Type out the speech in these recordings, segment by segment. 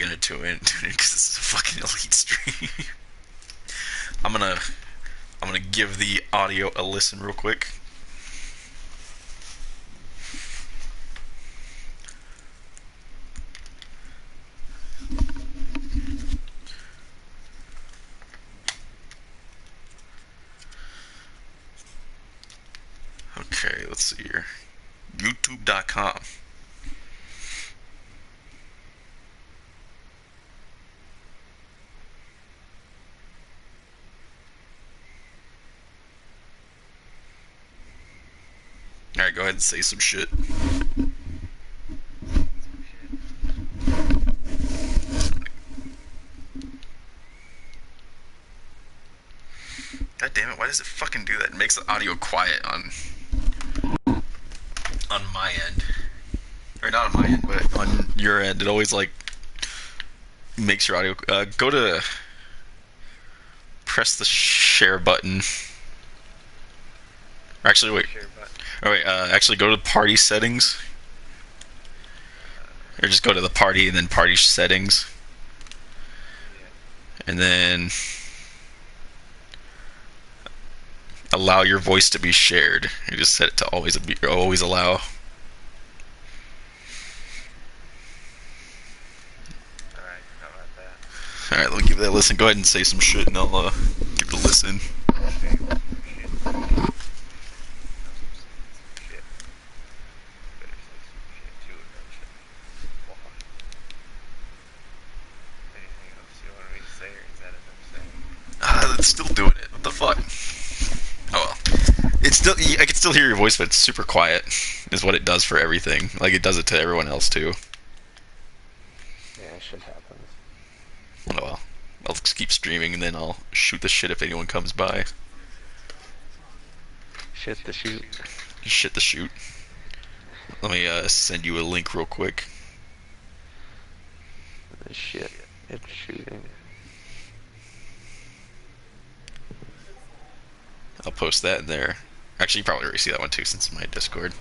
gonna tune in because this is a fucking elite stream. I'm gonna I'm gonna give the audio a listen real quick. Okay, let's see here. YouTube.com. Alright, go ahead and say some shit. God damn it, why does it fucking do that? It makes the audio quiet on my end. Or not on my end, but on your end. It always like makes your audio go to press the share button. Actually wait. Oh wait, actually go to party settings. Or just go to the party and then party settings. And then allow your voice to be shared. You just set it to always allow. Alright, how about that? Alright, let me give that a listen. Go ahead and say some shit and I'll give it a listen. It's still doing it. What the fuck? Oh well. It's still. I can still hear your voice, but it's super quiet. Is what it does for everything. Like it does it to everyone else too. Yeah, it should happen. Oh well. I'll just keep streaming and then I'll shoot the shit if anyone comes by. Shit the shoot. Shit the shoot. Let me send you a link real quick. Shit. It's shooting. I'll post that in there. Actually, you probably already see that one too since it's my Discord.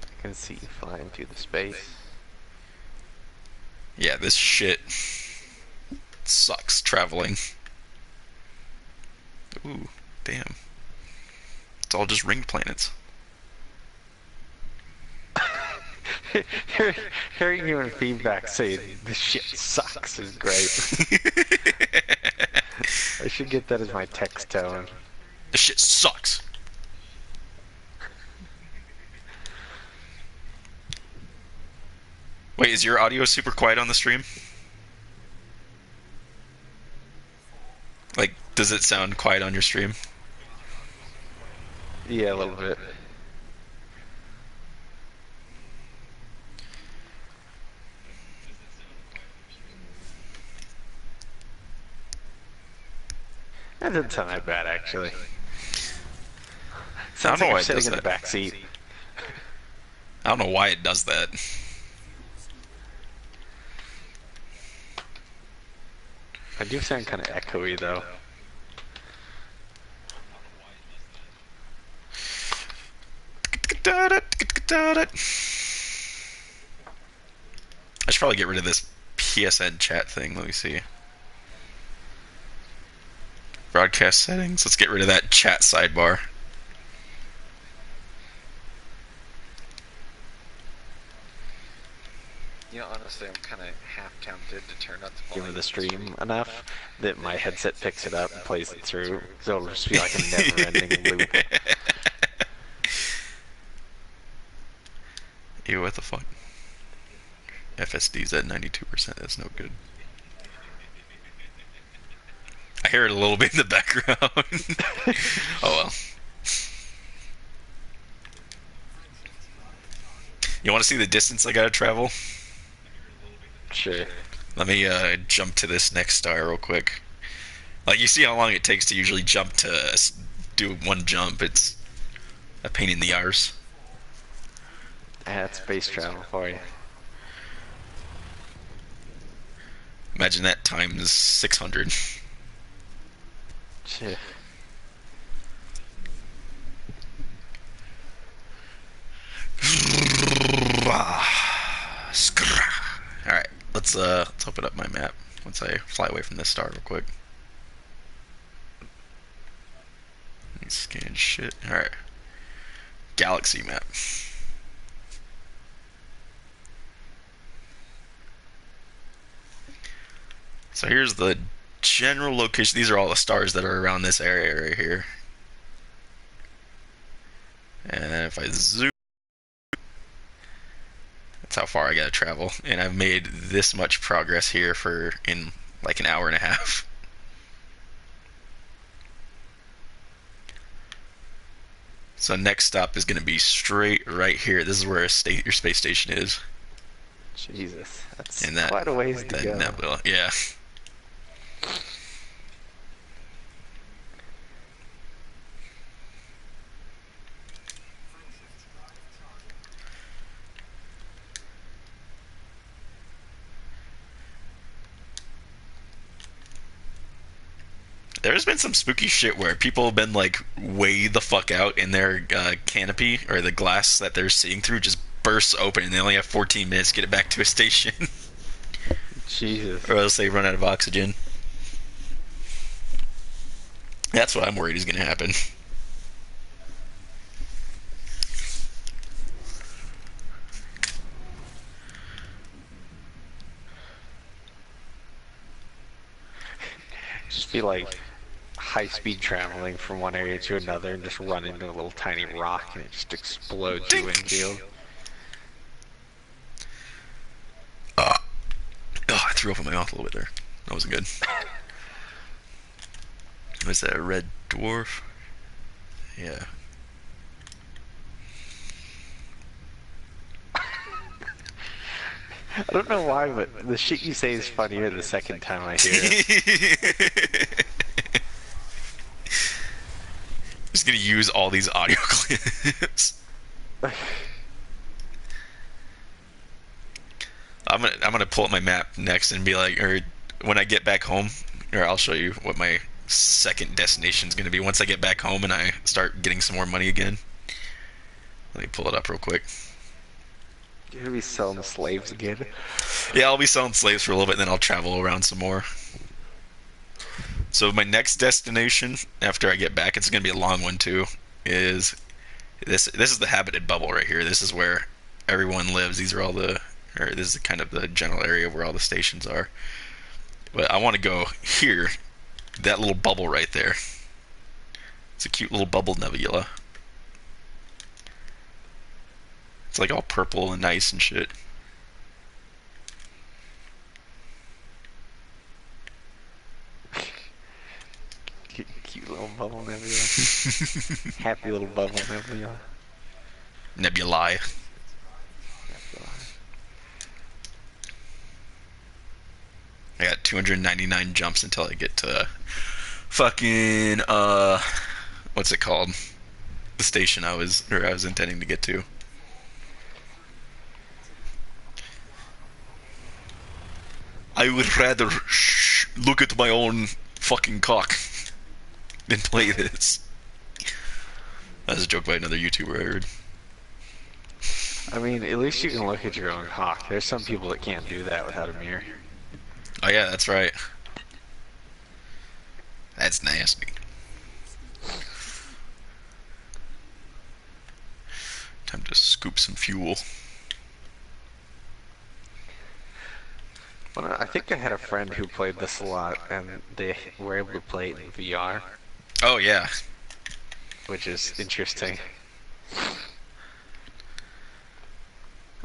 I can see you flying through the space. Yeah, this shit sucks traveling. Ooh, damn. It's all just ringed planets. Hearing you in feedback say this shit sucks is great. I should get that as my text tone. This shit sucks. Wait, is your audio super quiet on the stream? Like, does it sound quiet on your stream? Yeah, a little bit. That doesn't sound that bad, actually. Sounds know like why I'm it sitting does in the that. back seat. I don't know why it does that. I do sound kind of echoey, though. I should probably get rid of this PSN chat thing. Let me see. Broadcast settings. Let's get rid of that chat sidebar. You know, honestly, I'm kind of half tempted to turn up the Give volume the of stream enough that my headset picks it up and plays it through. So it'll just be like a never-ending loop. Ew, what the fuck? FSD's at 92%. That's no good. I hear it a little bit in the background. Oh well. You want to see the distance I gotta travel? Sure. Let me jump to this next star real quick. Like, you see how long it takes to usually jump to do one jump. It's a pain in the arse. That's space travel for you. Imagine that times 600. Shit. Alright, let's open up my map once I fly away from this star real quick. Let me scan shit. Alright. Galaxy map. So here's the general location. These are all the stars that are around this area right here. And then if I zoom, that's how far I gotta travel. And I've made this much progress here in like an hour and a half. So next stop is gonna be straight right here. This is where your space station is. Jesus, that's And that, quite a ways to go. Yeah. There's been some spooky shit where people have been like way the fuck out in their canopy, or the glass that they're seeing through just bursts open and they only have 14 minutes to get it back to a station. Jesus. Or else they run out of oxygen. That's what I'm worried is going to happen. Just be like high-speed traveling from one area to another and just run into a little tiny rock and it just explodes your windshield. Oh, I threw up in my mouth a little bit there. That wasn't good. Was that a red dwarf? Yeah. I don't know why, but the shit you say is funnier the second time I hear it. Just gonna use all these audio clips. I'm gonna pull up my map next and be like, or when I get back home, or I'll show you what my second destination is gonna be once I get back home and I start getting some more money again. Let me pull it up real quick. You're gonna be selling slaves again? Yeah, I'll be selling slaves for a little bit, and then I'll travel around some more. So my next destination after I get back, it's gonna be a long one too, is this is the habited bubble right here. This is where everyone lives. These are all the, or this is kind of the general area where all the stations are. But I want to go here, that little bubble right there. It's a cute little bubble nebula. It's like all purple and nice and shit. Cute little bubble nebula. Happy little bubble nebula. Nebulae. I got 299 jumps until I get to fucking what's it called? The station I was intending to get to. I would rather look at my own fucking cock than play this. That's a joke by another YouTuber I heard. I mean, at least you can look at your own cock. There's some people that can't do that without a mirror. Oh yeah, that's right. That's nasty. Time to scoop some fuel. Well, I think I had a friend who played this a lot, and they were able to play it in VR, Oh yeah. which is interesting.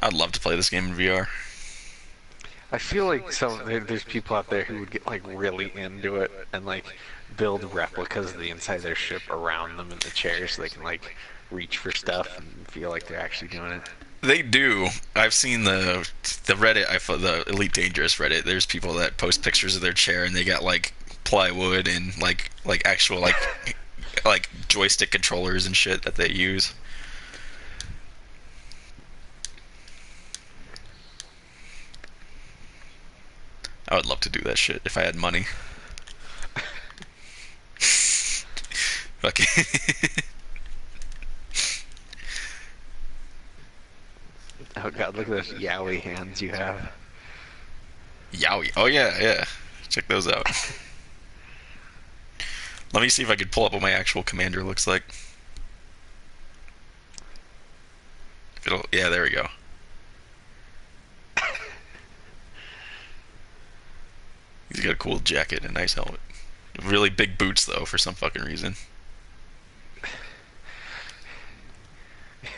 I'd love to play this game in VR. I feel like there's people out there who would get like really into it and like build replicas of the inside of their ship around them in the chairs so they can like reach for stuff and feel like they're actually doing it. They do. I've seen the Reddit, the Elite Dangerous Reddit. There's people that post pictures of their chair and they got like plywood and like actual like joystick controllers and shit that they use. I would love to do that shit if I had money. Fucking Oh god, look at those yaoi hands you have. Yowie. Oh yeah, yeah. Check those out. Let me see if I could pull up what my actual commander looks like. If it'll, yeah, there we go. He's got a cool jacket and a nice helmet. Really big boots though, for some fucking reason.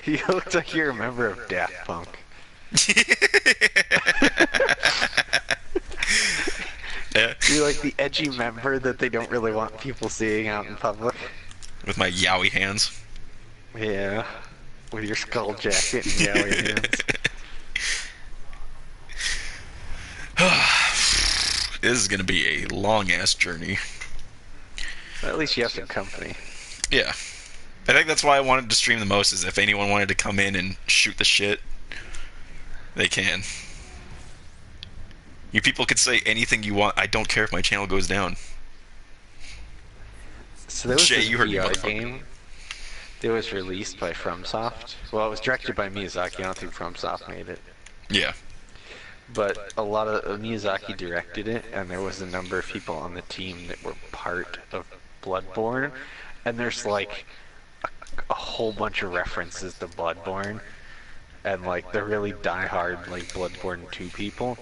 You look like you're a member of Daft Punk. Yeah. You're like the edgy member that they don't really want people seeing out in public. With my yowie hands. Yeah. With your skull jacket and yaoi hands. This is gonna be a long ass journey. But at least you have some company. Yeah. I think that's why I wanted to stream the most, is if anyone wanted to come in and shoot the shit, they can. You people could say anything you want. I don't care if my channel goes down. So there was Jay, this you heard me, VR motherfucker. game that was released by FromSoft. Well, it was directed by Miyazaki. I don't think FromSoft made it. Yeah. But a lot of Miyazaki directed it, and there was a number of people on the team that were part of Bloodborne. And there's like a whole bunch of references to Bloodborne, and like the really diehard like Bloodborne 2 people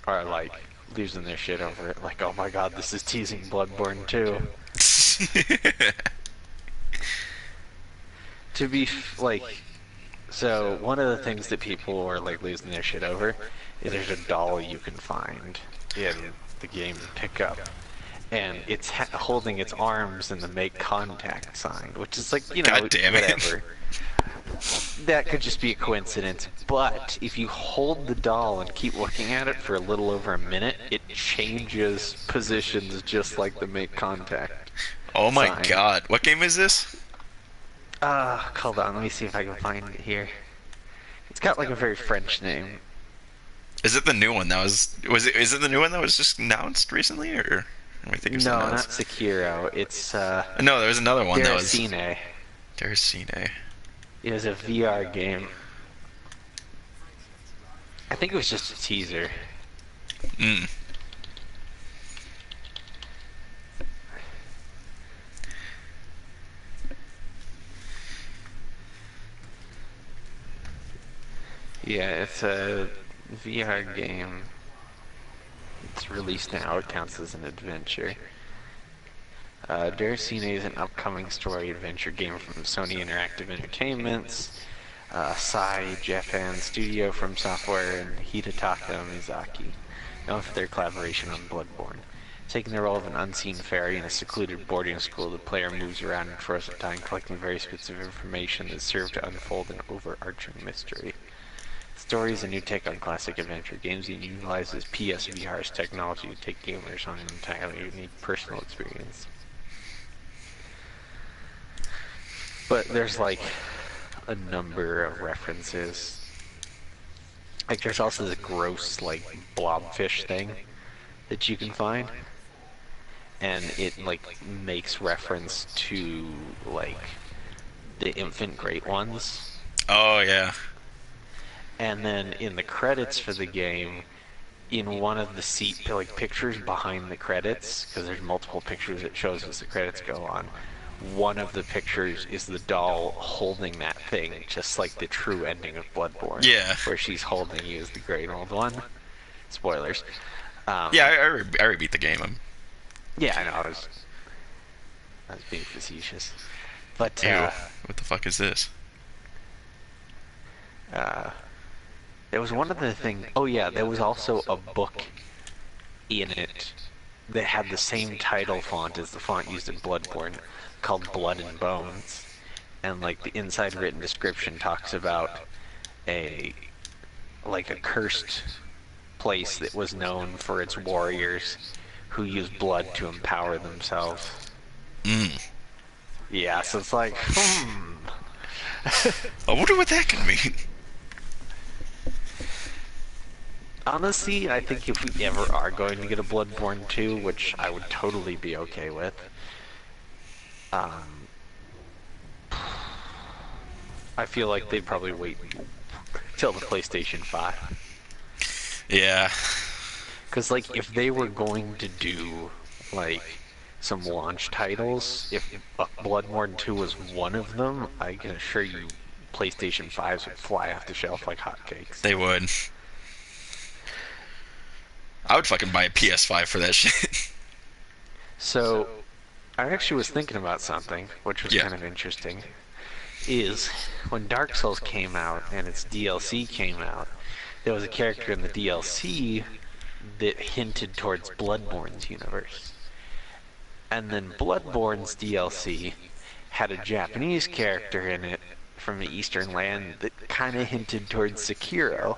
are like losing their shit over it. Like, oh my god, this is teasing Bloodborne 2. To be like, so one of the things that people are like losing their shit over is there's a doll you can find in the game to pick up, and it's holding its arms in the make contact sign, which is like, you know, God damn it. whatever. That could just be a coincidence, but if you hold the doll and keep looking at it for a little over a minute, it changes positions just like the make contact. Oh my Sign. god. What game is this? Hold on, let me see if I can find it here. It's got like a very French name. Is it the new one that was it, is it the new one that was just announced recently, or am I thinking of No, something not else? Sekiro. It's No, there was another one that was Deracine. Deracine. It was a VR game. I think it was just a teaser. Mm. Yeah, it's a VR game. It's released now. It counts as an adventure. Deracine is an upcoming story adventure game from Sony Interactive Entertainments, Sai Japan Studio from Software, and Hidetaka Mizaki, known for their collaboration on Bloodborne. Taking the role of an unseen fairy in a secluded boarding school, the player moves around in frozen time, collecting various bits of information that serve to unfold an overarching mystery. The story is a new take on classic adventure games and utilizes PSVR's technology to take gamers on an entirely unique personal experience. But there's like a number of references. Like there's also this gross like blobfish thing that you can find, and it like makes reference to like the infant great ones. Oh yeah. And then in the credits for the game, in one of the like pictures behind the credits, because there's multiple pictures it shows as the credits go on, one of the pictures is the doll holding that thing, just like the true ending of Bloodborne. Yeah. Where she's holding you as the great old one. Spoilers. Yeah, I rebeat the game. Yeah, I know. I was being facetious. But Ew. What the fuck is this? there was one other thing. Oh yeah, there was also a book in it that had the same title font as the font used in Bloodborne, called Blood and Bones. And like the inside written description talks about a cursed place that was known for its warriors who used blood to empower themselves. Mm. Yeah, so it's like, I wonder what that could mean. Honestly, I think if we ever are going to get a Bloodborne 2, which I would totally be okay with, um, I feel like they'd probably wait till the PlayStation 5. Yeah. Because, like, if they were going to do, like, some launch titles, if Bloodborne 2 was one of them, I can assure you PlayStation 5s would fly off the shelf like hotcakes. They would. I would fucking buy a PS5 for that shit. So, I actually was thinking about something, which was Yeah. kind of interesting, is when Dark Souls came out and its DLC came out, there was a character in the DLC that hinted towards Bloodborne's universe. And then Bloodborne's DLC had a Japanese character in it from the Eastern land that kind of hinted towards Sekiro.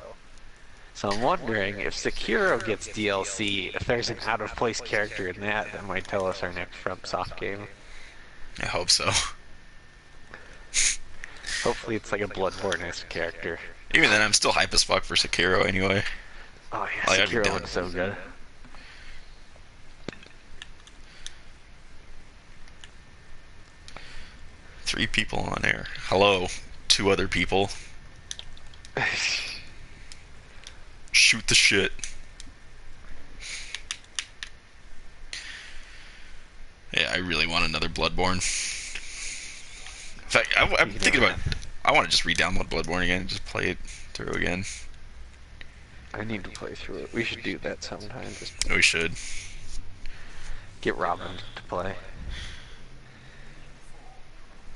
So I'm wondering if Sekiro gets DLC, if there's an out-of-place character in that that might tell us our next FromSoft game. I hope so. Hopefully it's like a Bloodborne-esque character. Even then, I'm still hype as fuck for Sekiro anyway. Oh yeah, Like, I'd be Sekiro down. looks so good. Three people on air. Hello, two other people. Shoot the shit. Yeah, I really want another Bloodborne. In fact, I'm thinking about. I want to just re-download Bloodborne again and just play it through again. I need to play through it. We should do that sometime. Just We should. get Robin to play.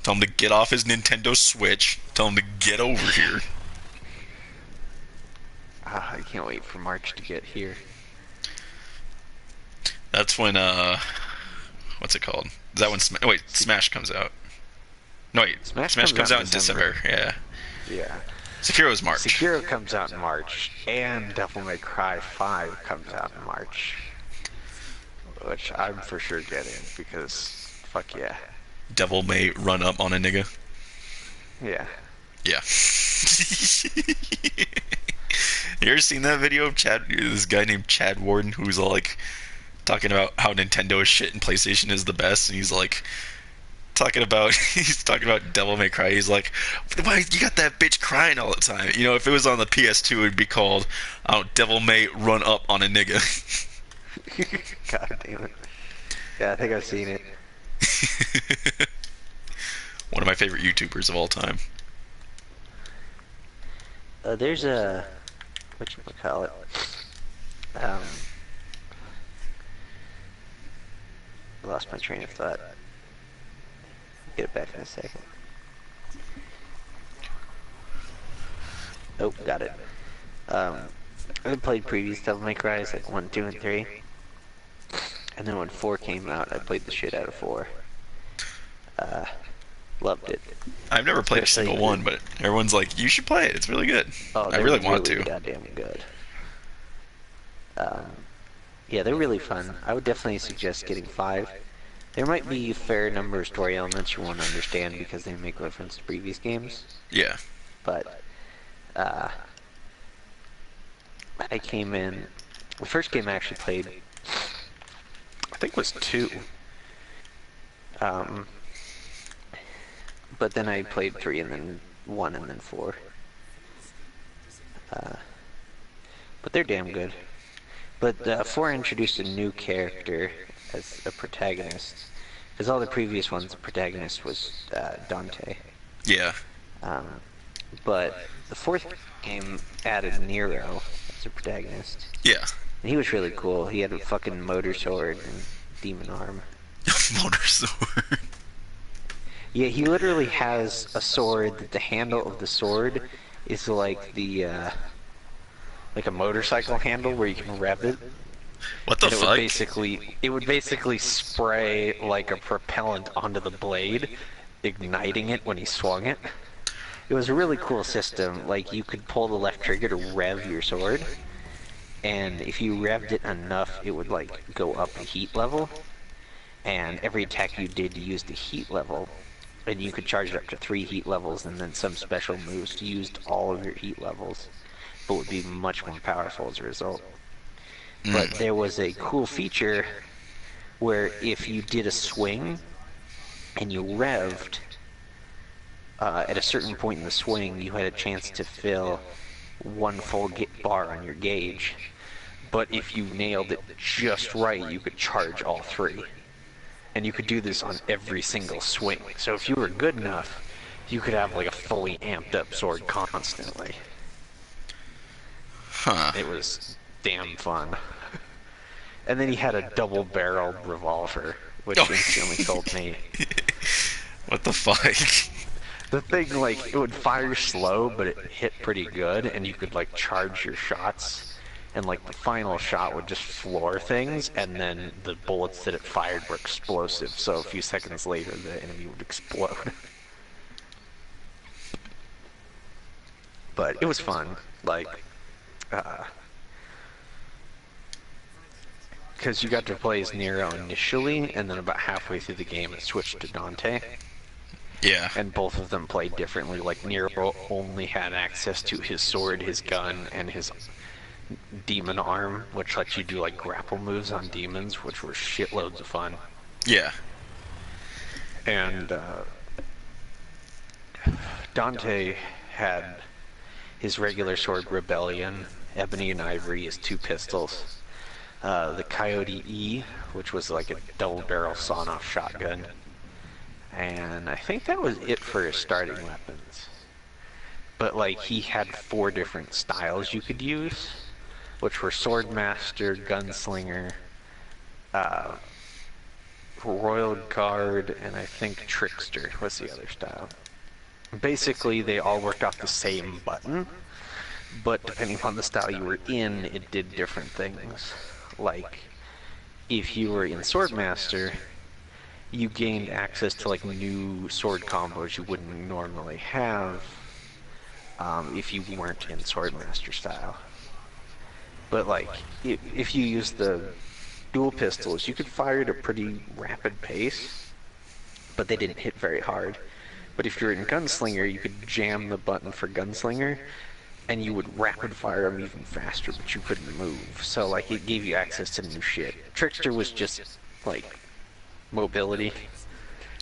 Tell him to get off his Nintendo Switch. Tell him to get over here. I can't wait for March to get here. That's when what's it called? Is that when Smash comes out? No wait, Smash Smash comes comes out out in in December. Yeah. Yeah. Sekiro's March. Sekiro comes out in March, and Devil May Cry 5 comes out in March. Which I'm for sure getting, because fuck yeah. Devil may run up on a nigga. Yeah. Yeah. You ever seen that video of this guy named Chad Warden who's all like talking about how Nintendo is shit and PlayStation is the best, and he's like he's talking about Devil May Cry. He's like, why you got that bitch crying all the time? You know, if it was on the PS2, it'd be called Devil May Run Up on a Nigga. God damn it. Yeah, I think I've seen it. One of my favorite YouTubers of all time. There's a... whatchamacallit? I lost my train of thought. Get it back in a second. Oh, got it. I played previous Devil May Cry's like 1, 2, and 3. And then when 4 came out, I played the shit out of 4. Loved it. I've never played a Especially single one, but everyone's like, you should play it. It's really good. Oh, I really want to. Goddamn good. Yeah, they're really fun. I would definitely suggest getting 5. There might be a fair number of story elements you won't understand because they make reference to previous games, Yeah. but I came in... The first game I actually played, I think was 2. But then I played 3 and then 1 and then 4. But they're damn good. But 4 introduced a new character as a protagonist. Because all the previous ones, the protagonist was Dante. Yeah. But the 4th game added Nero as a protagonist. Yeah. And he was really cool. He had a fucking motor sword and demon arm. Motor sword. Yeah, he literally has a sword that the handle of the sword is like the like a motorcycle handle where you can rev it. What the And fuck? it would basically spray like a propellant onto the blade, igniting it when he swung it. It was a really cool system. Like, you could pull the left trigger to rev your sword, and if you revved it enough, it would like go up a heat level, and every attack you did, you used the heat level, and you could charge it up to 3 heat levels, and then some special moves used all of your heat levels. but would be much more powerful as a result. But Mm. there was a cool feature where if you did a swing and you revved, at a certain point in the swing, you had a chance to fill one full bar on your gauge. But if you nailed it just right, you could charge all three. And you could do this on every single swing. So if you were good enough, you could have like a fully amped up sword constantly. Huh. It was damn fun. And then he had a double-barreled revolver, which Oh. instantly sold me. What the fuck? The thing, like, it would fire slow, but it hit pretty good, and you could, like, charge your shots. And, like, the final shot would just floor things, and then the bullets that it fired were explosive, so a few seconds later, the enemy would explode. But it was fun. Like, because you got to play as Nero initially, and then about halfway through the game it switched to Dante. Yeah. And both of them played differently. Like, Nero only had access to his sword, his gun, and his demon arm, which lets you do, like, grapple moves on demons, which were shitloads of fun. Yeah. And, Dante had his regular sword, Rebellion, Ebony and Ivory, his two pistols. The Coyote E, which was like a double-barrel sawn-off shotgun. And I think that was it for his starting weapons. But, like, he had 4 different styles you could use, which were Swordmaster, Gunslinger, Royal Guard, and I think Trickster was the other style. Basically, they all worked off the same button, but depending on the style you were in, it did different things. Like, if you were in Swordmaster, you gained access to, like, new sword combos you wouldn't normally have if you weren't in Swordmaster style. But, like, if you use the dual pistols, you could fire at a pretty rapid pace, but they didn't hit very hard. But if you're in Gunslinger, you could jam the button for Gunslinger, and you would rapid fire them even faster, but you couldn't move. So, like, it gave you access to new shit. Trickster was just, like, mobility.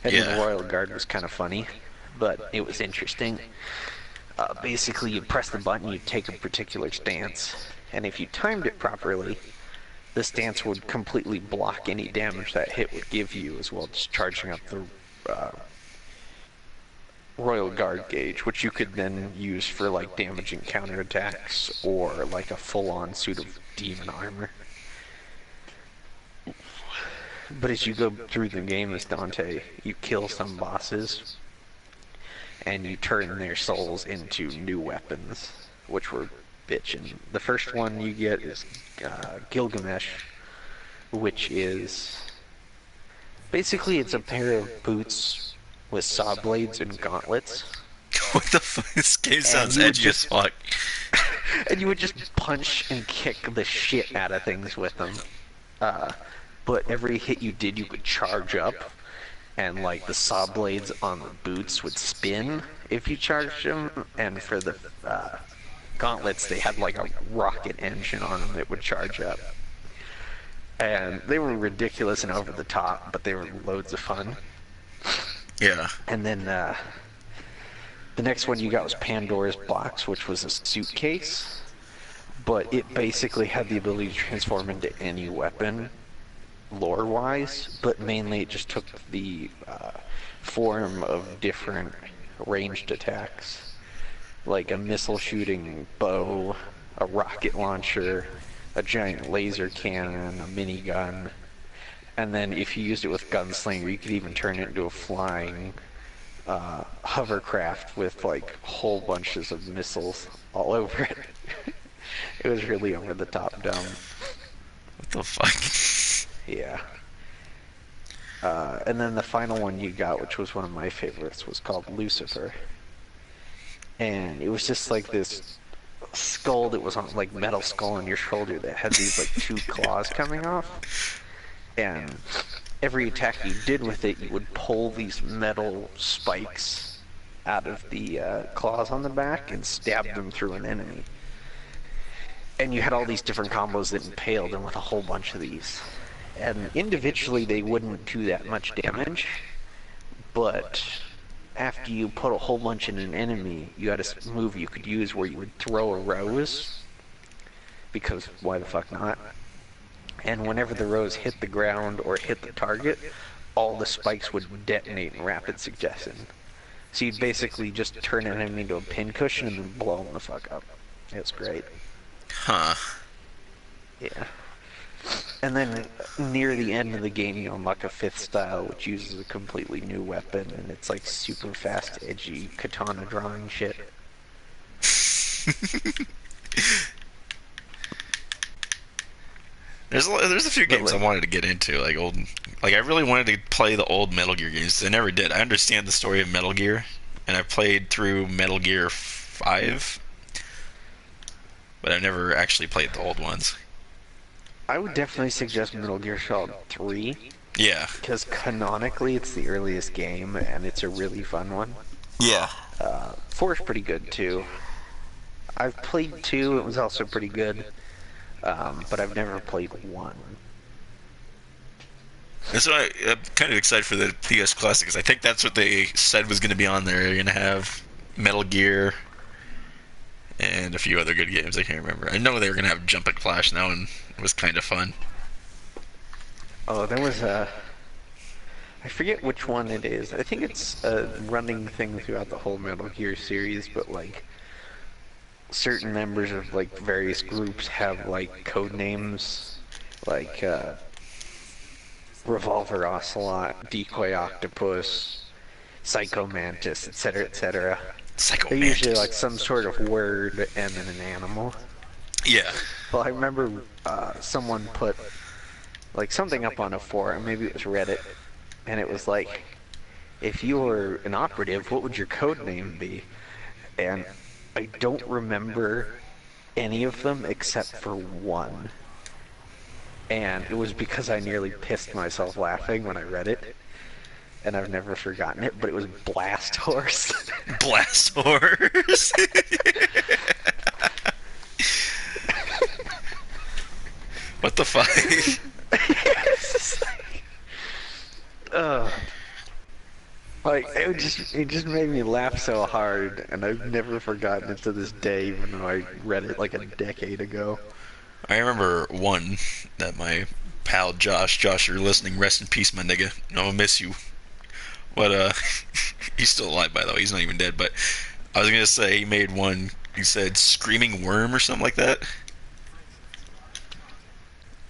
And then the Royal Guard was kind of funny, but it was interesting. Basically, you press the button, you take a particular stance, and if you timed it properly, the stance would completely block any damage that hit would give you, as well as charging up the Royal Guard gauge, which you could then use for, like, damaging counterattacks or, like, a full-on suit of demon armor. But as you go through the game as Dante, you kill some bosses, and you turn their souls into new weapons, which were bitchin'. The first one you get is Gilgamesh, which is... basically it's a pair of boots with saw blades and gauntlets. What the fuck? This game sounds edgy as fuck. And you would just punch and kick the shit out of things with them. But every hit you did, you could charge up. And, like, the saw blades on the boots would spin if you charged them. And for the gauntlets, they had, like, a rocket engine on them that would charge up. And they were ridiculous and over the top, but they were loads of fun. Yeah. And then the next one you got was Pandora's Box, which was a suitcase, but it basically had the ability to transform into any weapon, lore-wise, but mainly it just took the form of different ranged attacks, like a missile-shooting bow, a rocket launcher, a giant laser cannon, a minigun. And then if you used it with Gunslinger, you could even turn it into a flying hovercraft with, like, whole bunches of missiles all over it. It was really over the top dumb. What the fuck? Yeah. And then the final one you got, which was one of my favorites, was called Lucifer. And it was just like this skull that was on, like, metal skull on your shoulder that had these, like, 2 claws coming off. And every attack you did with it, you would pull these metal spikes out of the claws on the back and stab them through an enemy. and you had all these different combos that impaled him with a whole bunch of these. And individually, they wouldn't do that much damage, but after you put a whole bunch in an enemy, you had a move you could use where you would throw a rose, because why the fuck not? And whenever the rose hit the ground or hit the target, all the spikes would detonate in rapid succession. So you'd basically just turn an enemy into a pincushion and then blow them the fuck up. It's great. Huh. Yeah. And then near the end of the game, you unlock a fifth style, which uses a completely new weapon, and it's like super fast, edgy katana drawing shit. There's a few But games I like, wanted to get into, like I really wanted to play the old Metal Gear games. I never did. I understand the story of Metal Gear, and I played through Metal Gear 5, but I've never actually played the old ones. I would definitely suggest Metal Gear Solid 3, Yeah. because canonically it's the earliest game, and it's a really fun one. Yeah. 4 is pretty good too. I've played 2, it was also pretty good, but I've never played 1. And so I'm kind of excited for the PS Classic because I think that's what they said was going to be on there. You're going to have Metal Gear and a few other good games. I can't remember. I know they were going to have Jump and Flash, and that one was kind of fun. Oh, there was a... I forget which one it is. I think it's a running thing throughout the whole Metal Gear series, but like certain members of like various groups have like code names, like Revolver Ocelot, Decoy Octopus, Psycho Mantis, etc., etc. Psycho They're usually Mantis. like some sort of word and then an animal. Yeah. Well, I remember someone put like something up on a forum, maybe it was Reddit, and it was like, if you were an operative, what would your code name be? And I don't remember any of them except for one. And it was because I nearly pissed myself laughing when I read it. And I've never forgotten it, but it was Blast Horse. Blast Horse. What the fuck? It's just like, like it just made me laugh so hard, and I've never forgotten it to this day, even though I read it like a decade ago. I remember one that my pal Josh, you're listening, rest in peace, my nigga. I'm gonna miss you. But, he's still alive, by the way. He's not even dead. But I was gonna say he made one. He said "screaming worm" or something like that,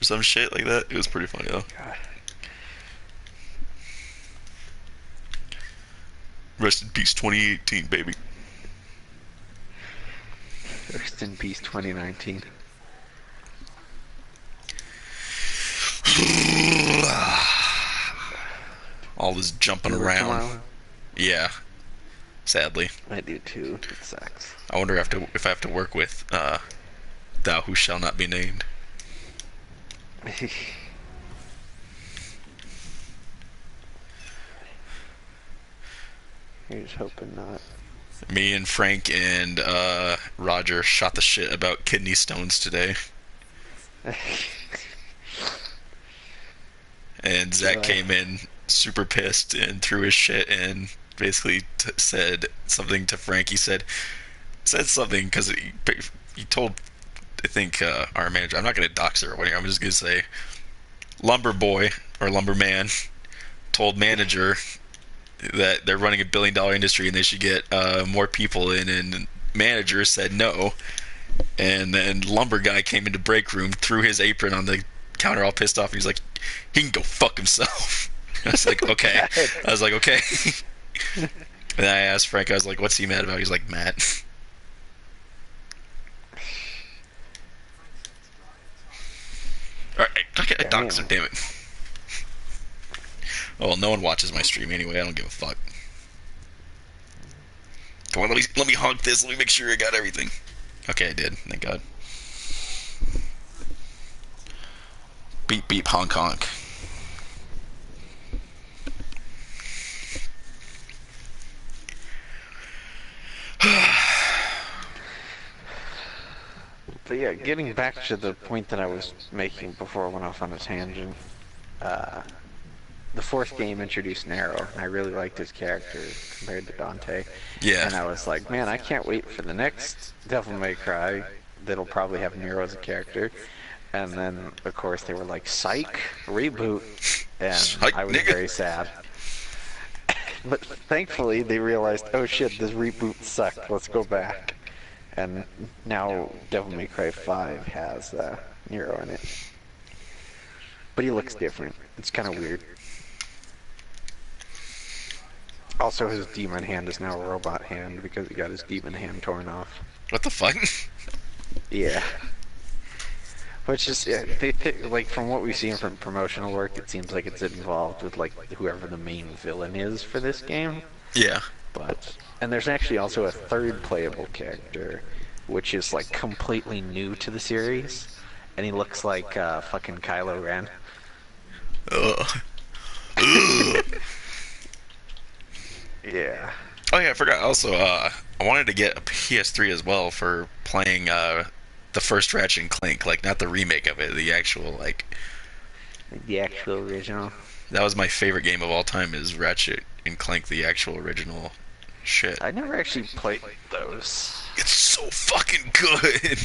or some shit like that. It was pretty funny though. God. Rest in peace, 2018, baby. Rest in peace, 2019. All this jumping You work around. tomorrow? Yeah, sadly. I do too. It sucks. I wonder if I have to work with thou who shall not be named. Here's hoping not. Me and Frank and Roger shot the shit about kidney stones today. And Zach Really? came in super pissed and threw his shit and basically said something to Frank. He said something because he told, I think, our manager. I'm not going to dox her or whatever. I'm just going to say lumber boy or lumberman told manager that they're running $1 billion industry and they should get more people in, and manager said no. And then lumber guy came into break room, threw his apron on the counter, all pissed off. And he's like, he can go fuck himself. I was like, okay. I was like, okay. And then I asked Frank, I was like, what's he mad about? He's like, Matt. Alright, I dox him, damn it. Oh, well, no one watches my stream anyway. I don't give a fuck. Come on, let me honk this. Let me make sure I got everything. Okay, I did. Thank God. Beep beep honk honk. But yeah, getting back to the point that I was making before I went off on a tangent, uh, the fourth game introduced Nero, and I really liked his character compared to Dante. Yeah. And I was like, man, I can't wait for the next Devil May Cry that'll probably have Nero as a character. And then, of course, they were like, psych, reboot. And Hike, I was nigga. very sad. But thankfully, they realized, oh shit, this reboot sucked, let's go back. And now Devil May Cry 5 has Nero in it. But he looks different. It's kind of weird. Also, his demon hand is now a robot hand because he got his demon hand torn off. What the fuck? Yeah. Which is, yeah, like, from what we've seen from promotional work, it seems like it's involved with, like, whoever the main villain is for this game. Yeah. And there's actually also a third playable character, which is, like, completely new to the series. And he looks like, fucking Kylo Ren. Ugh. Ugh. Yeah. Oh yeah, I forgot. Also, I wanted to get a PS3 as well for playing the first Ratchet and Clank, like not the remake of it, the actual like. The actual original. That was my favorite game of all time. Is Ratchet and Clank, the actual original shit. I never actually played those. It's so fucking good.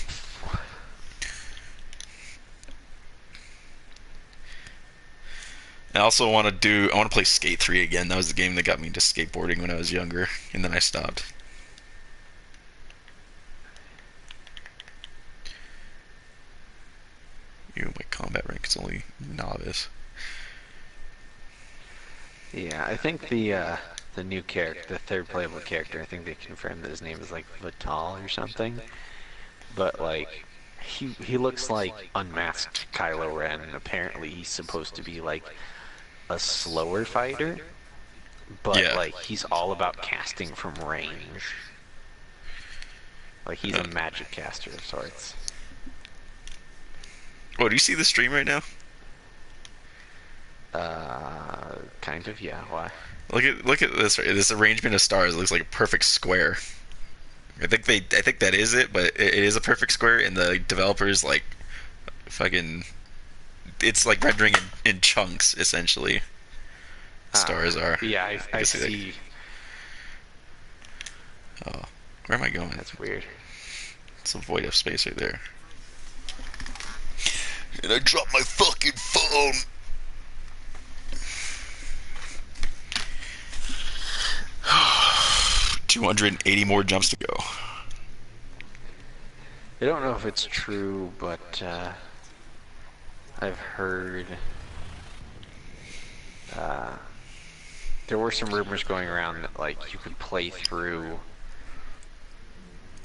I also want to play Skate 3 again. That was the game that got me into skateboarding when I was younger, and then I stopped. My combat rank is only novice. Yeah, I think the new character, the third playable character, I think they confirmed that his name is like Vital or something. But like, he looks like unmasked Kylo Ren, and apparently he's supposed to be like a slower fighter, but Yeah. like he's all about casting from range. Like he's a magic caster of sorts. Oh, do you see the stream right now? Kind of, yeah. Why? Look at this arrangement of stars. It looks like a perfect square. I think that is it, but it is a perfect square, and the developers like fucking. It's like rendering in chunks essentially. Stars are. Yeah, I can see. Oh, where am I going? That's weird. It's a void of space right there. And I dropped my fucking phone. $280 more jumps to go. I don't know if it's true, but I've heard there were some rumors going around that like you could play through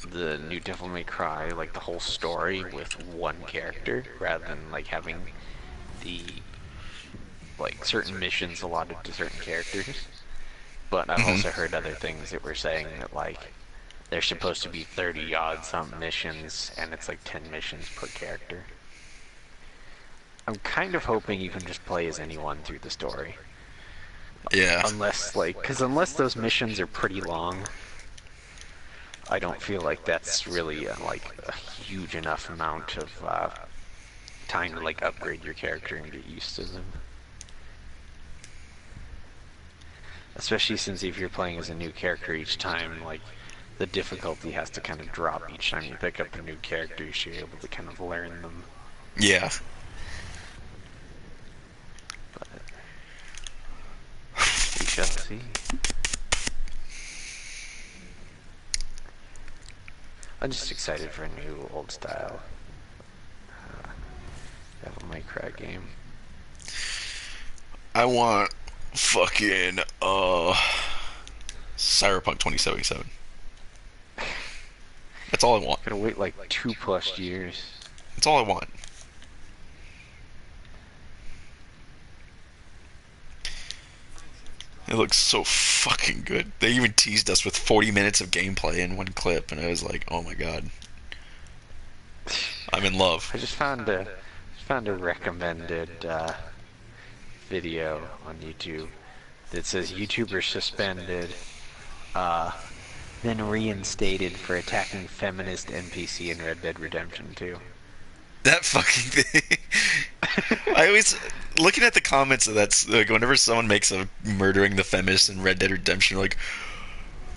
the new Devil May Cry, like the whole story with one character rather than like having the like certain missions allotted to certain characters. But I've also heard other things that were saying that like there's supposed to be 30 odd something missions and it's like 10 missions per character. I'm kind of hoping you can just play as anyone through the story. Yeah. Unless like, because unless those missions are pretty long, I don't feel like that's really like a huge enough amount of time to like upgrade your character and get used to them. Especially since if you're playing as a new character each time, like the difficulty has to kind of drop each time you pick up a new character, so you're able to kind of learn them. Yeah. But we shall see. I'm just excited for a new old style Devil May Cry game. I want fucking Cyberpunk 2077. That's all I want. Gotta wait like 2+ years. That's all I want. It looks so fucking good. They even teased us with 40 minutes of gameplay in one clip, and I was like, oh my god. I'm in love. I just found a recommended video on YouTube that says YouTubers suspended then reinstated for attacking feminist NPC in Red Dead Redemption 2. That fucking thing. I always looking at the comments of that. Like, whenever someone makes a murdering the feminist in Red Dead Redemption, like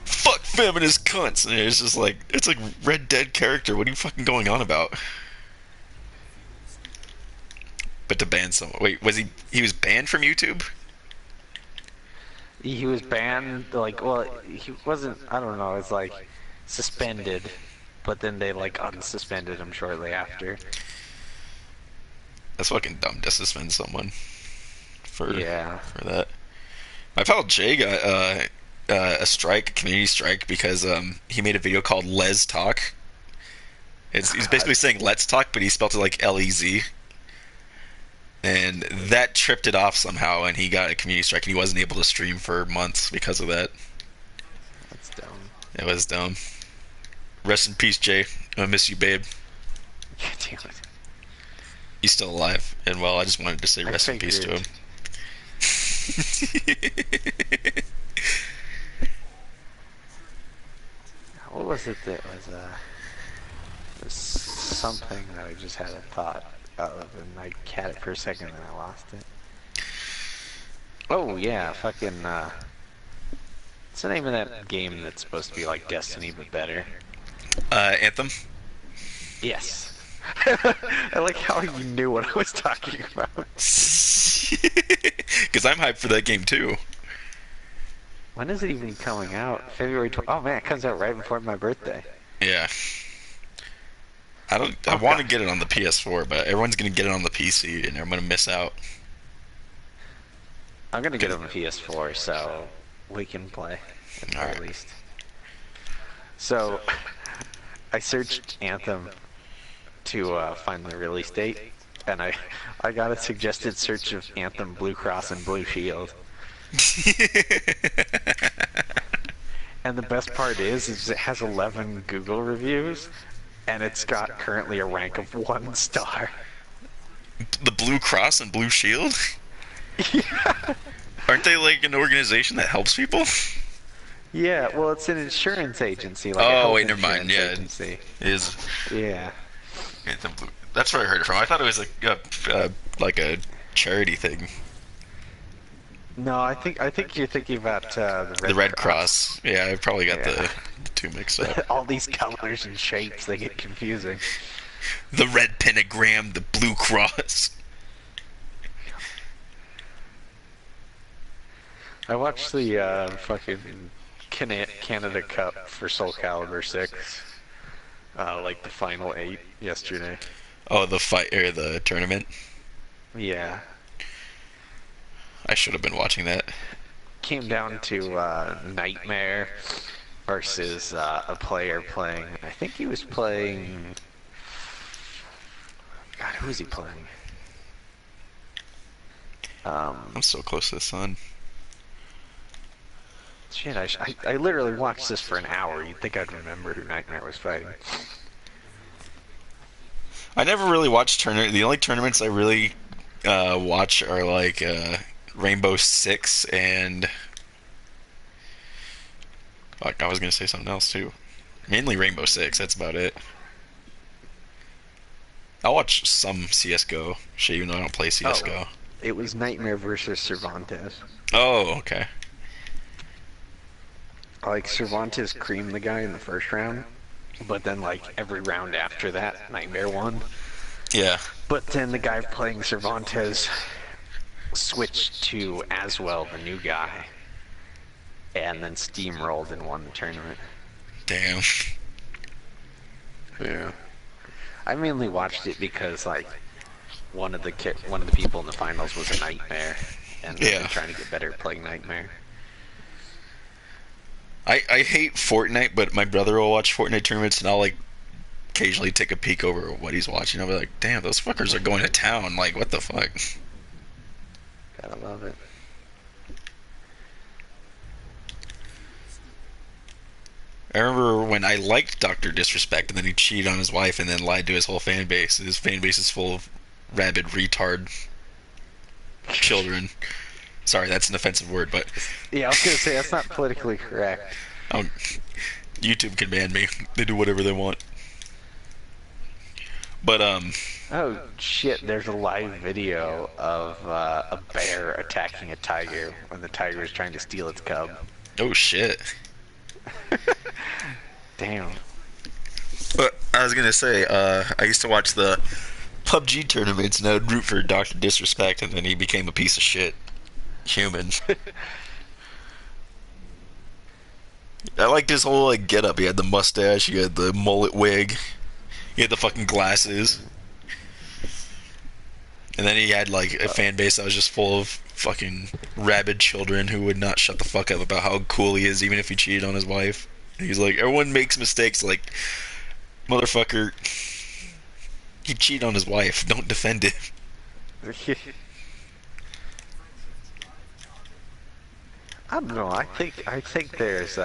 fuck feminist cunts, and it's just like it's like Red Dead character. What are you fucking going on about? But to ban someone. Wait, was he? He was banned from YouTube? He was banned, like, well, he wasn't, I don't know, it's like suspended, but then they like unsuspended him shortly after. That's fucking dumb to suspend someone Yeah. for that. My pal Jay got a strike, a community strike, because he made a video called Les Talk. He's basically saying Let's Talk, but he spelled it like Lez, and that tripped it off somehow, and he got a community strike, and he wasn't able to stream for months because of that. That's dumb. It was dumb. Rest in peace, Jay. I miss you, babe. God damn it. He's still alive, and well, I just wanted to say rest in peace to him. What was it that was something that I just had a thought of, and I had it for a second and I lost it. Oh yeah, fucking what's the name of that game that's supposed to be like Destiny but better? Anthem. Yes. I like how you knew what I was talking about. Because I'm hyped for that game too. When is it even coming out? February 12th. Oh man, it comes out right before my birthday. Yeah. I want to get it on the PS4, but everyone's gonna get it on the PC, and I'm gonna miss out. I'm gonna get it on the PS4, so we can play at the very Alright. least. So, I searched Anthem to find the release date, and I got a suggested search of Anthem Blue Cross and Blue Shield. And the best part is it has 11 Google reviews, and it's got currently a rank of 1 star. The Blue Cross and Blue Shield? Yeah. Aren't they like an organization that helps people? Yeah, well, it's an insurance agency. Like Oh, a wait, health never mind. insurance Yeah, agency. it is. Yeah. Anthem Blue. That's where I heard it from. I thought it was like a charity thing. No, I think you're thinking about The Red Cross. Yeah, I probably got Yeah. the two mixed up. All these colors and shapes, they get confusing. The red pentagram, the blue cross. I watched the fucking Canada Cup for Soul Calibur 6, like the final 8 yesterday. Oh, the fight or the tournament. Yeah. I should have been watching that. Came down to Nightmare versus a player playing. I think he was playing. God, who was he playing? I'm so close to the sun. Shit, I literally watched this for an hour. You'd think I'd remember who Nightmare was fighting. I never really watched tournament. The only tournaments I really watch are like Rainbow Six and fuck, I was gonna say something else too. Mainly Rainbow Six. That's about it. I'll watch some CS:GO. Shit, even though I don't play CS:GO. Oh, it was Nightmare versus Cervantes. Oh, okay. Like, Cervantes creamed the guy in the first round, but then, like, every round after that, Nightmare won. Yeah. But then the guy playing Cervantes switched to Aswell, the new guy, and then steamrolled and won the tournament. Damn. Yeah. I mainly watched it because, like, one of the people in the finals was a Nightmare, and Yeah. they're trying to get better at playing Nightmare. I hate Fortnite, but my brother will watch Fortnite tournaments, and I'll like occasionally take a peek over what he's watching. I'll be like, damn, those fuckers are going to town. Like, what the fuck? Gotta love it. I remember when I liked Dr. Disrespect, and then he cheated on his wife and then lied to his whole fan base. His fan base is full of rabid retard children. Sorry, that's an offensive word, but Yeah, I was gonna say, that's not politically correct. oh, YouTube can ban me. They do whatever they want. But Oh shit, there's a live video of a bear attacking a tiger when the tiger is trying to steal its cub. oh shit. Damn. But I was gonna say, I used to watch the PUBG tournaments, and I would root for Doctor Disrespect, and then he became a piece of shit human. I liked his whole like get up. He had the mustache, he had the mullet wig, he had the fucking glasses, and then he had like a fan base that was just full of fucking rabid children who would not shut the fuck up about how cool he is, even if he cheated on his wife. He's like, everyone makes mistakes. Like, motherfucker, he cheated on his wife. Don't defend him. I don't know. I think there's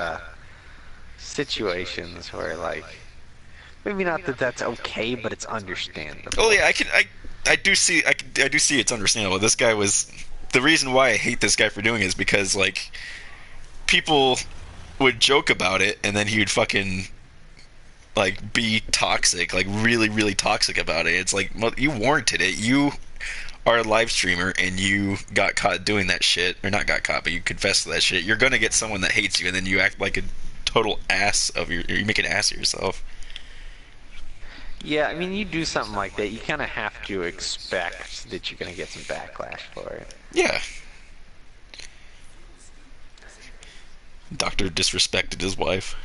situations where like maybe not that that's okay, but it's Oh understandable. yeah, I do see I do see it's understandable. This guy was the reason why I hate this guy for doing it is because like people would joke about it, and then he would fucking like be toxic, like really really toxic about it. It's like, well, you warranted it. You are a live streamer and you got caught doing that shit, or not got caught, but you confessed to that shit. You're gonna get someone that hates you, and then you act like a total ass of you make an ass of yourself. Yeah, I mean, you do something like that, you kind of have to expect that you're gonna get some backlash for it. Yeah. Doctor disrespected his wife.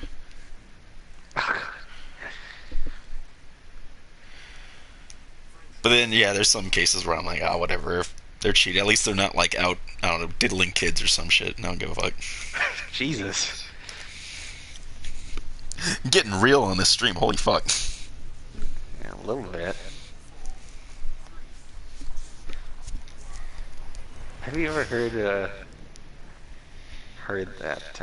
But then, yeah, there's some cases where I'm like, ah, whatever. If they're cheating, at least they're not like out, I don't know, diddling kids or some shit. I don't give a fuck. Jesus. I'm getting real on this stream. Holy fuck. Yeah, a little bit. Have you ever heard that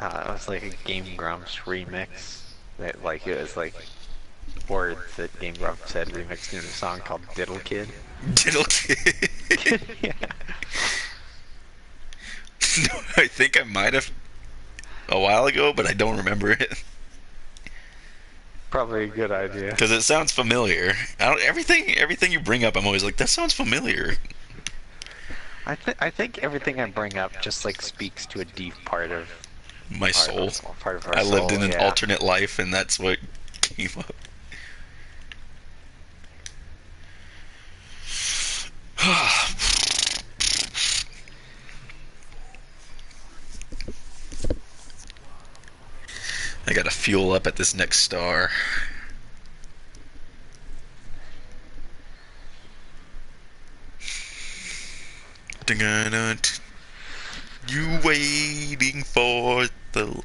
it was like a Game Grumps remix that like it was like words that Game Grumps had remixed into a song called Diddle Kid. Diddle kid. Yeah. I think I might have a while ago, but I don't remember it Probably a good idea. because it sounds familiar. I don't, everything you bring up, I'm always like, that sounds familiar. I think everything I bring up just like speaks to a deep My soul. part of our I lived soul, in an yeah. alternate life, and that's what came up. I gotta fuel up at this next star. You waiting for the.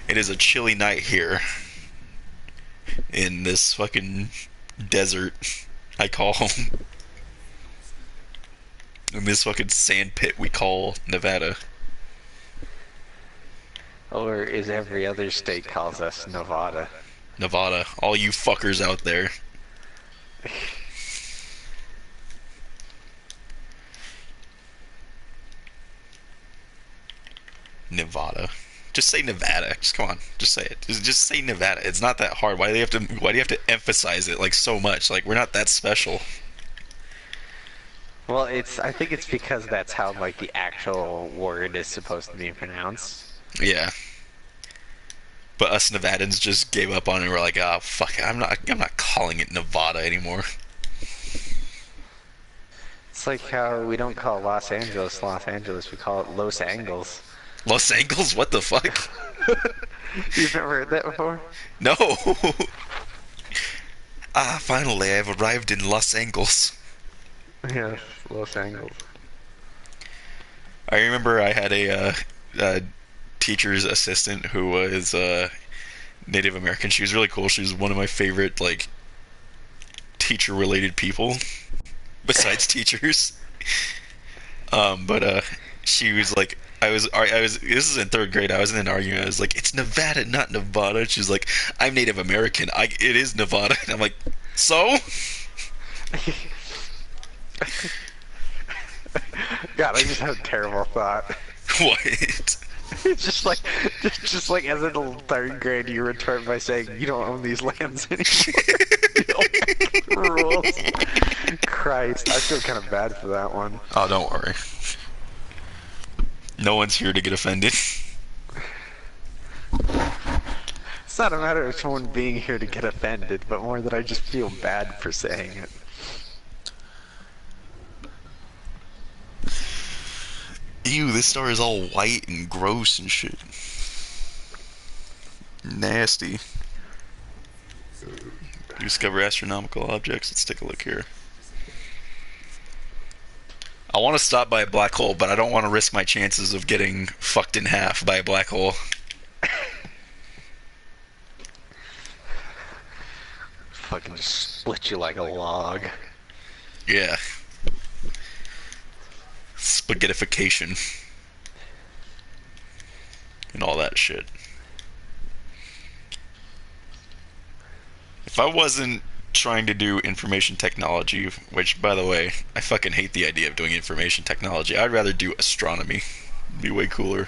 It is a chilly night here in this fucking desert I call home. In this fucking sand pit we call Nevada. Or as every other state calls us, Nevada. Nevada. All you fuckers out there. Nevada. Just say Nevada. Just come on. Just say it. Just say Nevada. It's not that hard. Why do you have to emphasize it like so much? Like, we're not that special. Well, I think it's because that's how like the actual word is supposed to be pronounced. Yeah. But us Nevadans just gave up on it. We're like, oh fuck it. I'm not calling it Nevada anymore. It's like how we don't call Los Angeles Los Angeles, we call it Los Angles. Los Angeles? What the fuck? You've never heard that before? No. Ah, finally, I've arrived in Los Angeles. Yeah, Los Angles. I remember I had a teacher's assistant who was Native American. She was really cool. She was one of my favorite like teacher-related people, besides teachers. But she was like, I was. This is in third grade. I was in an argument. I was like, "It's Nevada, not Nevada." She's like, "I'm Native American. It is Nevada." And I'm like, "So?" God, I just had a terrible thought. What? It's just like as in the third grade, you retort by saying you don't own these lands anymore. You don't make the rules. Christ, I feel kind of bad for that one. Oh, don't worry. No one's here to get offended. It's not a matter of someone being here to get offended, but more that I just feel bad for saying it. Ew, this star is all white and gross and shit. Nasty. Discover astronomical objects. Let's take a look here. I want to stop by a black hole, but I don't want to risk my chances of getting fucked in half by a black hole. Fucking split you like a log. Yeah. Spaghettification. And all that shit. If I wasn't trying to do information technology, which, by the way, I fucking hate the idea of doing information technology, I'd rather do astronomy. It'd be way cooler.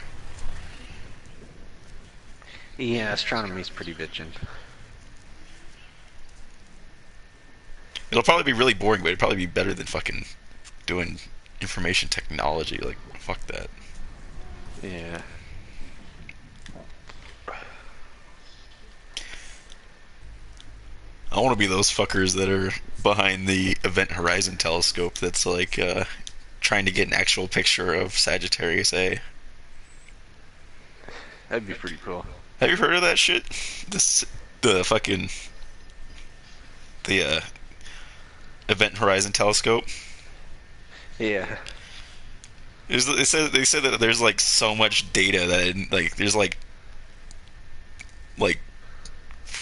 Yeah, astronomy's pretty bitchin'. It'll probably be really boring, but it'd probably be better than fucking doing information technology. Like, fuck that. Yeah. I want to be those fuckers that are behind the Event Horizon telescope that's like trying to get an actual picture of Sagittarius A. That'd be pretty cool. Have you heard of that shit? The fucking the Event Horizon telescope. Yeah. They said that there's like so much data that like there's like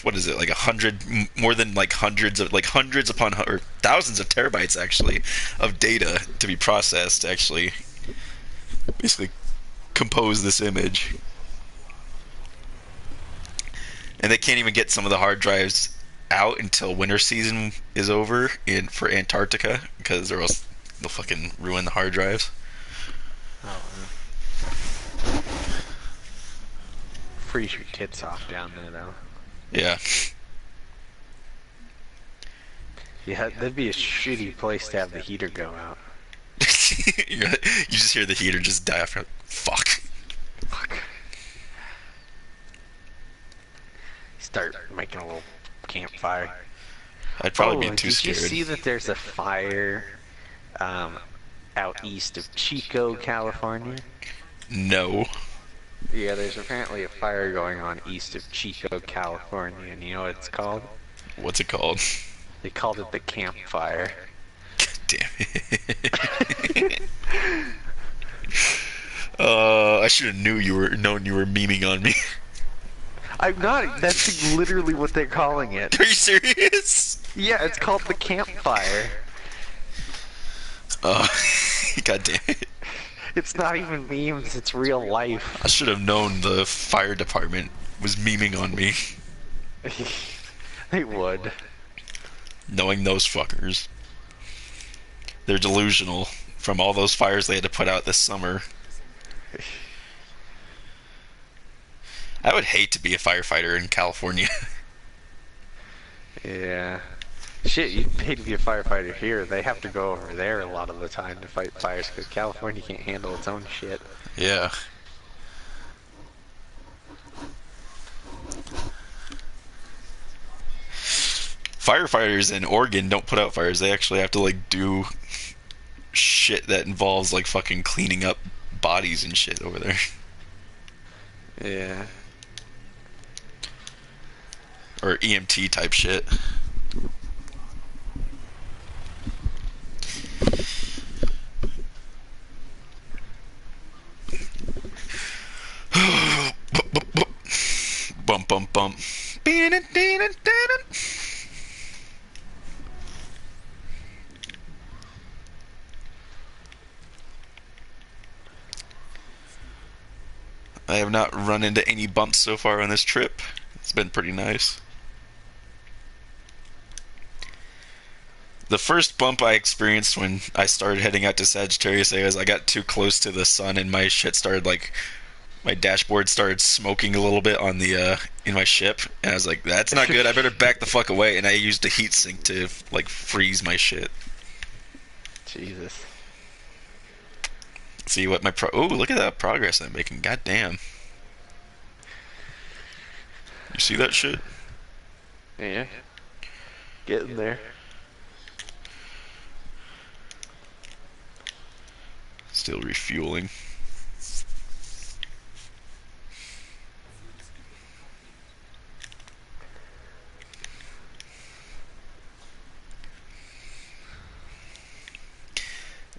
what is it, like 100, more than like hundreds upon or thousands of terabytes actually of data to be processed to actually basically compose this image, and they can't even get some of the hard drives out until winter season is over in for Antarctica because or else they'll fucking ruin the hard drives. Oh, freeze your tits off down there, though. Yeah. Yeah, that'd be a shitty place to have the heater go out. You just hear the heater just die after. Fuck. Fuck. Start making a little campfire. I'd probably be too did scared. you see that there's a fire out east of Chico, California? No. Yeah, there's apparently a fire going on east of Chico, California, and you know what it's called? What's it called? They called it the campfire. Damn it. I should have known you were memeing on me. I'm not. That's literally what they're calling it. Are you serious? Yeah, it's called the campfire. God damn it. It's not even memes, it's real life. I should have known the fire department was memeing on me. They would. Knowing those fuckers. They're delusional from all those fires they had to put out this summer. I would hate to be a firefighter in California. Yeah. Shit, you'd pay to be a firefighter here. They have to go over there a lot of the time to fight fires because California can't handle its own shit. Yeah. Firefighters in Oregon don't put out fires. They actually have to like do shit that involves like fucking cleaning up bodies and shit over there. Yeah. Or EMT type shit. Bump bump bump. I have not run into any bumps so far on this trip. It's been pretty nice. The first bump I experienced when I started heading out to Sagittarius A was I got too close to the sun and my shit started like my dashboard started smoking a little bit on the in my ship, and I was like, "That's not good. I better back the fuck away." And I used a heat sink to like freeze my shit. Jesus. See what my oh, look at that progress I'm making. God damn. You see that shit? Yeah. Getting there. Still refueling.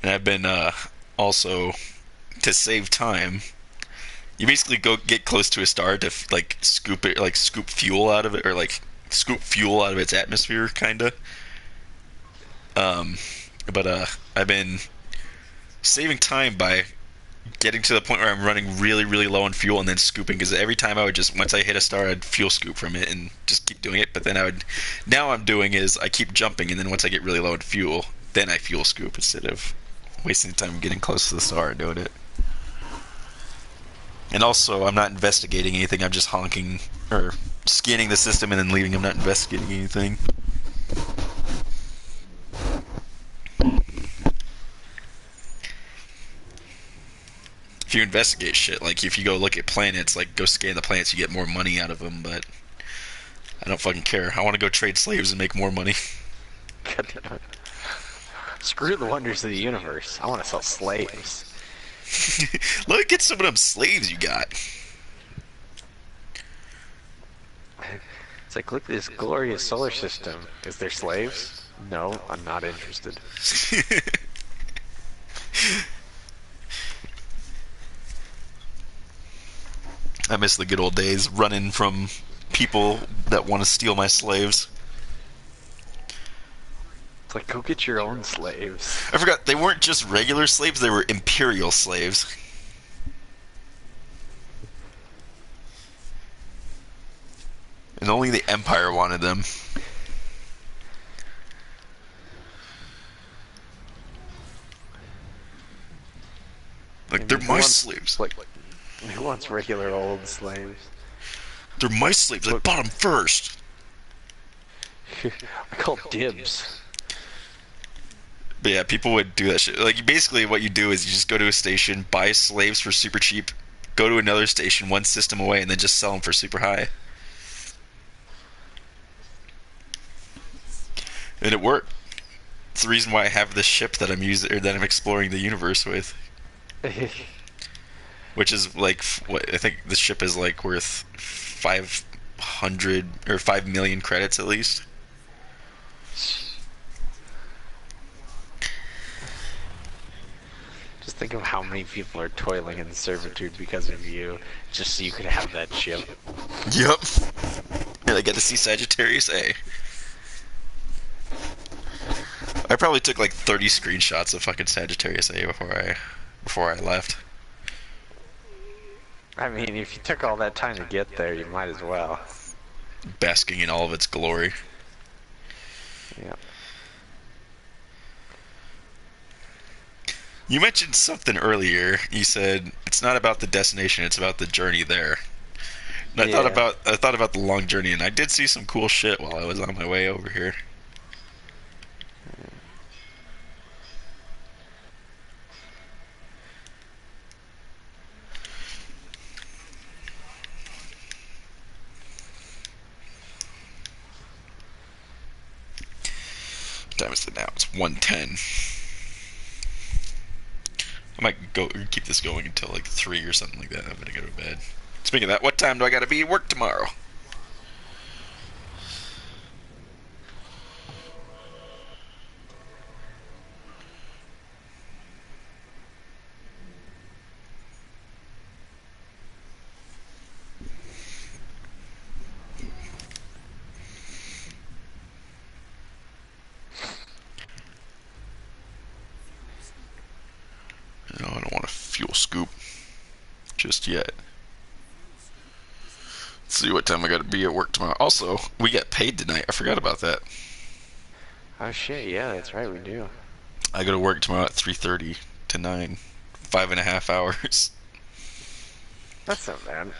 And I've been also to save time. You basically go get close to a star to like scoop it, like scoop fuel out of it, or like scoop fuel out of its atmosphere, kinda. Um, but I've been saving time by getting to the point where I'm running really, really low on fuel and then scooping. Because every time I would just once I hit a star, I'd fuel scoop from it and just keep doing it. But then I would now I'm doing is I keep jumping, and then once I get really low on fuel, then I fuel scoop instead of wasting time getting close to the star and doing it. And also, I'm not investigating anything. I'm just honking or scanning the system and then leaving. I'm not investigating anything. If you investigate shit, like if you go look at planets, like go scan the planets, you get more money out of them. But I don't fucking care. I want to go trade slaves and make more money. God damn it. Screw the wonders of the universe. I want to sell slaves. Look at some of them slaves you got. It's like, look at this glorious solar system. Is there slaves? No, I'm not interested. I miss the good old days running from people that want to steal my slaves. It's like, go get your own slaves. I forgot, they weren't just regular slaves, they were imperial slaves. And only the Empire wanted them. Like, they're my slaves. Like, who wants regular old slaves? They're my slaves, I bought them first. I call dibs. But yeah, people would do that shit. Like, basically what you do is you just go to a station, buy slaves for super cheap, go to another station one system away, and then just sell them for super high. And it worked. It's the reason why I have this ship that I'm using, or that I'm exploring the universe with. Which is like, what I think this ship is like worth 500 or 5 million credits at least. Just think of how many people are toiling in servitude because of you, just so you could have that ship. Yep. And I get to see Sagittarius A. I probably took like 30 screenshots of fucking Sagittarius A before I left. I mean, if you took all that time to get there, you might as well. Basking in all of its glory. Yeah. You mentioned something earlier. You said it's not about the destination, it's about the journey there. And I thought about the long journey, and I did see some cool shit while I was on my way over here. What time is it now? It's 1:10. I might go keep this going until like 3 or something like that. I'm gonna go to bed. Speaking of that, what time do I gotta be at work tomorrow? No, I don't want to fuel scoop just yet. Let's see what time I gotta be at work tomorrow. Also, we get paid tonight. I forgot about that. Oh shit, yeah, that's right, we do. I go to work tomorrow at 3:30 to 9. 5.5 hours. That's not bad.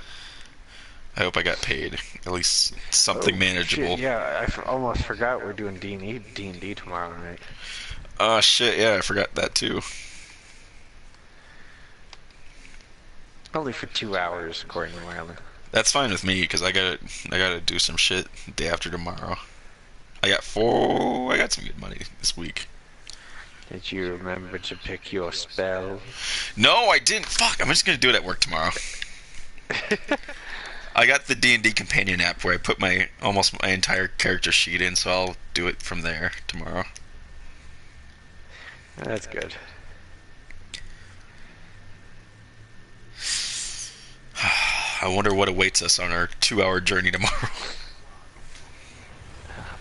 I hope I got paid. At least something Oh shit! manageable. Yeah, almost forgot we're doing D&D tomorrow night. Oh shit, yeah, I forgot that too. Only for 2 hours, according to Marlon. That's fine with me because I gotta do some shit day after tomorrow. I got some good money this week. Did you remember to pick your spell? No, I didn't. Fuck, I'm just gonna do it at work tomorrow. I got the D&D companion app where I put my almost my entire character sheet in, so I'll do it from there tomorrow. That's good. I wonder what awaits us on our 2-hour journey tomorrow.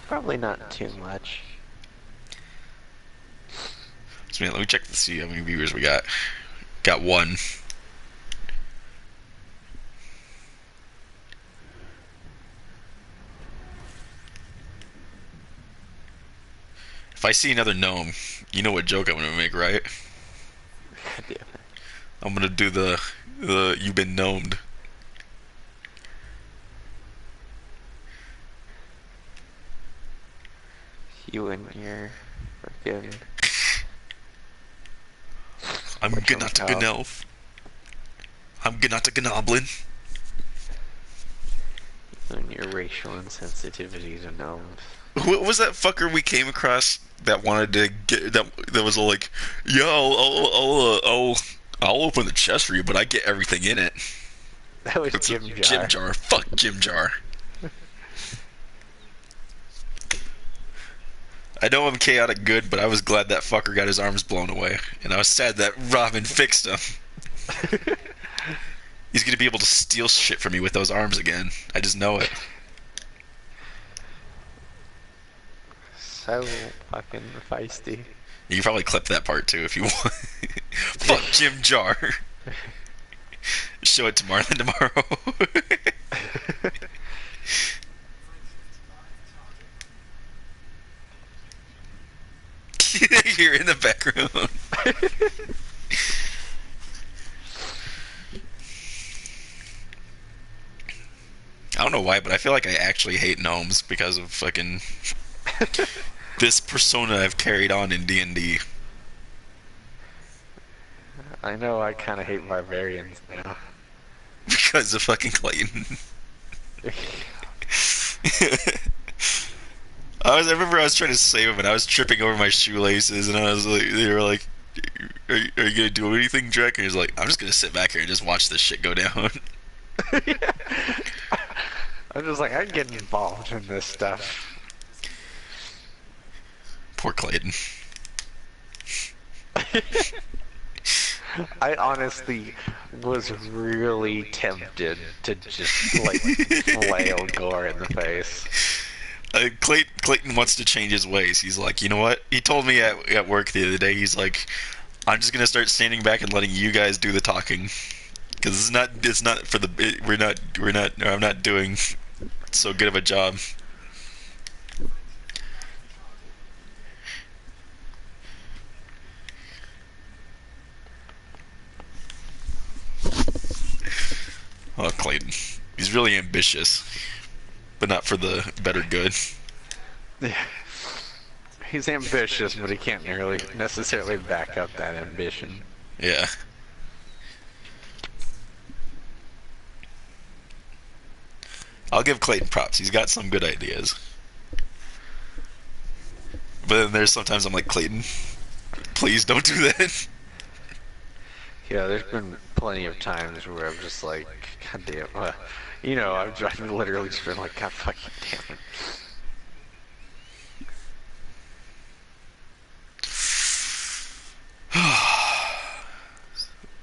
Probably not too much. So, let me check to see how many viewers we got. Got one. If I see another gnome, you know what joke I'm gonna make, right? God damn it. I'm gonna do the you've been gnomed. You and your freaking I'm not a whatchamacallit. elf. I'm not a gnoblin. And your racial insensitivity to gnomes. What was that fucker we came across that wanted to get that was all like, yeah, I'll open the chest for you, but I get everything in it. That was It's a Jim Jim Jar. Jar. Fuck Jim Jar. I know I'm chaotic good, but I was glad that fucker got his arms blown away, and I was sad that Robin fixed him. He's gonna be able to steal shit from me with those arms again. I just know it. So fucking feisty. You can probably clip that part too if you want. Fuck Jim Jar. Show it to Marlon tomorrow. You're in the background. I don't know why, but I feel like I actually hate gnomes because of fucking this persona I've carried on in D&D. I know I kind of hate barbarians now. Because of fucking Clayton. I remember I was trying to save him and I was tripping over my shoelaces and I was like, they were like, are you gonna do anything, Drek? And he's like, I'm just gonna sit back here and just watch this shit go down. I'm just like, I get involved in this stuff. Poor Clayton. I honestly was really tempted to just like flail Gore in the face. Clayton wants to change his ways. He's like, you know what? He told me at work the other day. He's like, I'm just gonna start standing back and letting you guys do the talking, because it's not for the we're not I'm not doing so good of a job. Oh, Clayton, he's really ambitious, but not for the better good. Yeah. He's ambitious, but he can't nearly necessarily back up that ambition. Yeah. I'll give Clayton props. He's got some good ideas. But then there's sometimes I'm like, Clayton, please don't do that. Yeah, there's been plenty of times where I'm just like, God damn, I've literally just been like, God fucking damn it.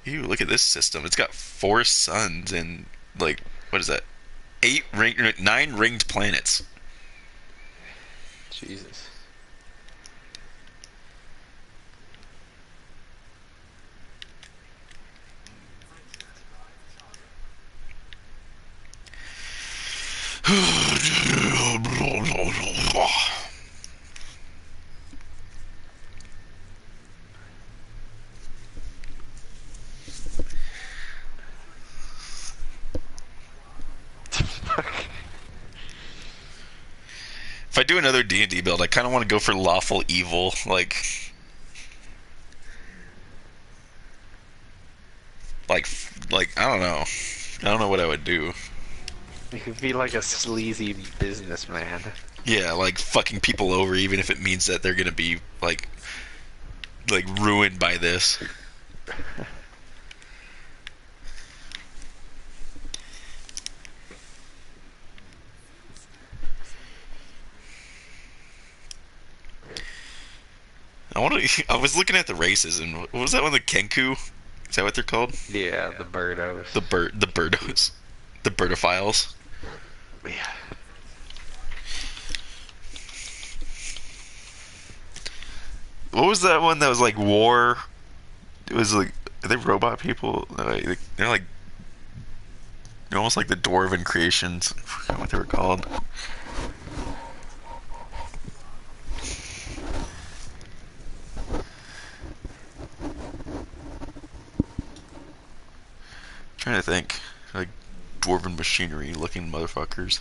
Ew, look at this system. It's got 4 suns and like what is that? 9 ringed planets. Jesus. I do another D&D build, I kind of want to go for lawful evil. Like, I don't know. I don't know what I would do. You could be like a sleazy businessman. Yeah, like fucking people over, even if it means that they're gonna be like ruined by this. I want to. I was looking at the races, and what was that one? The Kenku? Is that what they're called? Yeah, the birdos. The birdos, the birdophiles. Yeah. What was that one that was like war? It was like, are they robot people? They're like they're almost like the dwarven creations. I forgot what they were called. Trying to think, like dwarven machinery looking motherfuckers.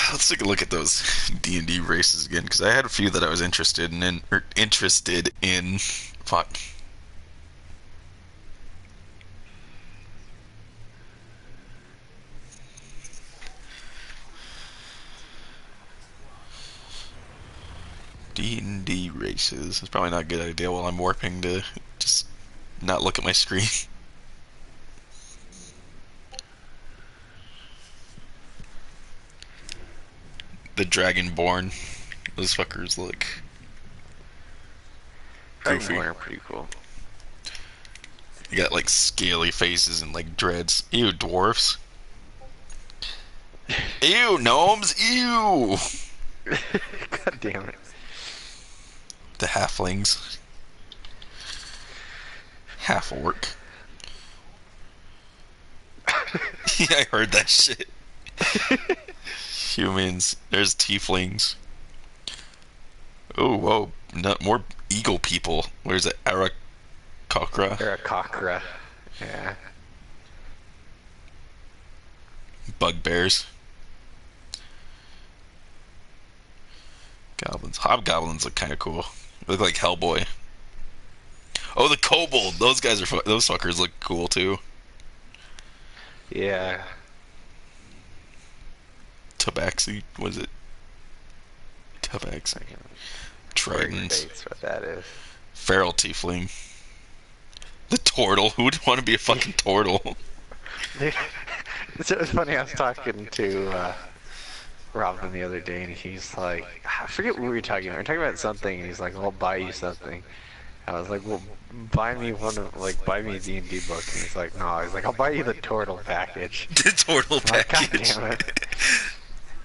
Let's take a look at those D&D races again, because I had a few that I was interested in. Fuck. D&D races. It's probably not a good idea while I'm warping to just not look at my screen. The Dragonborn. Those fuckers look goofy. Dragonborn are pretty cool. You got like scaly faces and like dreads. Ew, dwarfs. Ew, gnomes. Ew. God damn it. The halflings. Half orc. Yeah, I heard that shit. Humans. There's tieflings. Oh, whoa. Not more eagle people. Where's it? Arakocra? They're a cockra. Yeah. Bugbears. Goblins. Hobgoblins look kind of cool. They look like Hellboy. Oh, the kobold. Those guys are those fuckers look cool too. Yeah. Tabaxi. Was it? Tabaxi. Tritons. That's what that is. Feral tiefling. The turtle. Who would want to be a fucking turtle? Dude, it's funny. I was talking to Robin the other day, and he's like, I forget what we were talking about. We were talking about something, and he's like, "I'll buy you something." I was like, "Well, buy me buy me a D&D book." And he's like, "No." He's like, "I'll buy you the turtle package." The turtle I'm like, God package. damn it.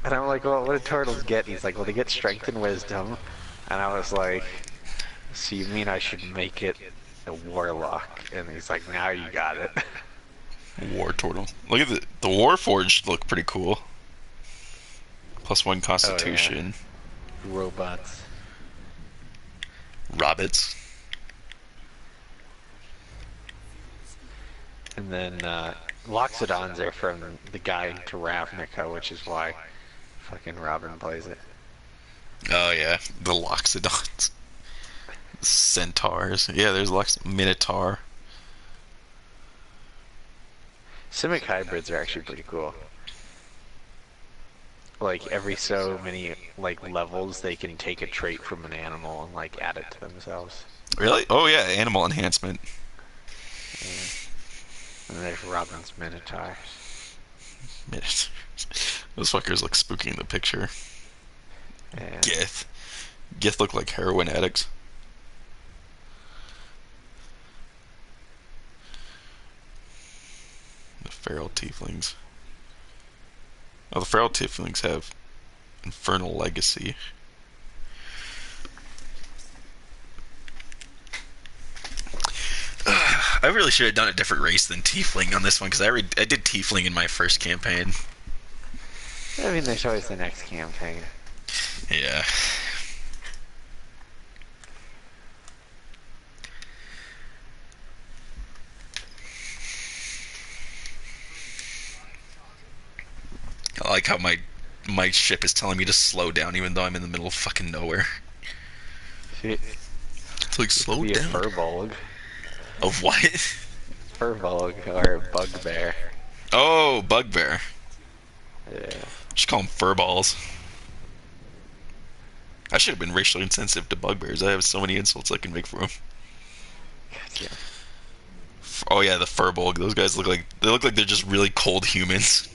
And I'm like, "Well, what do turtles get?" And he's like, "Well, they get strength and wisdom." And I was like, "So you mean I should make it a warlock?" And he's like, "Now you got it." War turtle. Look at the Warforged look pretty cool. +1 Constitution. Robots. Rabbits. And then Loxodons are from the Guide to Ravnica, which is why fucking Robin plays it. Oh yeah, the Loxodons. Centaurs. Yeah, there's Minotaur. Simic hybrids are actually pretty cool. Like every so many like levels, they can take a trait from an animal and like add it to themselves. Really? Oh yeah, animal enhancement. And there's Robin's Minotaurs. Those fuckers look spooky in the picture. Yeah. Gith. Gith look like heroin addicts. The feral tieflings. Oh, the feral tieflings have infernal legacy. really should have done a different race than Tiefling on this one, because I did Tiefling in my first campaign. I mean, there's always the next campaign. Yeah. I like how my ship is telling me to slow down even though I'm in the middle of fucking nowhere. You It's like, could slow be a down. furbulg. Of what? Furbulg or a bugbear. Oh, Bugbear. Yeah. Just call them furballs. I should have been racially insensitive to bugbears. I have so many insults I can make for them. Gotcha. Oh yeah, the furbolg. Those guys look like they're just really cold humans.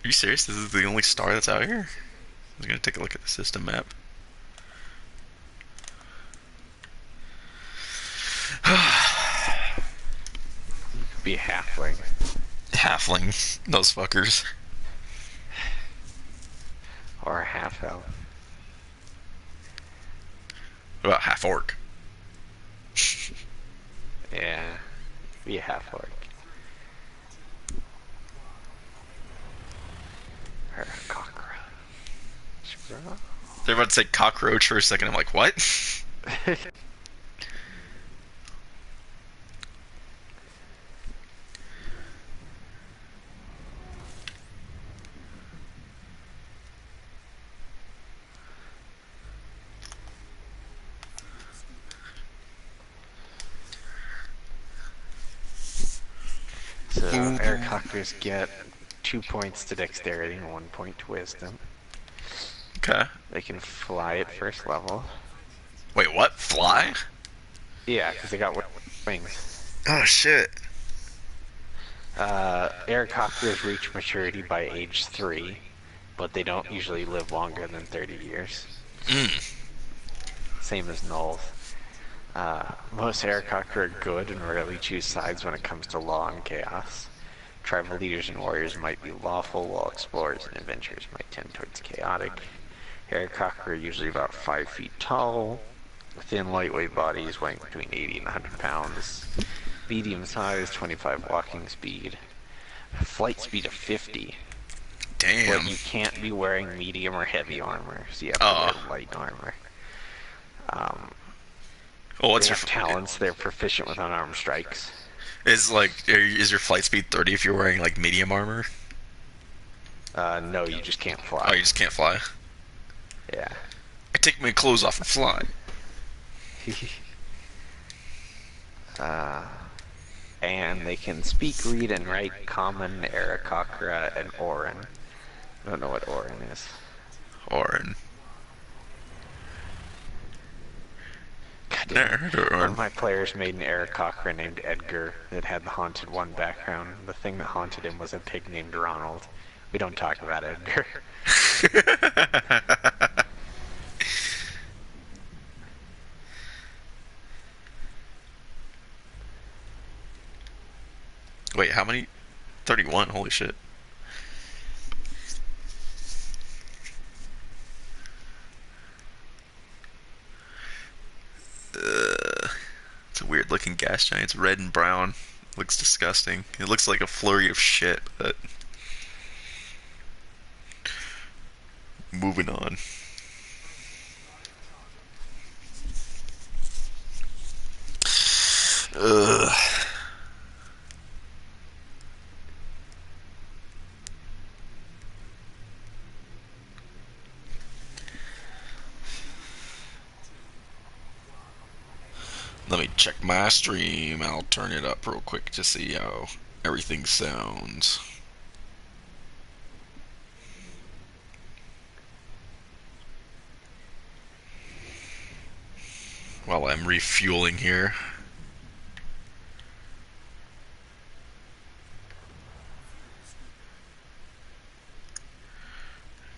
Are you serious? This is the only star that's out here? I was gonna take a look at the system map. Be a halfling. Halfling. Those fuckers. Or a half elf. What about half orc? Yeah. Be a half orc. Or a cockroach. They're about to say cockroach for a second. I'm like, what? So Ooh. air cockers get 2 points to dexterity and 1 point to wisdom. Okay. They can fly at first level. Wait, what? Fly? Yeah, because they got wings. Oh shit. Air cockers reach maturity by age 3, but they don't usually live longer than 30 years. Mm. Same as gnolls. Most Aarakocra are good and rarely choose sides when it comes to law and chaos. Tribal leaders and warriors might be lawful, while explorers and adventurers might tend towards chaotic. Aarakocra are usually about 5 feet tall, thin, lightweight bodies weighing between 80 and 100 pounds. Medium size, 25 walking speed. Flight speed of 50. Damn. But you can't be wearing medium or heavy armor, so you have to Oh. wear light armor. Well, what's They your have talents. They're proficient with unarmed strikes. is your flight speed 30 if you're wearing like medium armor? No, you just can't Oh, fly. you just can't fly. Yeah. I take my clothes off and fly. And they can speak, read, and write Common, Aarakocra, and Orin. I don't know what Orin is. Orin. Goddamn. Never heard of One Orin. of my players made an Aarakocra named Edgar that had the Haunted One background. The thing that haunted him was a pig named Ronald. We don't talk about Edgar. Wait, how many? 31. Holy shit. It's a weird looking gas giant. It's red and brown. Looks disgusting. It looks like a flurry of shit, but moving on. Ugh. Let me check my stream. I'll turn it up real quick to see how everything sounds. While I'm refueling here.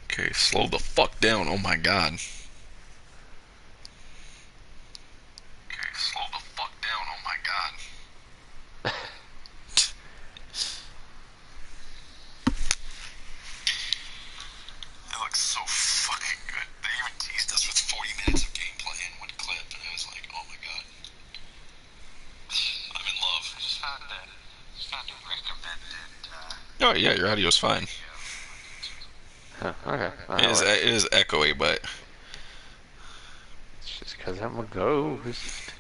Okay, slow the fuck down. Oh my god. Okay, slow the fuck down. Oh my god. Oh yeah, your audio's fine. Huh, okay, It that is works. it is echoey, but It's just because I'm a ghost.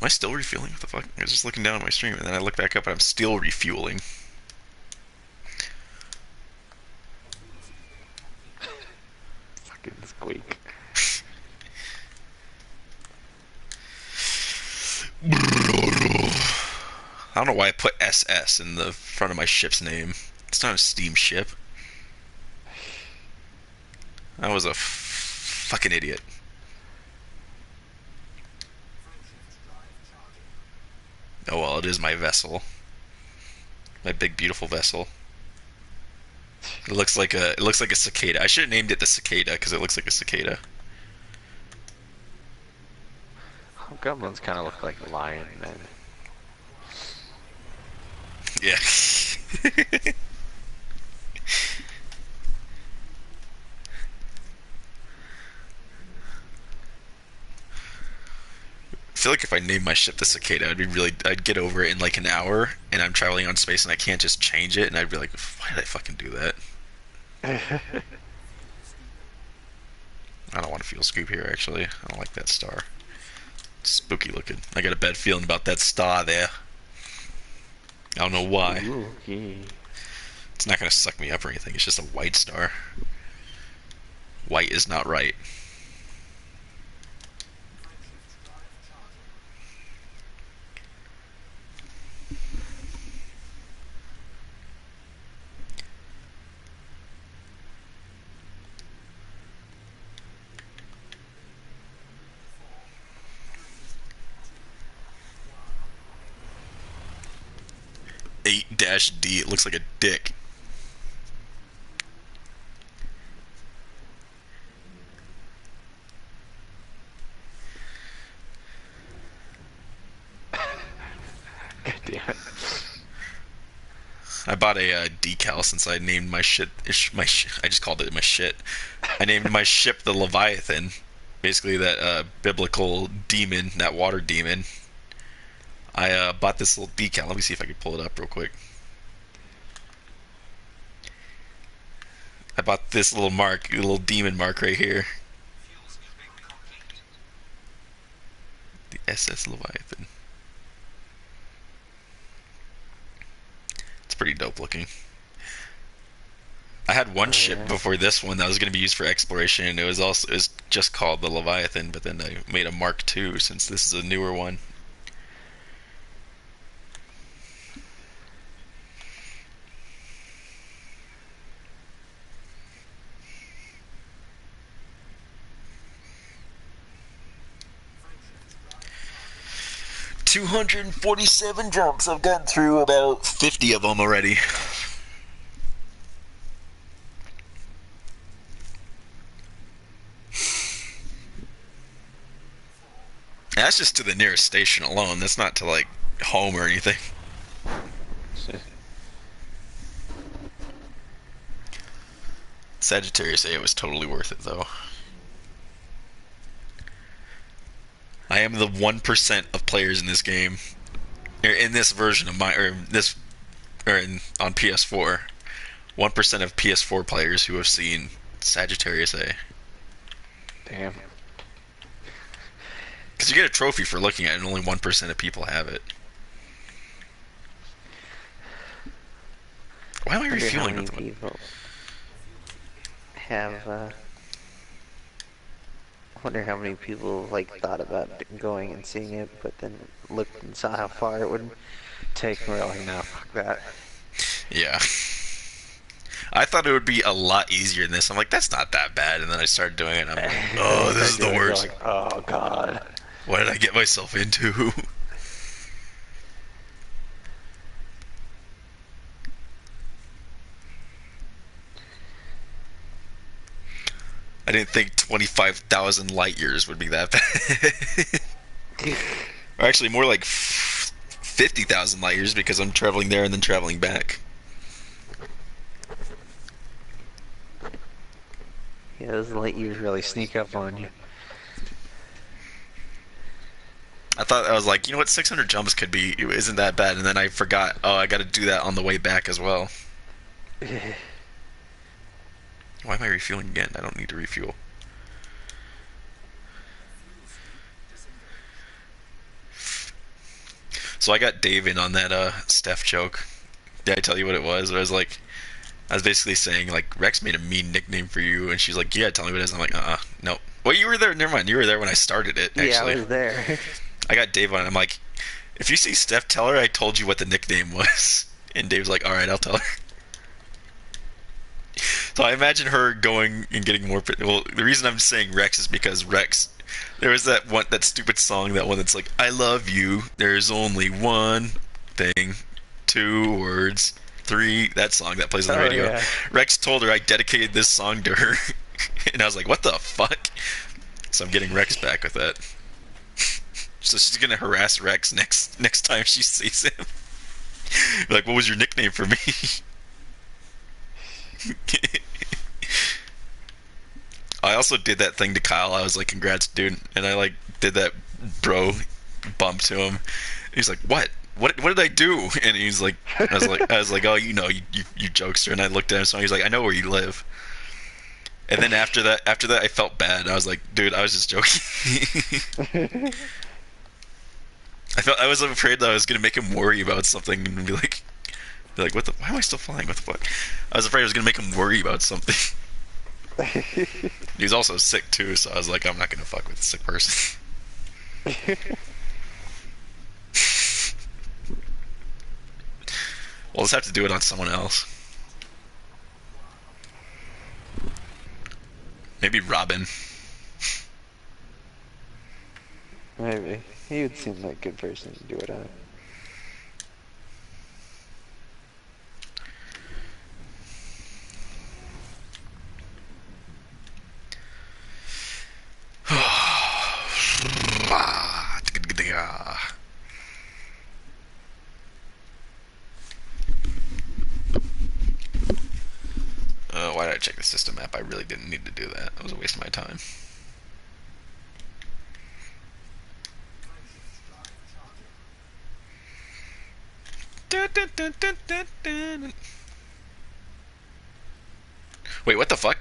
am I still refueling? What the fuck? I was just looking down at my stream and then I look back up and I'm still refueling. Fucking squeak. I don't know why I put SS in the front of my ship's name. It's not a steam ship. I was a fucking idiot. Oh well, it is my vessel. My big beautiful vessel. It looks like a cicada. I should have named it the cicada because it looks like a cicada. Goblins kind of look like lion men. Yeah. I feel like if I named my ship the cicada, I'd get over it in like an hour, and I'm traveling on space, and I can't just change it, and I'd be like, why did I fucking do that? I don't want to fuel scoop here, actually. I don't like that star. It's spooky looking. I got a bad feeling about that star there. I don't know why. Spooky. It's not gonna suck me up or anything. It's just a white star. White is not right. Eight dash D. It looks like a dick. God damn it. I bought a decal since I named my shit. I just called it my shit. I named my ship the Leviathan. Basically, that biblical demon, that water demon. I bought this little decal. Let me see if I can pull it up real quick. I bought this little mark, little demon mark right here. The SS Leviathan. It's pretty dope looking. I had one Oh ship yeah. before this one that was going to be used for exploration, and it was just called the Leviathan. But then I made a Mark II since this is a newer one. 247 jumps. I've gotten through about 50 of them already. That's just to the nearest station alone. That's not to like home or anything. Sagittarius A was totally worth it though. I am the 1% of players in this game, or in this version of my, or this, or in, on PS4. 1% of PS4 players who have seen Sagittarius A. Damn. Because you get a trophy for looking at it, and only 1% of people have it. Why am I Wonder how refueling many with them? people have. Wonder how many people like thought about going and seeing it, but then looked and saw how far it would take, and were like, "No, fuck that." Yeah. I thought it would be a lot easier than this. I'm like, that's not that bad. And then I started doing it, and I'm like, Then oh, you this start is the doing it, you're worst. like, oh god. What did I get myself into? I didn't think 25,000 light years would be that bad. Or actually, more like 50,000 light years because I'm traveling there and then traveling back. Yeah, those light years really Sneak up on you. I thought I was like, you know what, 600 jumps could be isn't that bad, and then I forgot. Oh, I got to do that on the way back as well. Why am I refueling again? I don't need to refuel. So I got Dave in on that Steph joke. Did I tell you what it was? I was basically saying like Rex made a mean nickname for you, and she's like, yeah, tell me what it is. I'm like, no. Well, you were there. Never mind. You were there when I started it. Yeah, I Actually, was there. I got Dave on. I'm like, if you see Steph, tell her I told you what the nickname was. And Dave's like, all right, I'll tell her. So I imagine her going and getting more. Well, the reason I'm saying Rex is because Rex. There was that stupid song, that one that's like, I love you. There's only one thing, two words, three. That song that plays on the Oh radio. yeah. Rex told her I dedicated this song to her, and I was like, what the fuck? So I'm getting Rex back with that. So she's gonna harass Rex next time she sees him. Like, what was your nickname for me? I also did that thing to Kyle. I was like, "Congrats, dude!" And I like did that bro bump to him. He's like, "What? What did I do?" And he's like, I was like, "Oh, you know, you jokester." And I looked at him, so he's like, "I know where you live." And then after that, I felt bad. I was like, "Dude, I was just joking." I was afraid that I was gonna make him worry about something and be like, "What the? Why am I still flying? What the fuck?" I was afraid I was gonna make him worry about something. He was also sick too, so I was like, I'm not gonna fuck with a sick person. We'll just have to do it on someone else. Maybe Robin. Maybe. He would seem like a good person to do it on. Why did I check the system map? I really didn't need to do that. It was a waste of my time. Wait, what the fuck?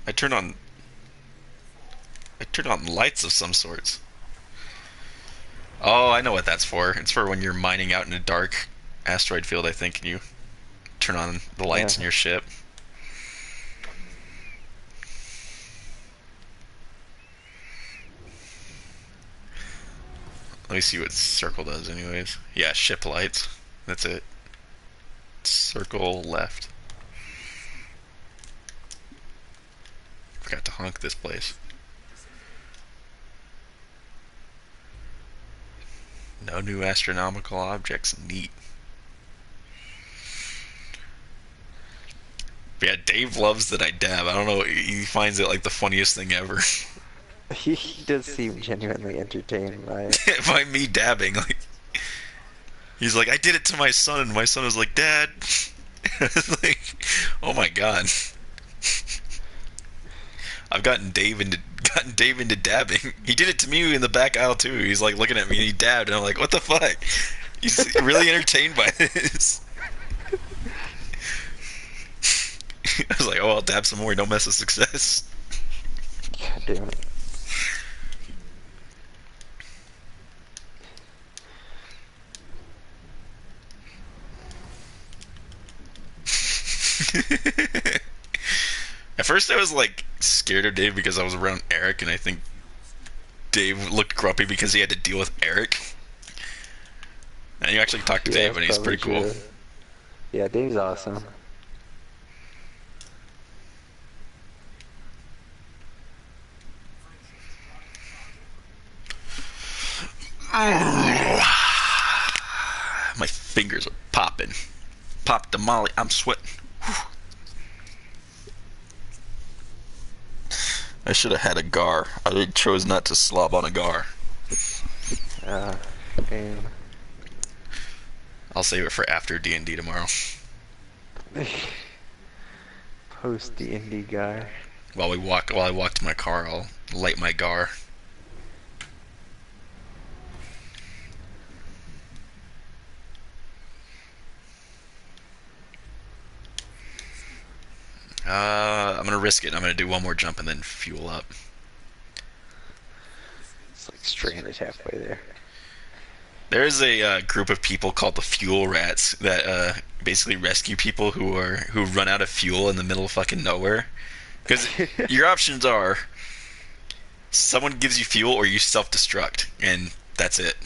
I turned on lights of some sorts. Oh, I know what that's for. It's for when you're mining out in a dark asteroid field, I think, and you turn on the lights in Yeah. your ship. Let me see what circle does, anyways. Yeah, ship lights. That's it. Circle left. Forgot to honk this place. No new astronomical objects. Neat. But yeah, Dave loves that I dab. I don't know. He finds it like the funniest thing ever. He does seem genuinely entertained by it. By me dabbing, like he's like, I did it to my son, and my son was like, Dad. Like, oh my god. I've gotten Dave into dabbing. He did it to me in the back aisle too. He's like looking at me and he dabbed, and I'm like, what the fuck? He's really entertained by this. I was like, oh, I'll dab some more. Don't mess with success. God damn it. At first, I was like scared of Dave because I was around Eric, and I think Dave looked grumpy because he had to deal with Eric. And you actually talked to Yeah, Dave, that's and he's probably pretty cool. true. Yeah, Dave's awesome. My fingers are popping. Pop the molly. I'm sweating. I should have had a gar. I chose not to slob on a gar. Uh, and I'll save it for after D&D tomorrow. post the indie guy. While I walk to my car, light my gar. I'm gonna risk it. I'm gonna do one more jump and then fuel up. It's like stranded halfway there. There's a group of people called the Fuel Rats that basically rescue people who run out of fuel in the middle of fucking nowhere. Because your options are someone gives you fuel or you self-destruct, and that's it.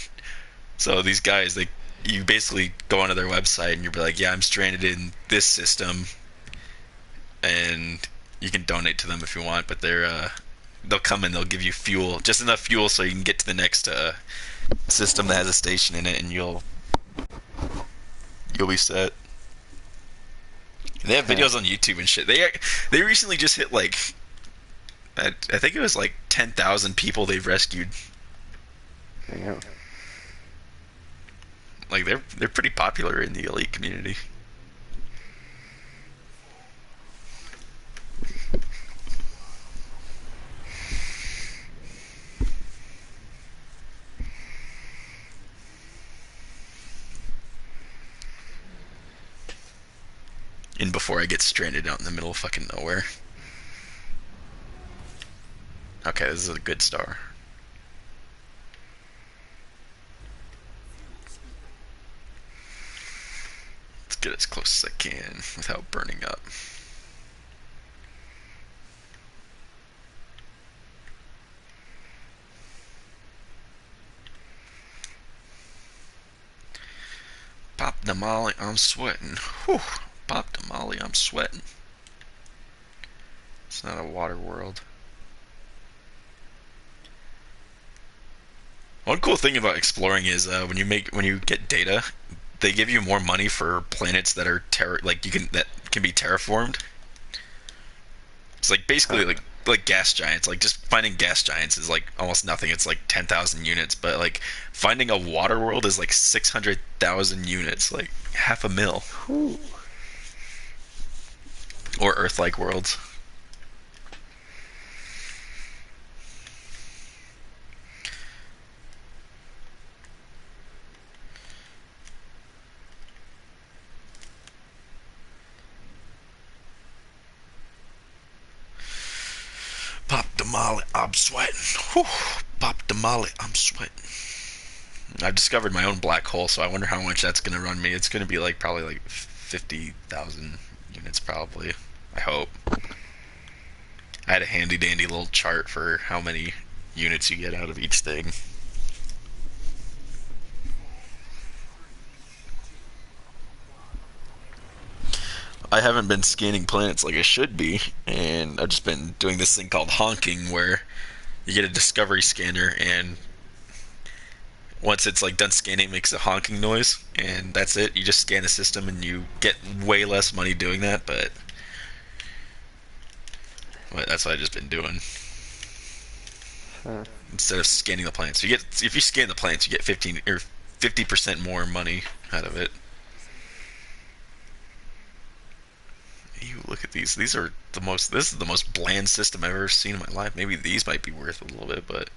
So these guys, you basically go onto their website and you'll be like, yeah, I'm stranded in this system, and you can donate to them if you want, but they'll come and they'll give you fuel, just enough fuel so you can get to the next system that has a station in it, and you'll be set. They have videos on YouTube and shit. They recently just hit like I think it was like 10,000 people they've rescued. Yeah. Like they're pretty popular in the elite community. And before I get stranded out in the middle of fucking nowhere. Okay, this is a good star. Let's get as close as I can without burning up. Pop the molly, I'm sweating. Whew. Pop the molly, I'm sweating. It's not a water world. One cool thing about exploring is when you get data, they give you more money for planets that are that can be terraformed. It's like basically like gas giants. Like just finding gas giants is like almost nothing. It's like 10,000 units, but like finding a water world is like 600,000 units, like half a mil. Ooh. Or Earth-like worlds. Pop the molly, I'm sweating. Whew. Pop the molly, I'm sweating. I've discovered my own black hole, so I wonder how much that's going to run me. It's going to be like probably like 50,000 units, probably. I hope. I had a handy dandy little chart for how many units you get out of each thing. I haven't been scanning planets like I should be, and I've just been doing this thing called honking, where you get a discovery scanner, and once it's like done scanning, it makes a honking noise, and that's it. You just scan the system, and you get way less money doing that, but that's what I've just been doing. Huh. Instead of scanning the planets, if you scan the planets, you get 15 or 50% more money out of it. You look at these. These are the most. This is the most bland system I've ever seen in my life. Maybe these might be worth a little bit, but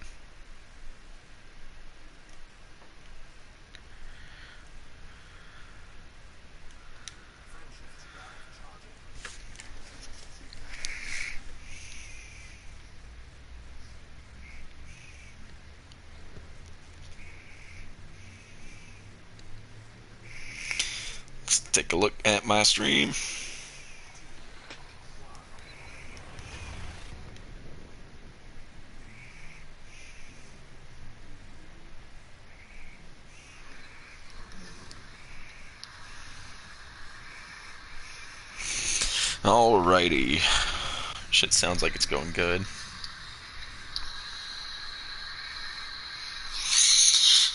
let's take a look at my stream. Alrighty. Shit sounds like it's going good.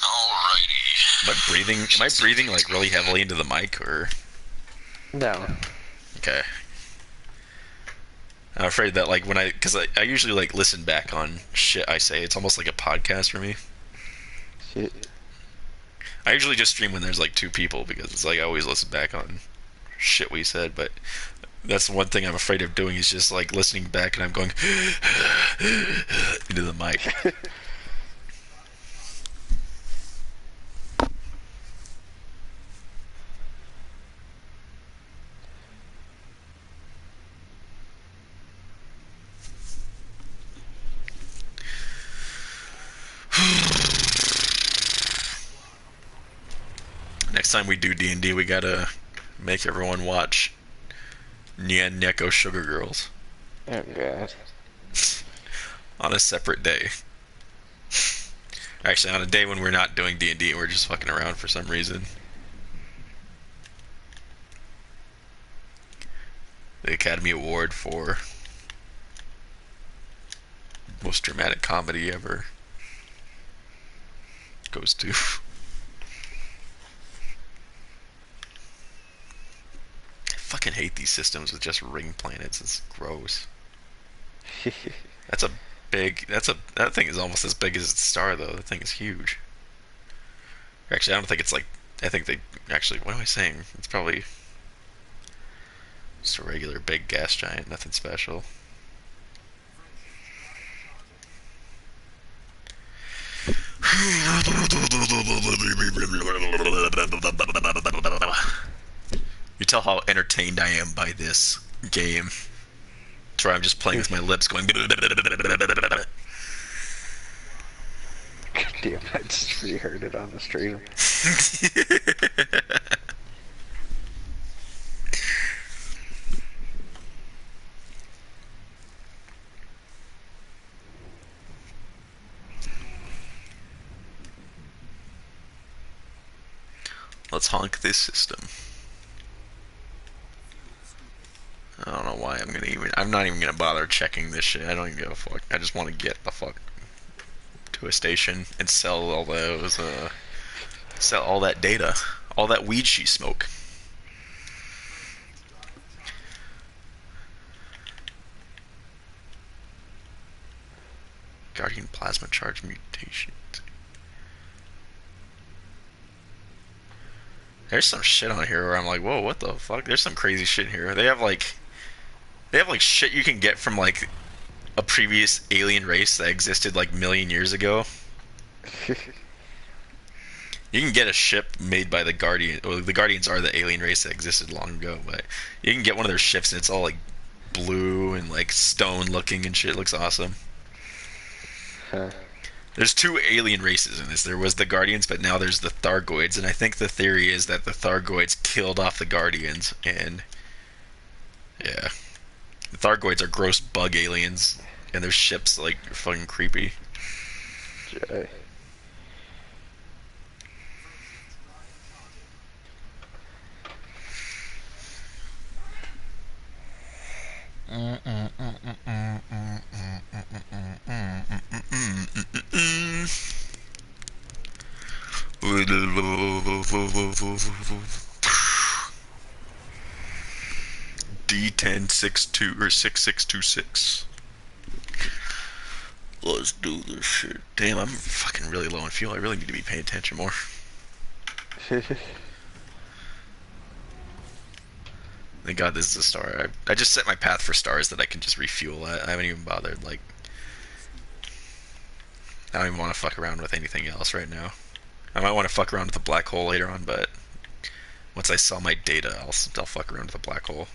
Alrighty. Am I breathing like really heavily into the mic or? No. Okay. I'm afraid that like because I usually like listen back on shit I say. It's almost like a podcast for me. Shit. I usually just stream when there's like two people because it's like I always listen back on shit we said, but that's one thing I'm afraid of doing is just like listening back and I'm going into the mic. Next time we do D&D, we gotta make everyone watch Nyan Neko Sugar Girls Oh god. on a separate day. Actually, on a day when we're not doing D&D and we're just fucking around for some reason. The Academy Award for most dramatic comedy ever goes to. I fucking hate these systems with just ring planets. It's gross. That's a that thing is almost as big as its star though. That thing is huge. Actually, I don't think it's like. I think they actually. What am I saying? It's probably just a regular big gas giant. Nothing special. You tell how entertained I am by this game. That's where I'm just playing with my lips going. Damn, I just reheard it on the stream. Let's honk this system. I don't know why I'm not even gonna bother checking this shit. I don't even give a fuck. I just want to get the fuck to a station and sell all those, sell all that data, all that weed she smoke. Guardian plasma charge mutation. There's some shit on here where I'm like, whoa, what the fuck? There's some crazy shit here. They have like shit you can get from like a previous alien race that existed like million years ago. You can get a ship made by the Guardian. Well, the Guardians are the alien race that existed long ago, but you can get one of their ships and it's all like blue and like stone looking and shit. It looks awesome. Huh. There's two alien races in this. There was the Guardians, but now there's the Thargoids, and I think the theory is that the Thargoids killed off the Guardians, and yeah, the Thargoids are gross bug aliens, and their ships like are fucking creepy. Jay. D1062 or 6626. Let's do this shit. Damn, I'm fucking really low on fuel. I really need to be paying attention more. Thank God this is a star. I just set my path for stars that I can just refuel at. I haven't even bothered, like... I don't even want to fuck around with anything else right now. I might want to fuck around with the black hole later on, but... Once I sell my data, I'll fuck around with the black hole.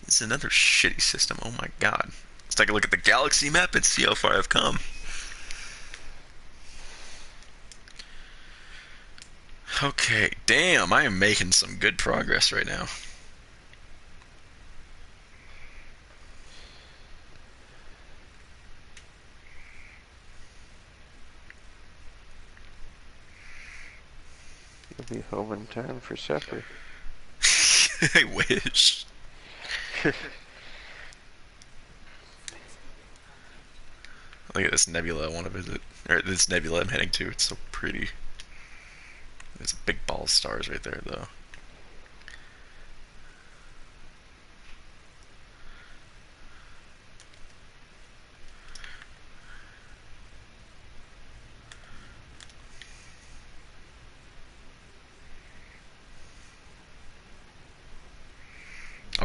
This is another shitty system, oh my god. Let's take a look at the galaxy map and see how far I've come. Okay, damn, I am making some good progress right now. You'll be home in time for supper. I wish. Look at this nebula I want to visit. Or this nebula I'm heading to. It's so pretty. There's a big ball of stars right there, though.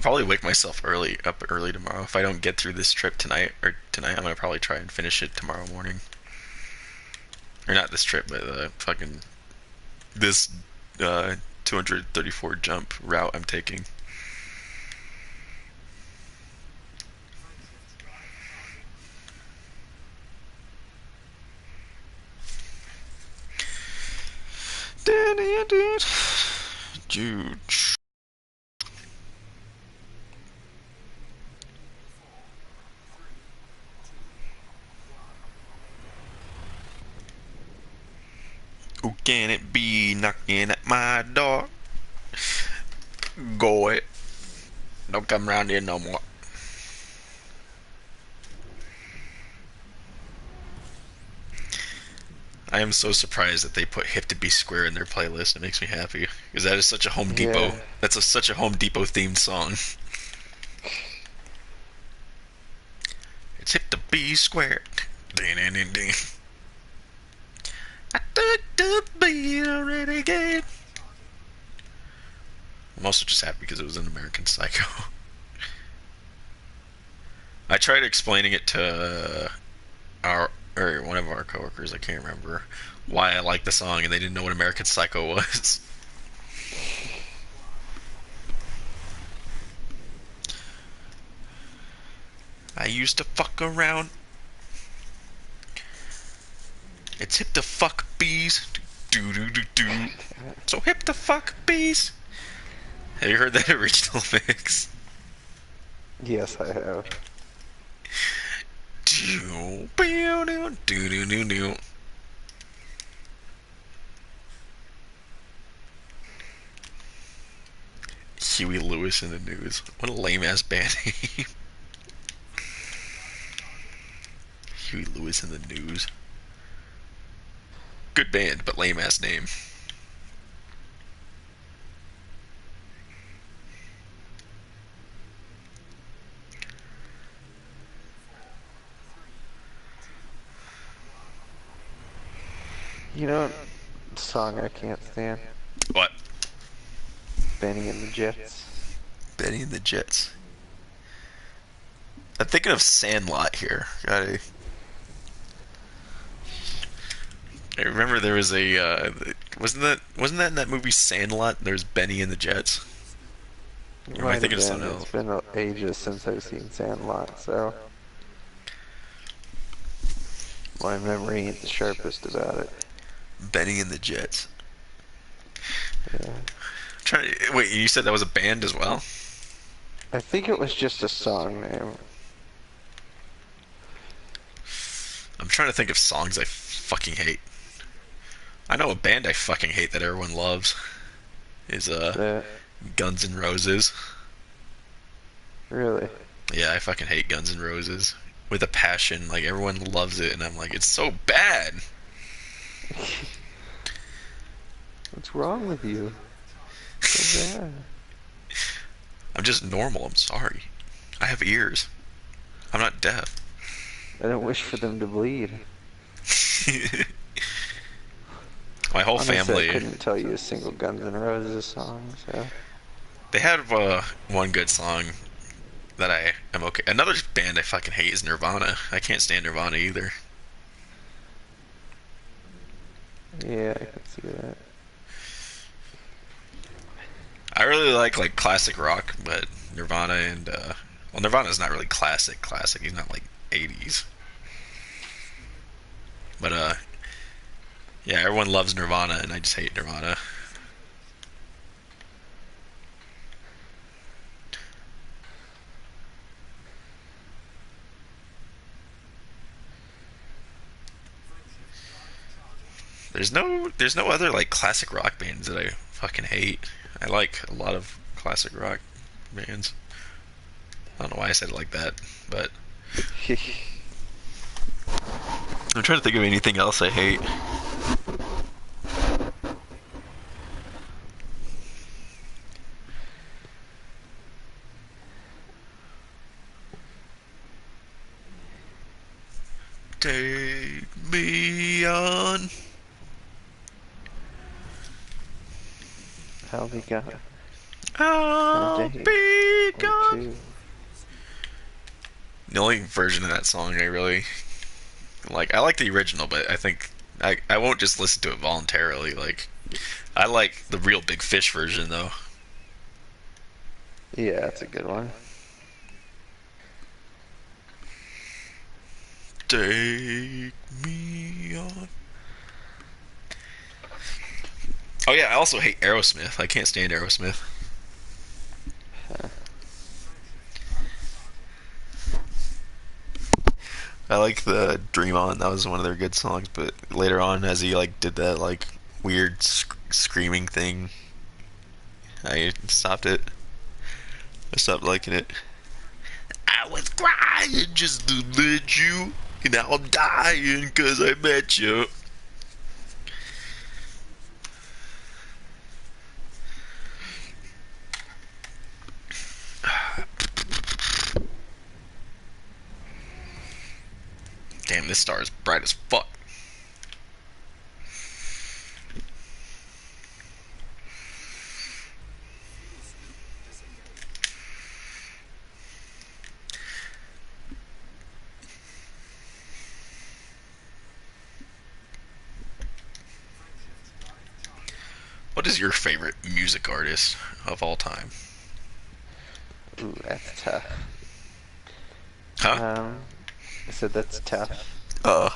I'll probably wake myself up early tomorrow. If I don't get through this trip tonight, I'm gonna probably try and finish it tomorrow morning. Or not this trip, but fucking this 234 jump route I'm taking. Jude. Who can it be knocking at my door? Go it. Don't come around here no more. I am so surprised that they put Hip to Be Square in their playlist. It makes me happy. Because that is such a Home Depot. Yeah. Such a Home Depot themed song. It's Hip to Be Square. Ding, ding, ding, ding. I took the beat already again. I'm also just happy because it was an American Psycho. I tried explaining it to one of our coworkers. I can't remember why I liked the song, and they didn't know what American Psycho was. I used to fuck around. It's hip to fuck bees. Do do do do. So hip to fuck bees. Have you heard that original mix? Yes, I have. Do do do do do do. Huey Lewis in the news. What a lame ass band name. Huey Lewis in the news. Good band, but lame ass name. You know, song I can't stand. What? Benny and the Jets. Benny and the Jets. I'm thinking of Sandlot here. I remember there was a wasn't that in that movie Sandlot? There's Benny and the Jets. It Or am I might have thinking of been. something It's else? been ages since I've seen Sandlot, so my memory ain't the sharpest about it. Benny and the Jets. Yeah. Wait, you said that was a band as well? I think it was just a song name. I'm trying to think of songs I fucking hate. I know a band I fucking hate that everyone loves is That Guns N' Roses. really. Yeah, I fucking hate Guns N' Roses with a passion. Like everyone loves it, and I'm like, it's so bad. What's wrong with you? So bad. I'm just normal. I'm sorry. I have ears. I'm not deaf. I don't wish for them to bleed. My whole Honestly, I family, couldn't tell you a single Guns N' Roses song, so. they have one good song that I am okay. Another band I fucking hate is Nirvana. I can't stand Nirvana either. Yeah, I can see that. I really like classic rock, but Nirvana and well, Nirvana's not really classic. He's not like 80s. But yeah, everyone loves Nirvana, and I just hate Nirvana. There's no other like classic rock bands that I fucking hate. I like a lot of classic rock bands. I don't know why I said it like that, but I'm trying to think of anything else I hate. Take me on. How we got I'll day be Me God. too. The only version of that song I really like, I like the original, but I think I won't just listen to it voluntarily. Like, I like the real Big Fish version though. Yeah, that's a good one. Take me on. Oh yeah, I also hate Aerosmith. I can't stand Aerosmith. I like the Dream On. That was one of their good songs, but later on, as he like did that like weird screaming thing, I stopped it. I stopped liking it. I was crying just to let you, and now I'm dying 'cause I met you. Damn, this star is bright as fuck. What is your favorite music artist of all time? Ooh, that's tough. Huh? Um, I said that's tough. Uh,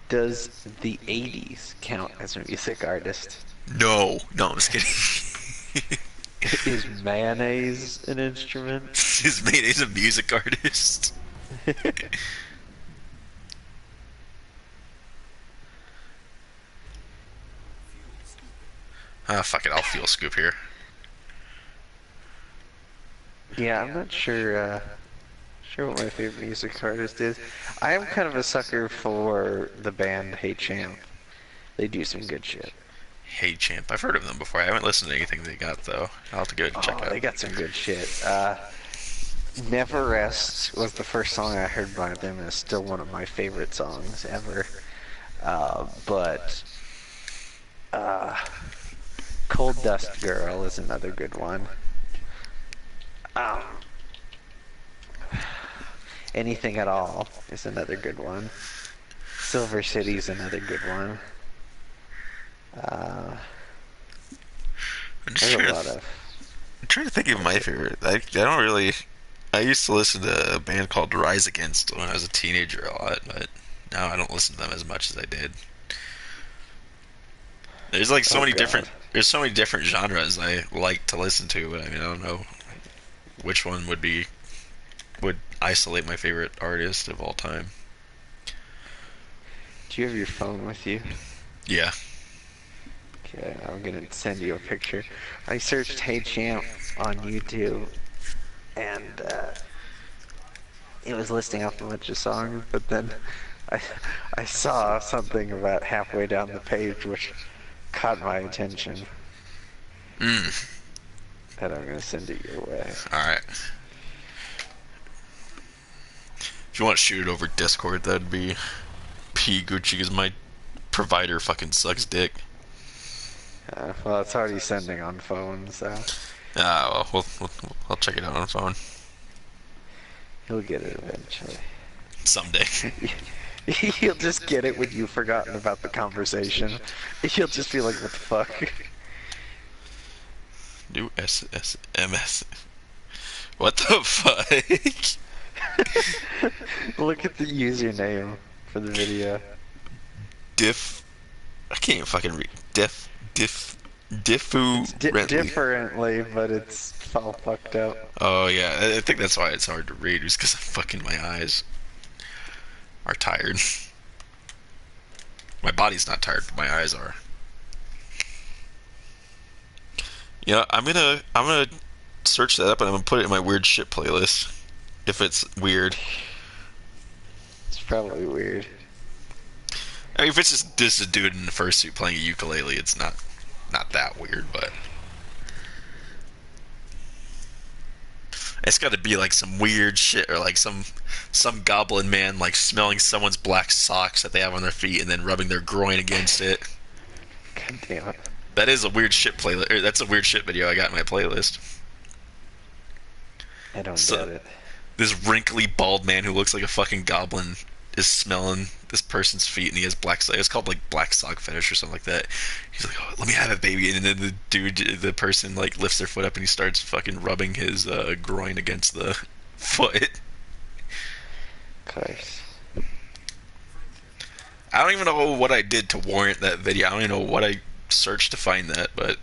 Does the 80s count as a music artist? no. No, I'm just kidding. Is mayonnaise an instrument? His mate is a music artist. Ah, fuck it. I'll fuel scoop here. Yeah, I'm not sure what my favorite music artist is. I am kind of a sucker for the band Hey Champ. They do some good shit. Hey Champ. I've heard of them before. I haven't listened to anything they got though. I'll have to go check Oh, it out. they got some good shit. Never Rest was the first song I heard by them, and it's still one of my favorite songs ever. But Cold Dust Girl is another good one. Um, Anything at All is another good one. Silver City's another good one. I'm just There's a trying lot to, of. I'm trying to think of my favorite. I don't really. I used to listen to a band called Rise Against when I was a teenager a lot, but now I don't listen to them as much as I did. There's like so Oh many God. different. There's so many different genres I like to listen to, but I mean I don't know which one would isolate my favorite artist of all time. Do you have your phone with you? Yeah. Okay, I'm gonna send you a picture. I searched Hey Champ on YouTube, and it was listing off a bunch of songs, but then I I saw something about halfway down the page which caught my attention, Mm. and I'm gonna send it your way. All right. If you want to shoot it over Discord, that'd be P Gucci because my provider fucking sucks dick. Well, it's already sending on phone, so Ah, well, I'll check it out on phone you'll get it eventually. someday. You'll just get it when you've forgotten about the conversation. You'll just be like, what the fuck? New SSMS. What the fuck? Look at the username for the video. Diff. I can't even fucking read. Diffu It's Rentley. differently, but it's all fucked up. Oh yeah, I think that's why it's hard to read. Is because fucking my eyes are tired. My body's not tired, but my eyes are. Yeah, I'm gonna search that up and I'm gonna put it in my weird shit playlist. If it's weird. It's probably weird. I mean, if it's just this a dude in a fursuit playing a ukulele, it's not that weird, but It's got to be like some weird shit, or like some goblin man like smelling someone's black socks that they have on their feet and then rubbing their groin against it. God damn it. That is a weird shit playlist. That's a weird shit video I got in my playlist. I don't So doubt it. this wrinkly bald man who looks like a fucking goblin is smelling this person's feet, and he has black. It's called like black sock fetish or something like that. He's like, "Oh, let me have it, baby," and then the person like lifts their foot up and he starts fucking rubbing his groin against the foot. Of course. I don't even know what I did to warrant that video. I don't even know what I searched to find that, but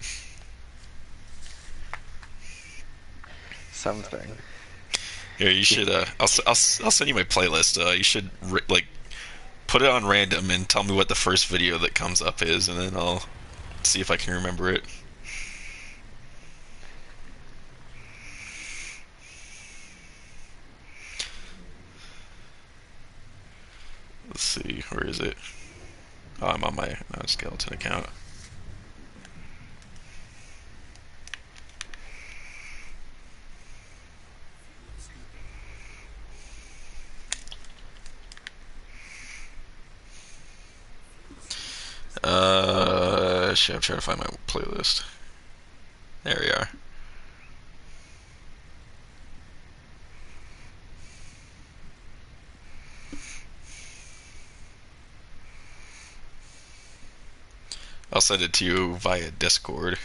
Something. yeah, you should. I'll send you my playlist. You should like put it on random and tell me what the first video that comes up is, and then I'll see if I can remember it. Let's see, where is it? Oh, I'm on my non-skeleton account. Shit, I'm trying to find my playlist. There we are. I'll send it to you via Discord.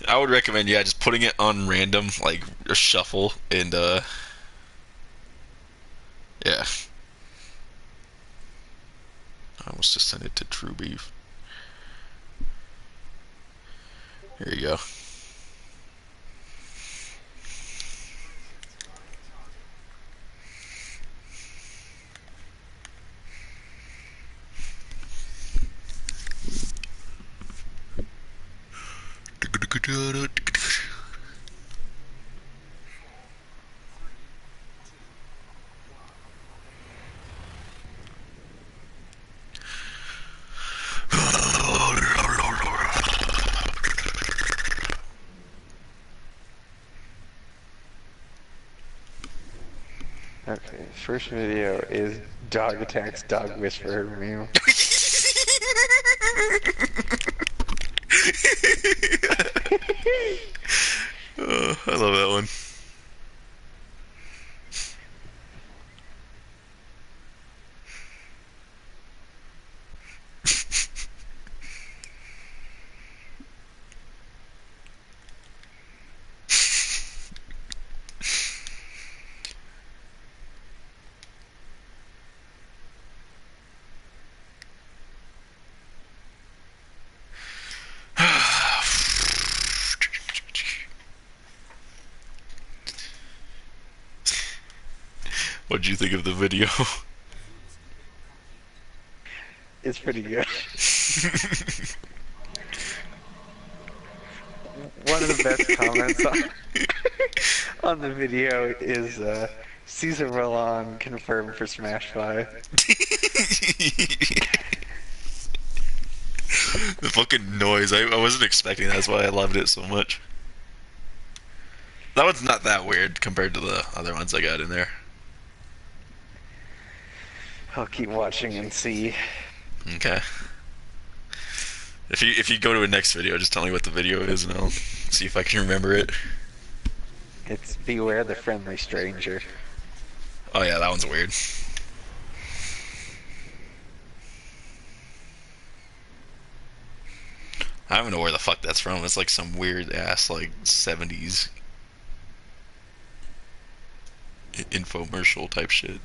I would recommend, yeah, just putting it on random, like a shuffle, and yeah. I almost just sent it to True Beef. Here you go. Okay, first video is dog attacks dog whisperer meme. I love that one. What'd you think of the video? It's pretty good. One of the best comments on the video is Caesar Milan confirmed for Smash 5. The fucking noise. I wasn't expecting that. That's why I loved it so much. That one's not that weird compared to the other ones I got in there. I'll keep watching and see. Okay. If you go to a next video, just tell me what the video is and I'll see if I can remember it. It's Beware the Friendly Stranger. Oh yeah, that one's weird. I don't even know where the fuck that's from. It's like some weird ass like 70s infomercial type shit.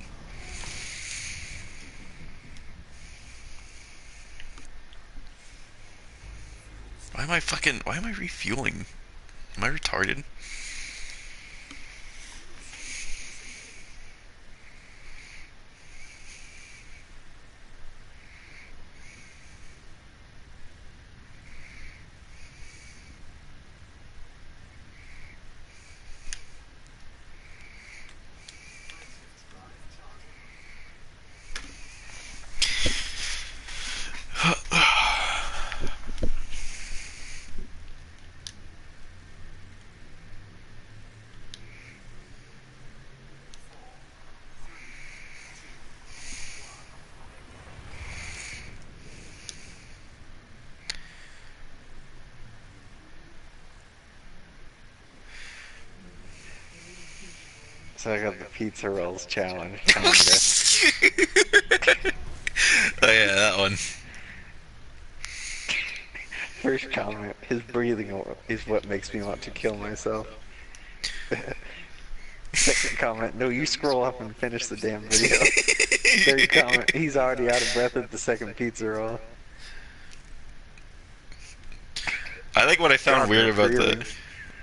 Why am I refueling? Am I retarded? So I got the pizza rolls challenge Oh contest. yeah, that one. First comment, his breathing is what makes me want to kill myself. Second comment, no, you scroll up and finish the damn video. Third comment, he's already out of breath at the second pizza roll. I think what I found God, weird they're about breathing.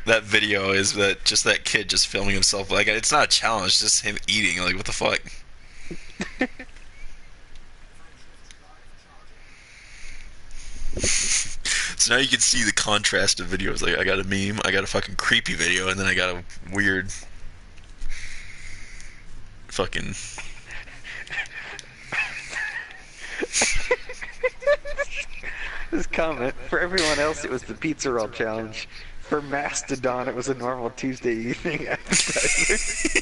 that video is that just that kid just filming himself. Like it's not a challenge, it's just him eating. Like what the fuck? So now you can see the contrast of videos. Like I got a meme, I got a fucking creepy video, and then I got a weird fucking. This comment, for everyone else, it was the pizza roll challenge. For Mastodon, it was a normal Tuesday evening appetizer.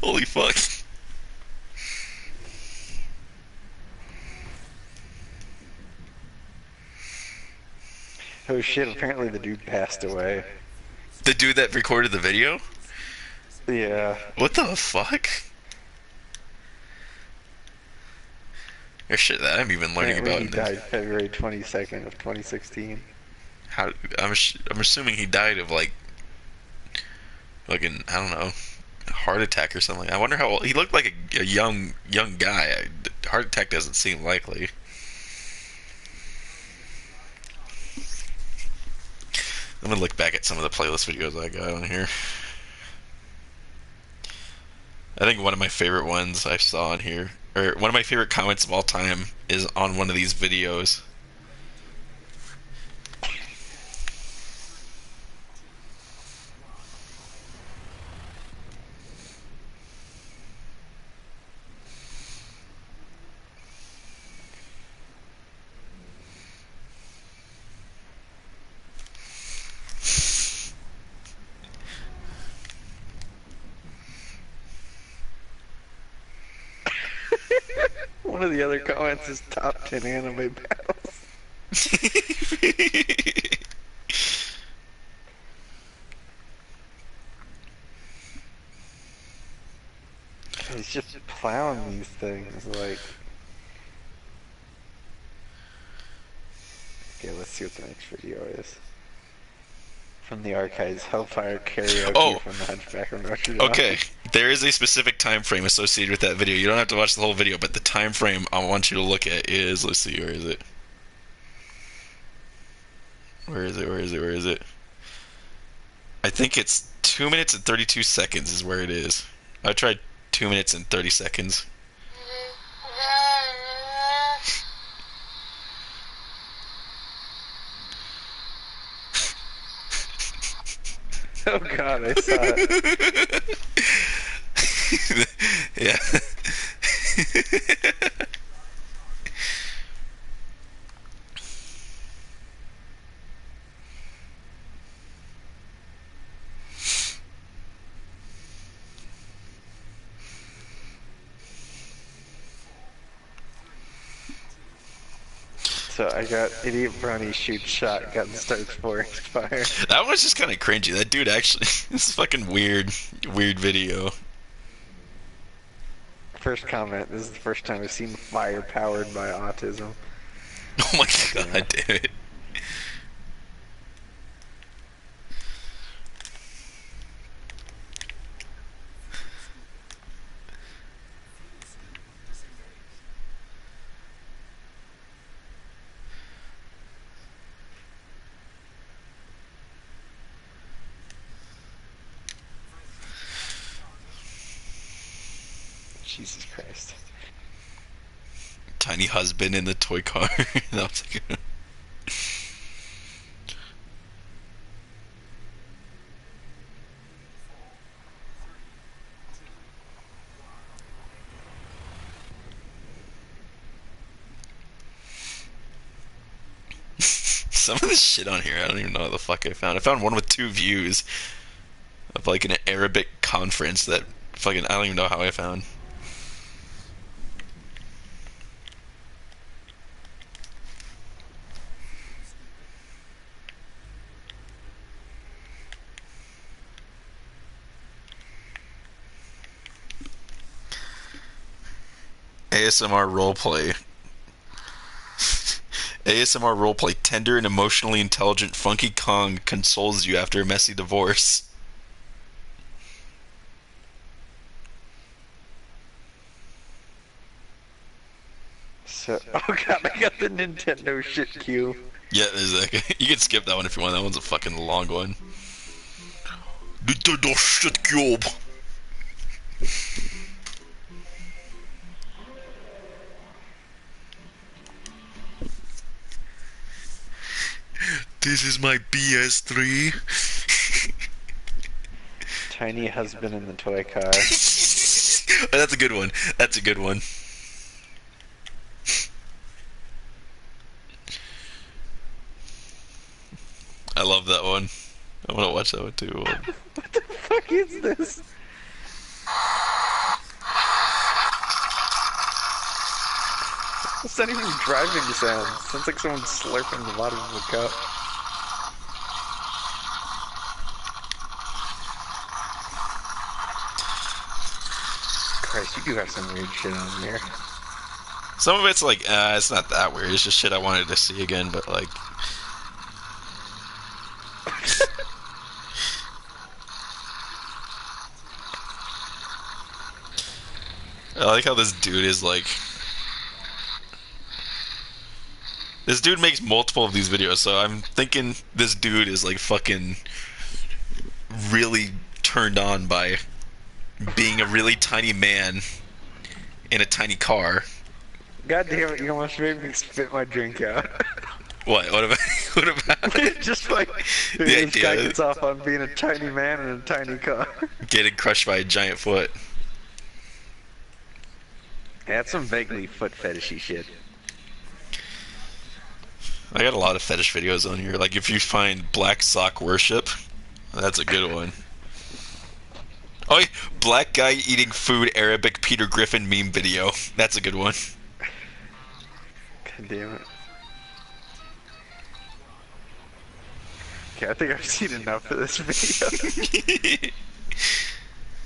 Holy fuck. Oh shit, apparently the dude passed away. The dude that recorded the video? Yeah, What the fuck? There's shit that I'm even learning apparently about he in this. died February 22nd of 2016. How I'm assuming he died of like fucking I don't know, a heart attack or something. I wonder how old he looked. Like a young guy. Heart attack doesn't seem likely. I'm gonna look back at some of the playlist videos I got on here. I think one of my favorite ones I saw on here, or one of my favorite comments of all time, is on one of these videos. One of the other comments is top 10 anime battles. He's just plowing these things like. Okay, let's see what the next video is. From the archives, Hellfire Karaoke Oh, from the Hunchback of Notre Dame. okay. There is a specific time frame associated with that video. You don't have to watch the whole video, but the time frame I want you to look at is, let's see, where is it? Where is it? Where is it? Where is it? I think it's 2 minutes and 32 seconds is where it is. I tried 2 minutes and 30 seconds. Oh god, I saw it. Yeah. So I got Idiot Brownie shoots shotgun, starts forest fire. That was just kind of cringy. That dude actually, it's fucking weird video. First comment, this is the first time I've seen fire powered by autism. Oh my god, damn it. Jesus Christ. Tiny husband in the toy car. That was a good one. Some of this shit on here, I don't even know what the fuck I found. I found one with 2 views of like an Arabic conference that fucking, I don't even know how I found. ASMR roleplay. ASMR roleplay. Tender and emotionally intelligent Funky Kong consoles you after a messy divorce. So, oh god, I got the Nintendo shit queue. Yeah, there's that. You can skip that one if you want. That one's a fucking long one. Nintendo shit cube. This is my PS3. Tiny husband in the toy car. That's a good one. That's a good one. I love that one. I want to watch that one too. What the fuck is this? It's not even driving sound. Sounds like someone slurping the bottom of a cup. Christ, you do have some weird shit on here. Some of it's like, it's not that weird. It's just shit I wanted to see again, but like, I like how this dude is like, this dude makes multiple of these videos, so I'm thinking this dude is like fucking really turned on by being a really tiny man in a tiny car. God damn it, you almost made me spit my drink out. What? What about? What about it? Just like The this guy idea gets off on being a tiny man in a tiny car. getting crushed by a giant foot. That's some vaguely foot fetishy shit. I got a lot of fetish videos on here. Like if you find black sock worship, that's a good one. Oh, yeah, black guy eating food Arabic Peter Griffin meme video. That's a good one. God damn it. Okay, I think I've seen enough of this video.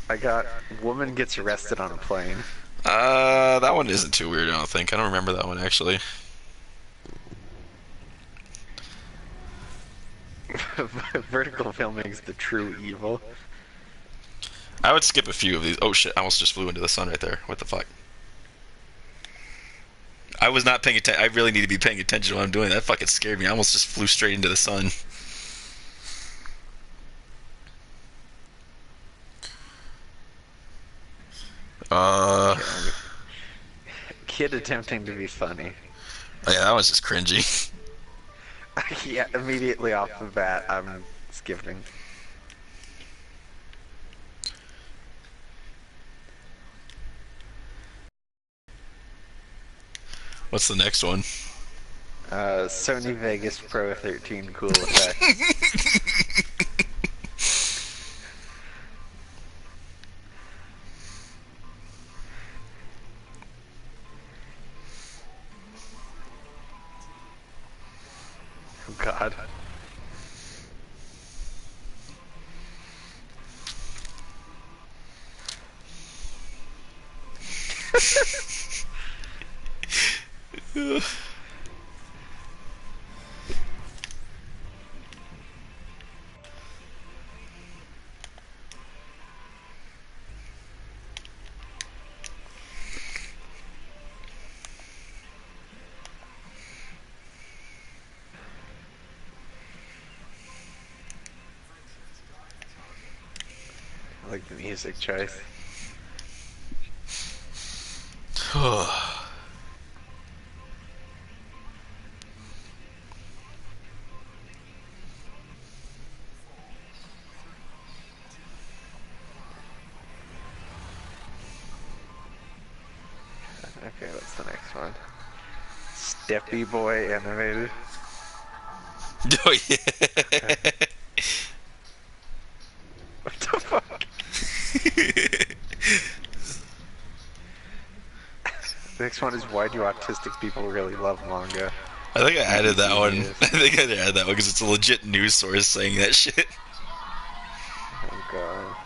I got woman gets arrested on a plane. That one isn't too weird, I don't think. I don't remember that one actually. Vertical filming's the true evil. I would skip a few of these. Oh shit, I almost just flew into the sun right there. What the fuck? I was not paying attention. I really need to be paying attention to what I'm doing. That fucking scared me. I almost just flew straight into the sun. Uh, Kid attempting to be funny. oh yeah, that was just cringy. Yeah, immediately off the bat, I'm skipping. What's the next one? Sony Vegas Pro 13 cool effect. Oh god. I like the music choice. Okay, what's the next one? Steppy Boy animated. Oh yeah. What the fuck? The next one is why do autistic people really love manga? I think I added that one. Yes. I think I added that one because it's a legit news source saying that shit. Oh god.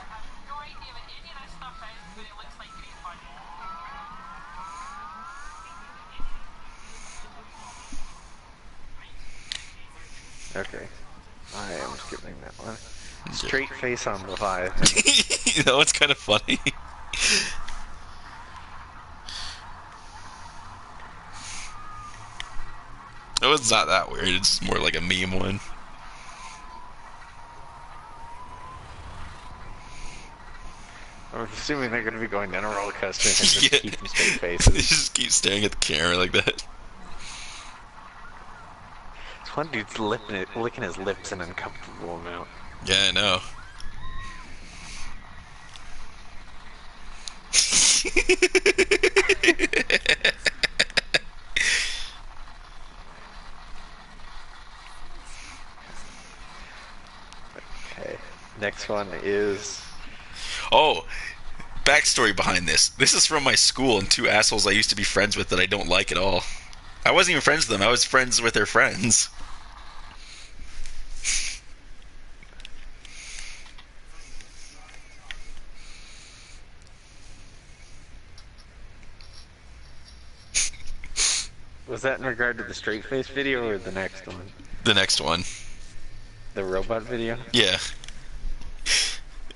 Okay. I am skipping that one. Straight face on Leviathan. That one's kind of funny. It was not that weird. It's more like a meme one. I'm assuming they're going to be going down a roller coaster and just Yeah. keeping straight They faces. just keep staring at the camera like that. This one dude's licking his lips an uncomfortable amount. Yeah, I know. Okay. Next one is... Oh, backstory behind this. This is from my school and two assholes I used to be friends with that I don't like at all. I wasn't even friends with them. I was friends with their friends. Was that in regard to the straight face video or the next one? The next one. The robot video? Yeah.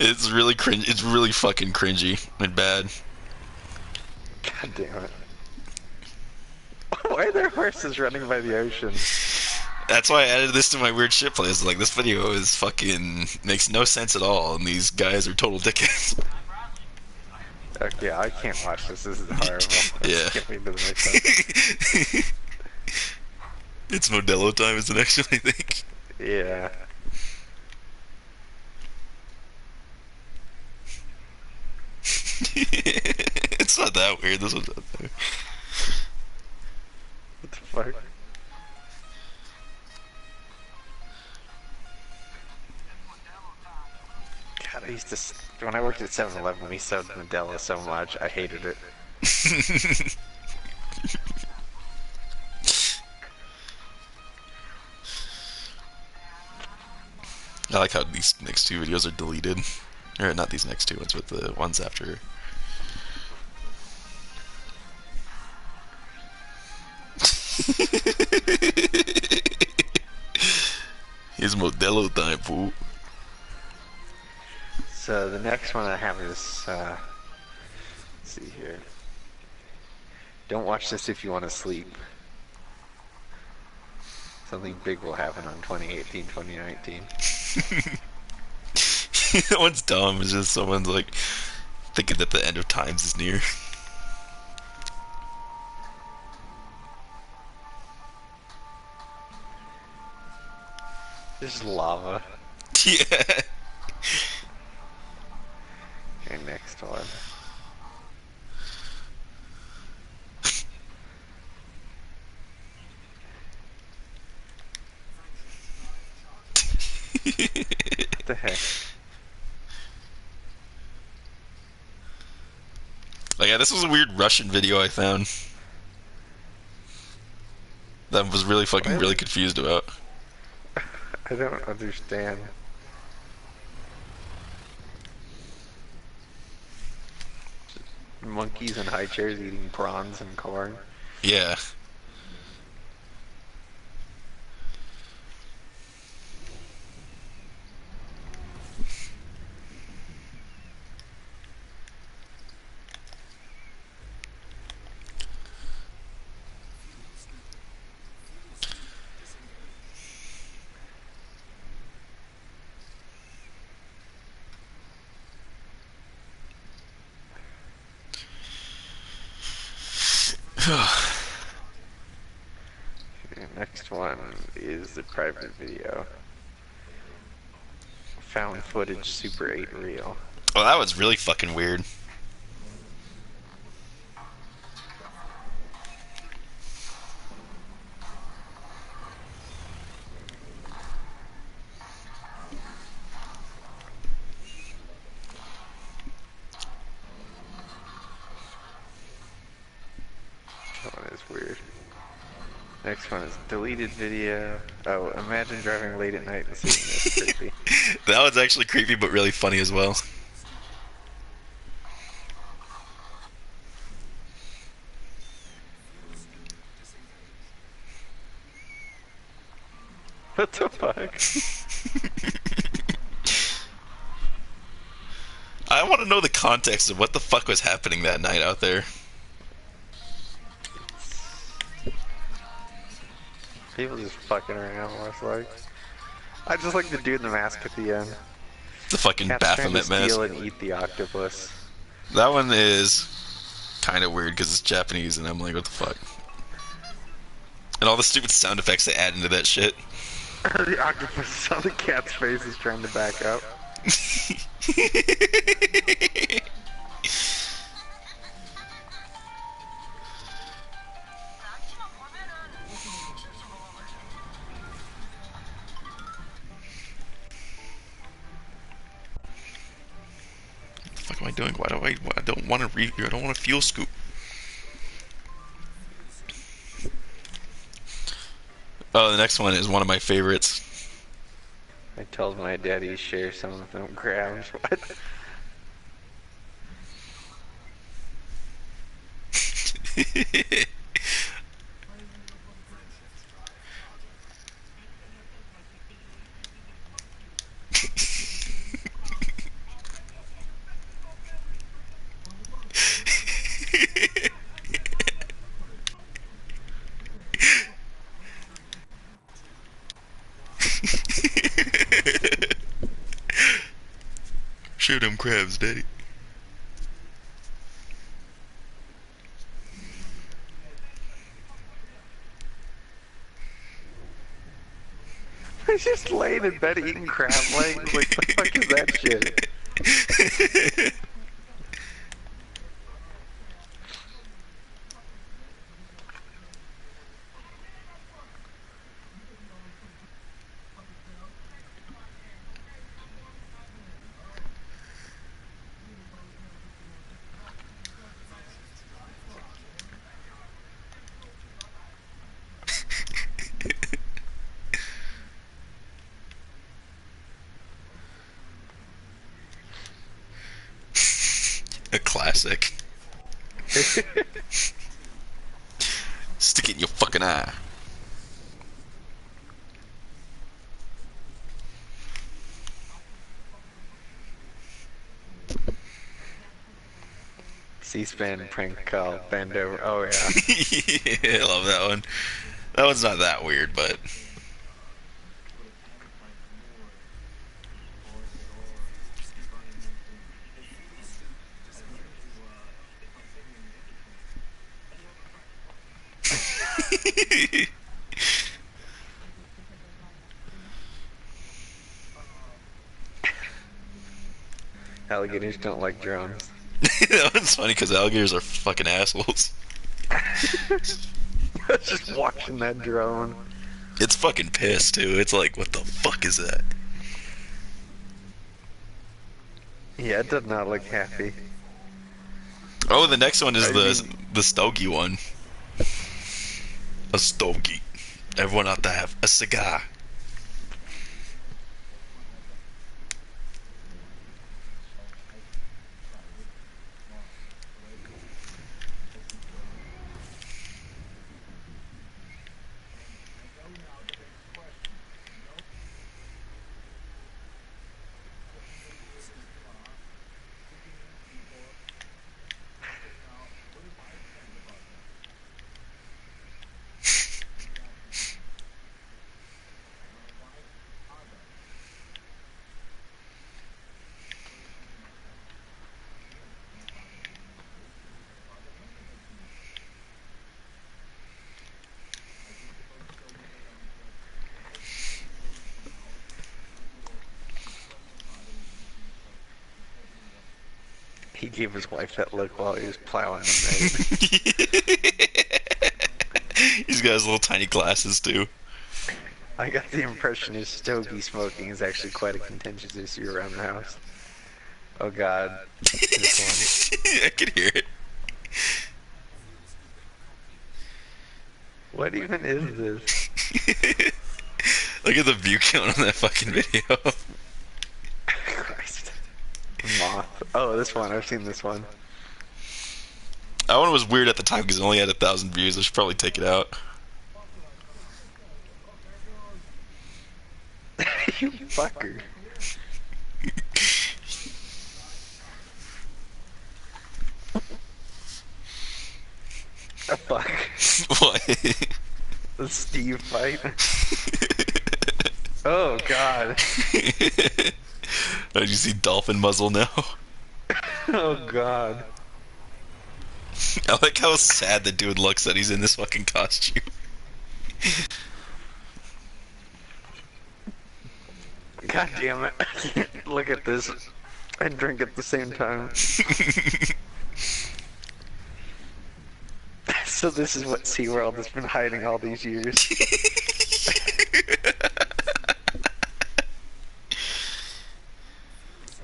It's really cringe. It's really fucking cringy and bad. God damn it. Why are there horses running by the ocean? That's why I added this to my weird shit playlist. Like, this video is fucking... makes no sense at all, and these guys are total dickheads. Okay, I can't watch this. This is horrible. I'm Yeah. skipping to the next one. It's Modelo time is the next one, I think. Yeah. It's not that weird. This one's not that weird. What the fuck? God, I used to... When I worked at 7-Eleven, we sold Modelo so much, I hated it. I like how these next two videos are deleted. Or not these next two ones, but the ones after. It's Modelo time, fool. So the next one I have is, let's see here. Don't watch this if you want to sleep. Something big will happen on 2018, 2019. That one's dumb. It's just someone's like thinking that the end of times is near. This is lava. Yeah. Okay, next one. What the heck? Like, yeah, this was a weird Russian video I found. That I was really fucking really confused about. I don't understand. Monkeys in high chairs eating prawns and corn. Yeah. Okay, next one is the private video. Found footage Super 8 reel. Well, that was really fucking weird. That one is weird. Next one is deleted video. Oh, imagine driving late at night and seeing this. Creepy. That was actually creepy, but really funny as well. What the fuck? I want to know the context of what the fuck was happening that night out there. People just fucking around, most like. I just like the dude in the mask at the end. The fucking Cat's trying to Baphomet mask. steal and eat the octopus. That one is kind of weird because it's Japanese, and I'm like, what the fuck? And all the stupid sound effects they add into that shit. The octopus on the cat's face is trying to back up. What the fuck am I doing? Why do I don't want to I don't want to fuel scoop. Oh, the next one is one of my favorites. I told my daddy share some of them crabs. What? Shoot them crabs, daddy. He's just laying in bed eating crab legs. Like, the fuck is that shit? A classic. Stick it in your fucking eye. C-SPAN prank call, bend over. Oh yeah. I love that one. That one's not that weird, but Alligators don't like drones. that one's funny because alligators are fucking assholes. Just watching that drone. It's fucking pissed too. It's like, what the fuck is that? Yeah, it does not look happy. Oh, the next one is I the stogie one. A stogie. Everyone ought to have a cigar. He gave his wife that look while he was plowing a maid. He's got his little tiny glasses too. I got the impression his stogie smoking is actually quite a contentious issue around the house. Oh god. This I can hear it. one. What even is this? Look at the view count on that fucking video. Christ. Moth. Oh, this one. I've seen this one. That one was weird at the time because it only had 1,000 views. I should probably take it out. You fucker. A fuck. What? The Steve fight. Oh god. Did you see dolphin muzzle now? Oh god. I like how sad the dude looks that he's in this fucking costume. God damn it. Look at this. And drink at the same time. So this is what SeaWorld has been hiding all these years.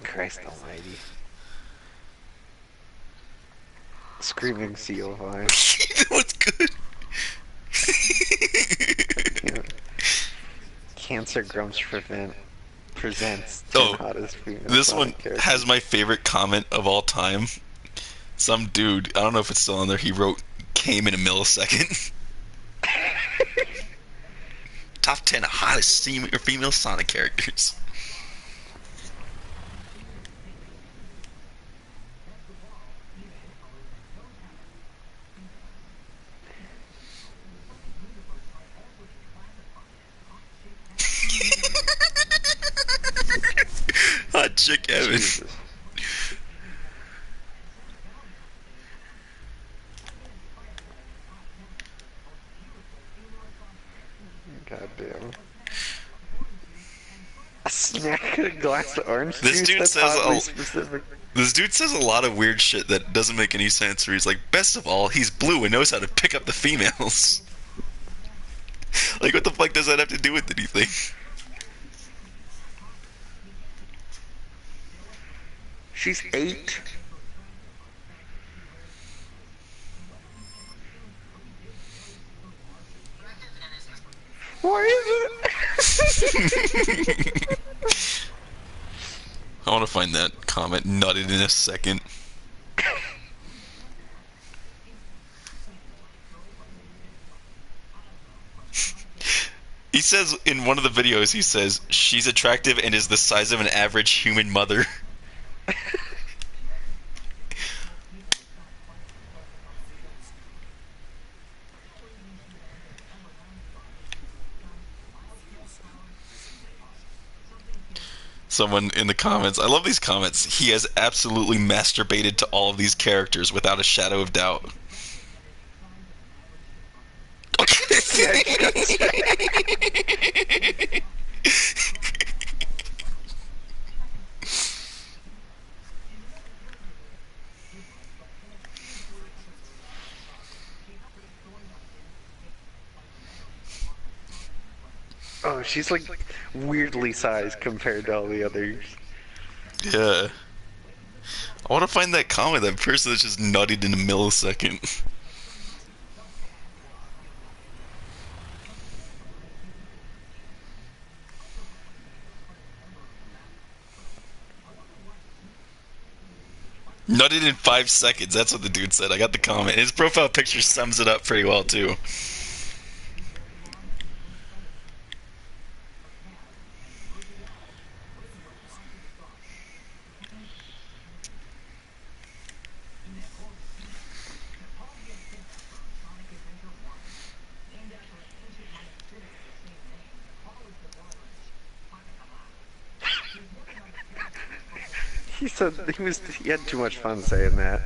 Christ almighty. Screaming seal vine. What's good? Yeah. Cancer Grumps presents 10 Oh, hottest female this one Sonic characters. has my favorite comment of all time. Some dude, I don't know if it's still on there, he wrote, came in a millisecond. Top 10 hottest female Sonic characters. Hot chick Evan. Jesus. God damn. A snack and a glass of orange This juice? dude That's says oddly a- specific. This dude says a lot of weird shit that doesn't make any sense. Where he's like, best of all, he's blue and knows how to pick up the females. Like, what the fuck does that have to do with anything? She's 8. Why is it? I want to find that comment nutted in a second. He says in one of the videos, he says, she's attractive and is the size of an average human mother. Someone in the comments, I love these comments. He has absolutely masturbated to all of these characters without a shadow of doubt. Oh, she's like weirdly sized compared to all the others. Yeah. I want to find that comment, that person that's just nutted in a millisecond. Nutted in 5 seconds. That's what the dude said. I got the comment. His profile picture sums it up pretty well, too. He said he had too much fun saying that.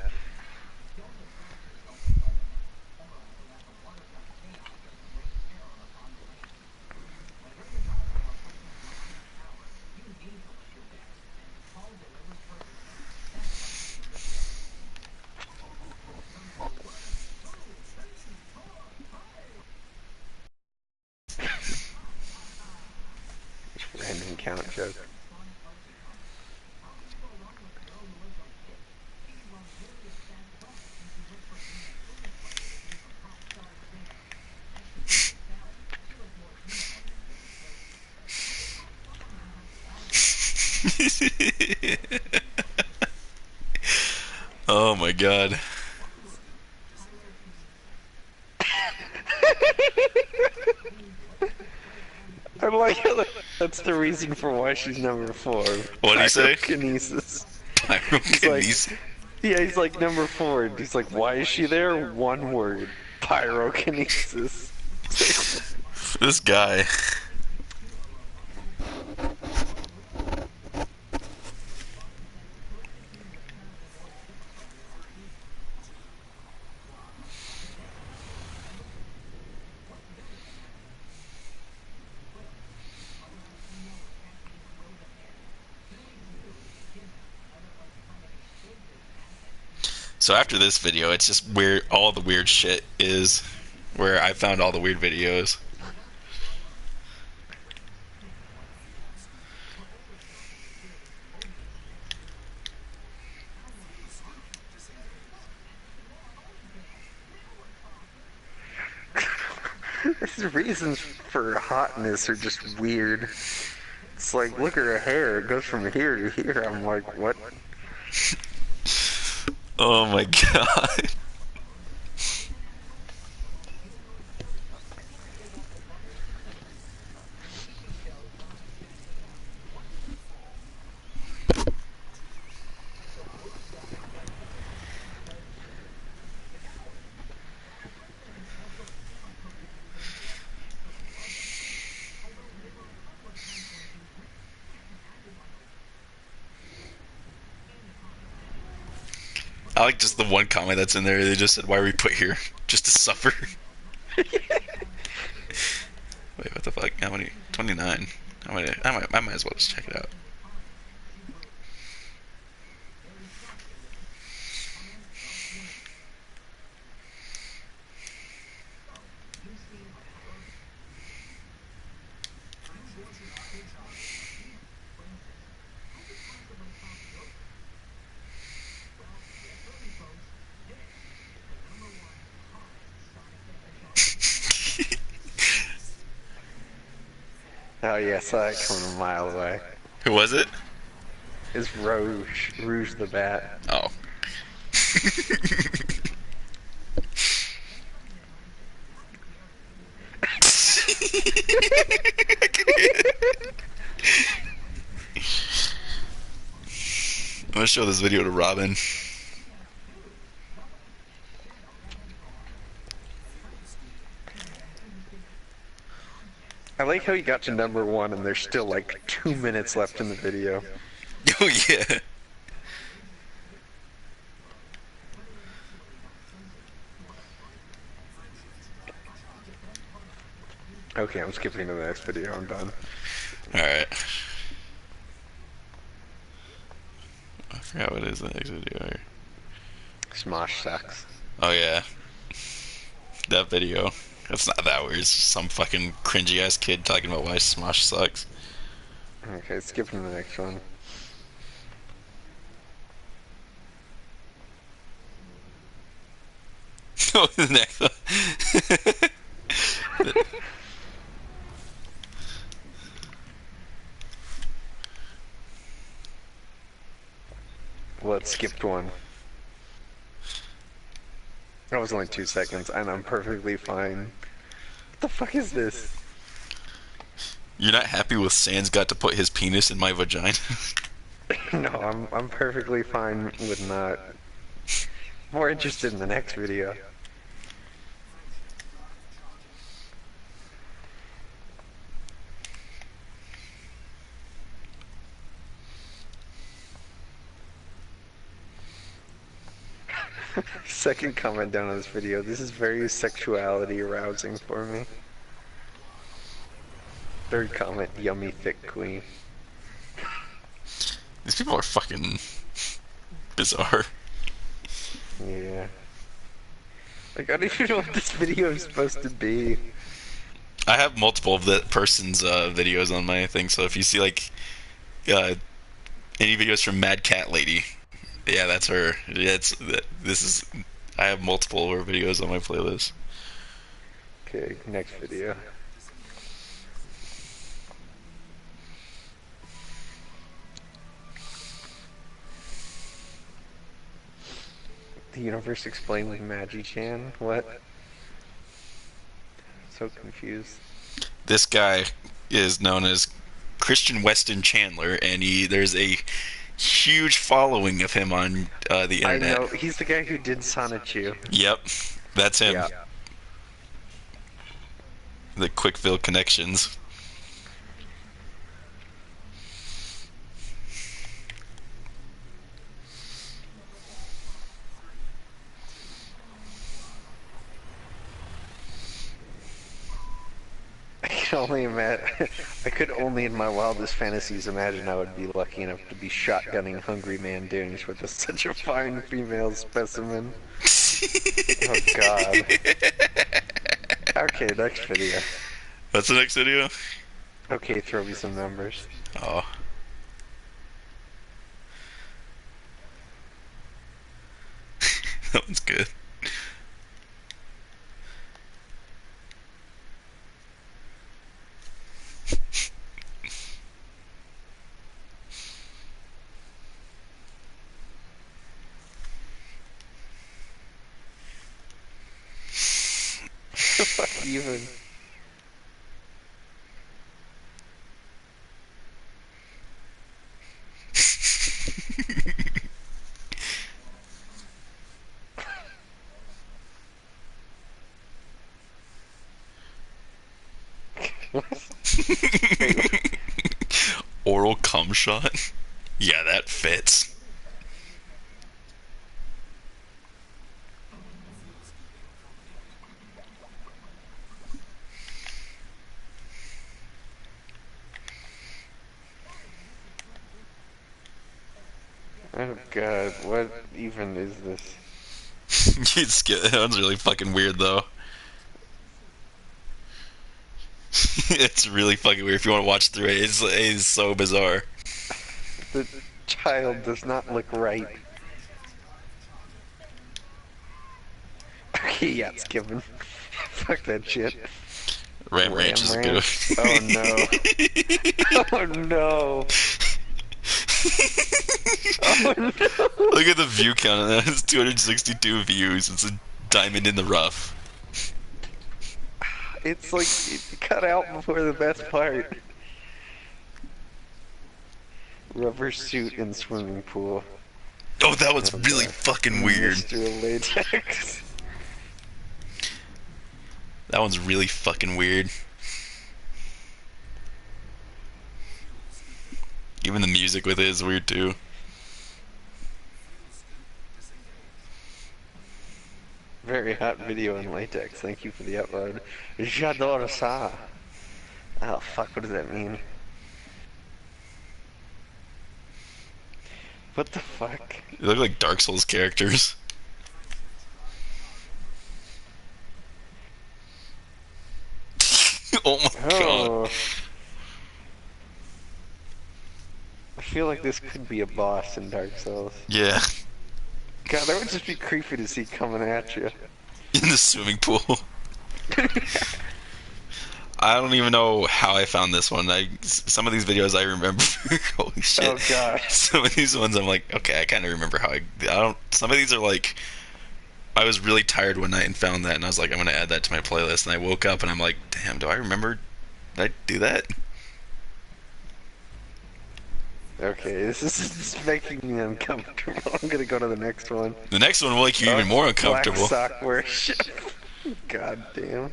Random count joke. Oh my god. I like, that's the reason for why she's number 4. What do you say? Pyrokinesis. He's like, Pyrokinesis. yeah, he's like number 4. And he's like, why is she there? One word. Pyrokinesis. It's like, This guy. So after this video, it's just where all the weird shit is, where I found all the weird videos. his reasons for hotness are just weird. It's like, look at her hair. It goes from here to here. I'm like, what? Oh my god. I like just the one comment that's in there. They just said, "Why are we put here? Just to suffer." Wait, what the fuck? How many? 29. I might as well just check it out. Oh yeah, I saw it coming a mile away. Who was it? It's Rouge the Bat. Oh. I'm gonna show this video to Robin. I like how he got to number 1 and there's still like 2 minutes left in the video. Oh yeah. Okay, I'm skipping to the next video. I'm done. Alright. I forgot what is the next video here. Smosh sucks. Oh yeah. That video. It's not that weird. It's just some fucking cringy ass kid talking about why Smosh sucks. Okay, skipping to the next one. Oh, the next one. Let's skip to one. That was only 2 seconds, and I'm perfectly fine. What the fuck is this? You're not happy with Sans got to put his penis in my vagina? No, I'm perfectly fine with not. More interested in the next video. Second comment down on this video. This is very sexuality arousing for me. Third comment, yummy thick queen. These people are fucking bizarre. Yeah. Like, I don't even know what this video is supposed to be. I have multiple of that person's videos on my thing, so if you see like any videos from Mad Cat Lady, yeah, that's her. This is. I have multiple of her videos on my playlist. Okay, next video. The universe explained with Magi-chan? What? So confused. This guy is known as Christian Weston Chandler, and there's a huge following of him on the I internet. know. He's the guy who did Sonichu. Yep, that's him. Yeah. The Quickville connections. I can only imagine. I could only, in my wildest fantasies, imagine I would be lucky enough to be shotgunning Hungry Man Dunes with such a fine female specimen. Oh God. Okay, next video. That's the next video? Okay, throw me some numbers. Oh. That one's good. Fuck even. Oral cum shot? Yeah, that fits. Oh God, what even is this? That one's really fucking weird, though. It's really fucking weird. If you want to watch through it, it's so bizarre. The child does not look right. Okay, yeah, it's given. Fuck that shit. Ram Ranch is good. Oh no. Oh no. Oh no. Look at the view count on that. It's 262 views. It's a diamond in the rough. It's like it cut out before the best part. Rubber suit and swimming pool. Oh, that was really fucking weird. Mr. Latex. That one's really fucking weird. Even the music with it is weird too. Very hot video in latex. Thank you for the upload. J'adore ça. Oh fuck, what does that mean? What the fuck? They look like Dark Souls characters. Oh my god. Oh. I feel like this could be a boss in Dark Souls. Yeah. God, that would just be creepy to see coming at you. In the swimming pool. I don't even know how I found this one. Some of these videos I remember. Holy shit. Oh god. Some of these ones I'm like, okay, I kind of remember how I don't. Some of these are like, I was really tired one night and found that, and I was like, I'm gonna add that to my playlist. And I woke up and I'm like, damn, do I remember? Did I do that? Okay, this is making me uncomfortable. I'm gonna go to the next one. The next one will make you even more uncomfortable. Black sock worship. God damn.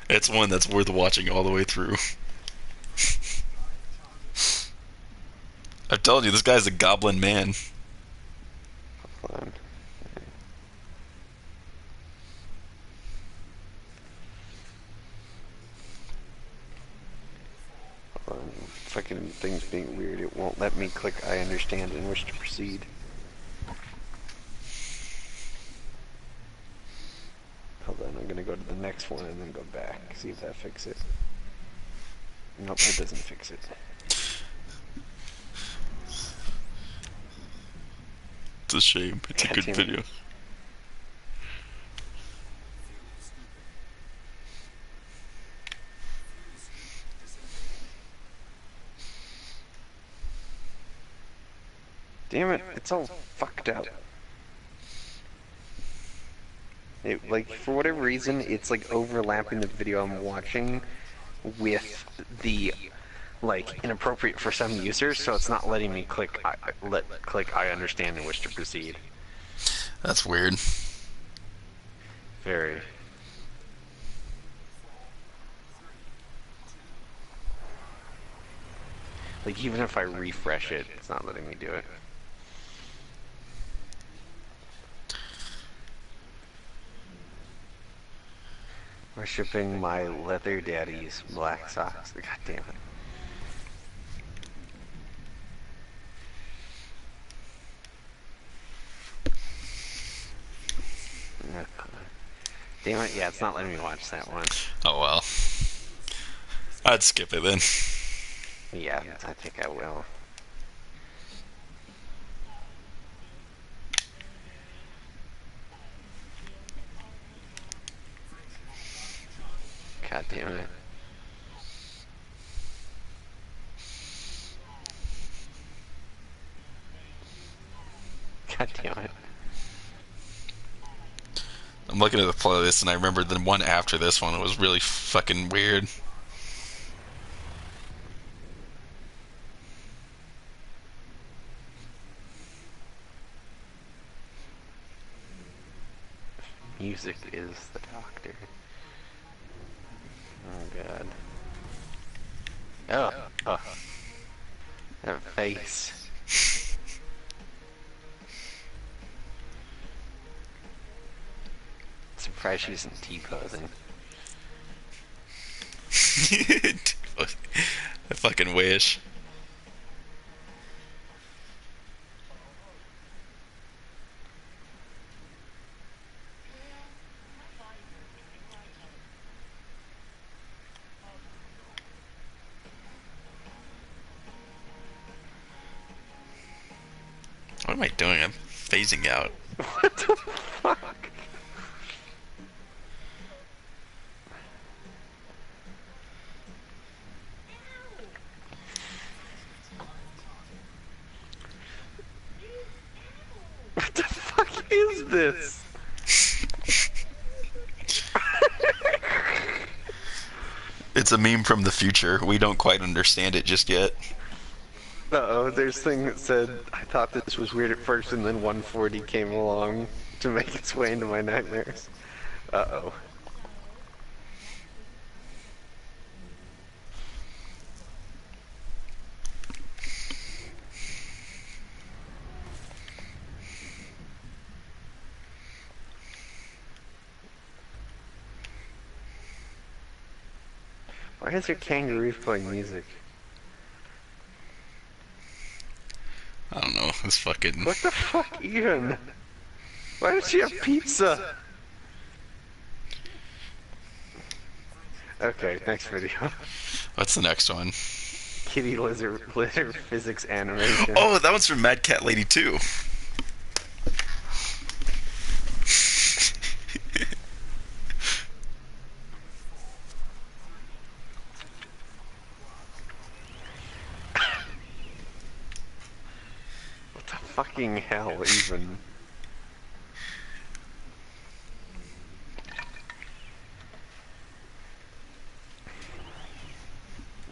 It's one that's worth watching all the way through. I've told you, this guy's a goblin man. Hold on. Hold on. Fucking thing's being weird. It won't let me click I understand and wish to proceed. Hold on, I'm gonna go to the next one and then go back. See if that fixes it. Nope, that doesn't fix it. It's a shame. It's a God good damn it. video. Damn it, it's all fucked up. It, like, for whatever reason, it's like overlapping the video I'm watching with the like inappropriate for some users, so it's not letting me click I understand and wish to proceed. That's weird. Very. Like even if I refresh it, it's not letting me do it. Worshipping my leather daddy's black socks. God damn it. Damn it, yeah, it's not letting me watch that one. Oh well. I'd skip it then. Yeah, I think I will. God damn it. God damn it. I'm looking at the playlist and I remember the one after this one. It was really fucking weird. Music is the doctor. Oh god. Oh. That face. Surprised she isn't T-posing. I fucking wish. What am I doing? I'm phasing out. What the fuck? What the fuck is this? It's a meme from the future. We don't quite understand it just yet. Uh-oh, there's a thing that said, I thought this was weird at first and then 140 came along to make its way into my nightmares. Uh-oh. Why is there kangaroos playing music? I don't know. It's fucking. What the fuck, Ian? Why does she have pizza? Okay, next video. What's the next one? Kitty lizard physics animation. Oh, that one's from Mad Cat Lady 2. What the fucking hell, even?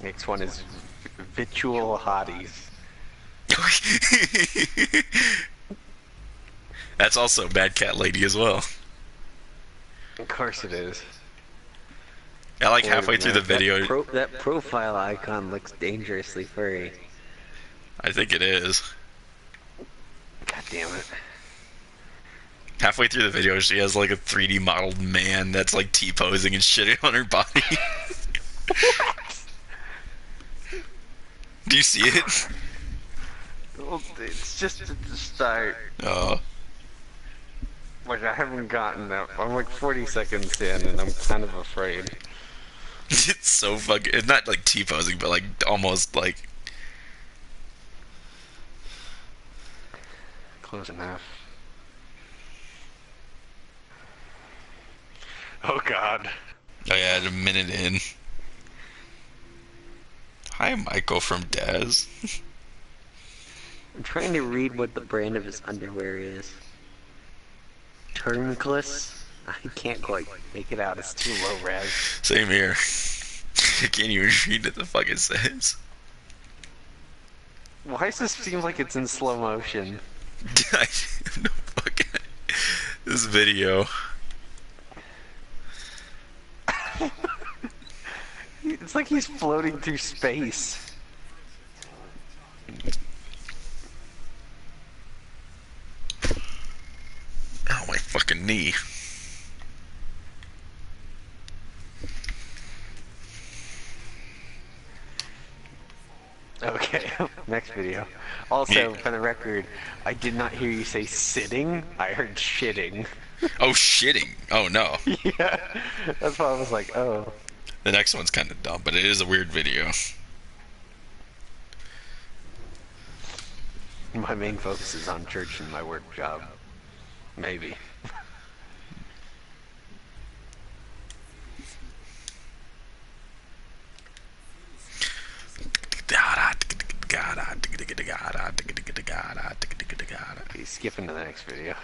Next one is Virtual Hotties. That's also Mad Cat Lady as well. Of course it is. I like halfway through the video. That profile icon looks dangerously furry. I think it is. God damn it. Halfway through the video, she has like a 3D modeled man that's like T-posing and shitting on her body. Do you see it? Well, it's just at the start. Oh. Like, I haven't gotten that. I'm like 40 seconds in, and I'm kind of afraid. It's so fucking. It's not like T-posing, but like almost like. Close enough. Oh god. Oh yeah, a minute in. Hi, Michael from Daz. I'm trying to read what the brand of his underwear is. Turnclus? I can't quite make it out. It's too low res. Same here. I can't even read what the fuck it says. Why does this seem like it's in slow motion? I have no fucking this video. It's like he's floating through space. Oh my fucking knee. Okay, next video. Also, for the record, I did not hear you say sitting. I heard shitting. Oh, shitting. Oh no. Yeah, that's why I was like, oh. The next one's kind of dumb, but it is a weird video. My main focus is on church and my work job. Maybe. Okay, skipping to the next video.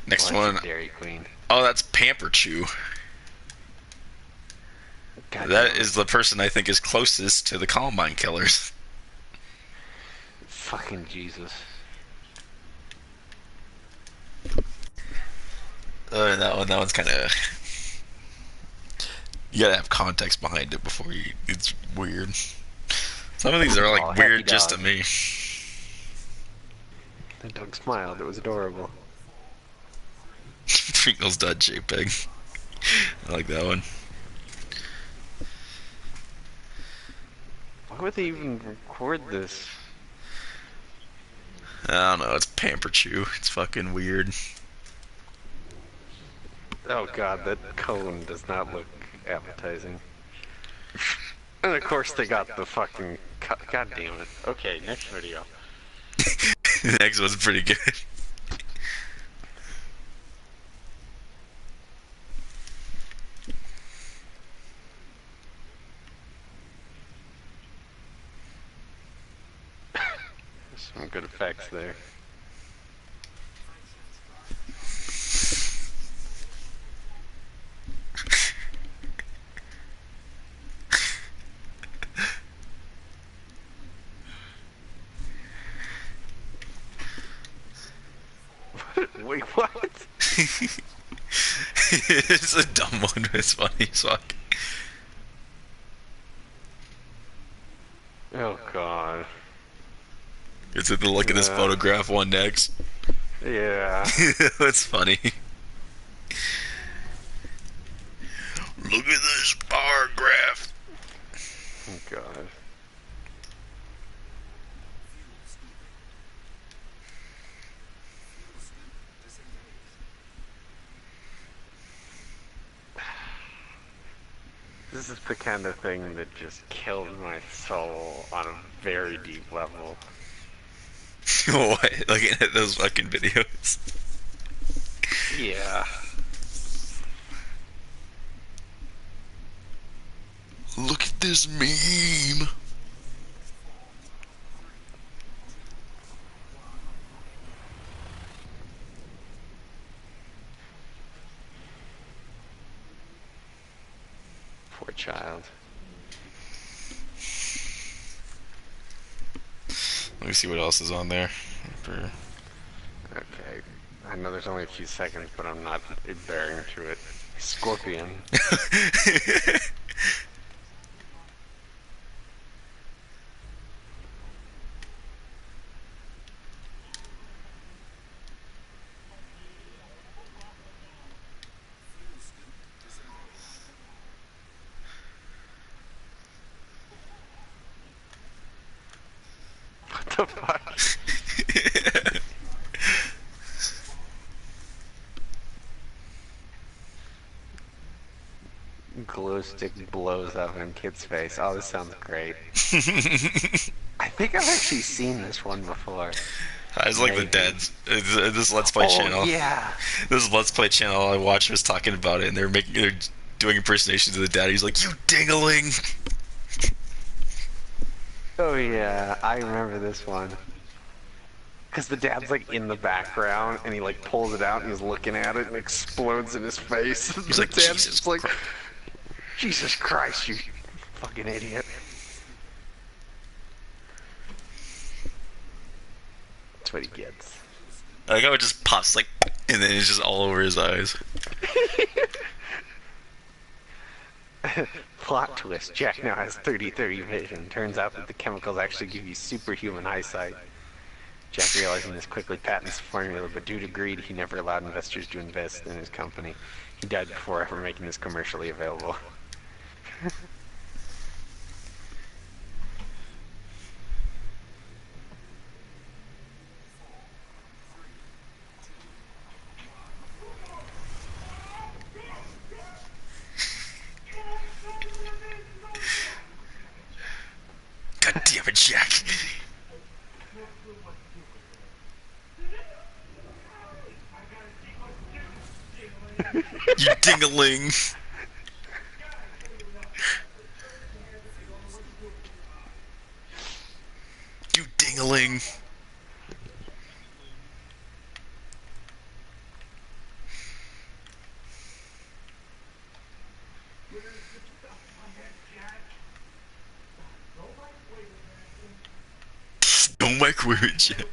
Next Watch one. Dairy Queen. Oh, that's Pamper Chew. God That damn it. is the person I think is closest to the Columbine killers. Fucking Jesus. That one's kind of. You gotta have context behind it before you. It's weird. Some of these are Oh, like happy weird just to dog. me. The dog smiled. It was adorable. Trinkle's Dud JPEG. I like that one. Why would they even record this? I don't know. It's Pamper Chew. It's fucking weird. Oh god, that cone does not look appetizing. And of course they got the fucking... God damn it. Okay, next video. The next one's pretty good. Some good effects there. Wait, what? It's a dumb one, but it's funny as fuck. Oh god. It's at the look at this photograph one next. Yeah. That's funny. Look at this bar graph. Oh god. This is the kind of thing that just killed my soul on a very deep level. What? Looking at those fucking videos. Yeah. Look at this meme. Poor child. Let me see what else is on there. Okay. I know there's only a few seconds, but I'm not bearing to it. Scorpion. What the fuck? Glow stick blows up in kid's face. Oh, this sounds great. I think I've actually seen this one before. It's like the Maybe. dads. This Let's Play channel. Yeah. This Let's Play channel I watched was talking about it, and they're doing impersonations of the dad. He's like, "You dingling." Oh yeah, I remember this one. Cause the dad's like in the background and he like pulls it out and he's looking at it and it explodes in his face. He's The like, dad's "Jesus just like, Jesus Christ, you Fucking idiot. That's what he gets. I like how it just pops like, and then it's just all over his eyes. Plot twist, Jack now has 30/30 vision. Turns out that the chemicals actually give you superhuman eyesight. Jack, realizing this, quickly patents the formula, but due to greed, he never allowed investors to invest in his company. He died before ever making this commercially available. God damn it, Jack! You dingaling! You dingaling! Don't microwave it, Jack.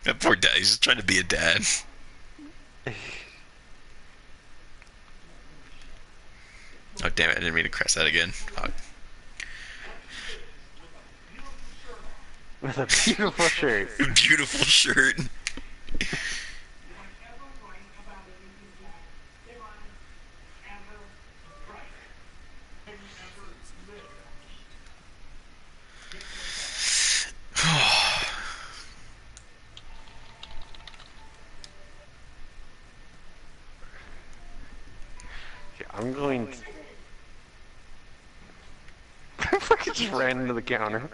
That poor dad, he's just trying to be a dad. Oh damn it, I didn't mean to press that again. Fuck. With a beautiful shirt. Beautiful shirt. Okay, I'm going to... I fucking just ran into the counter.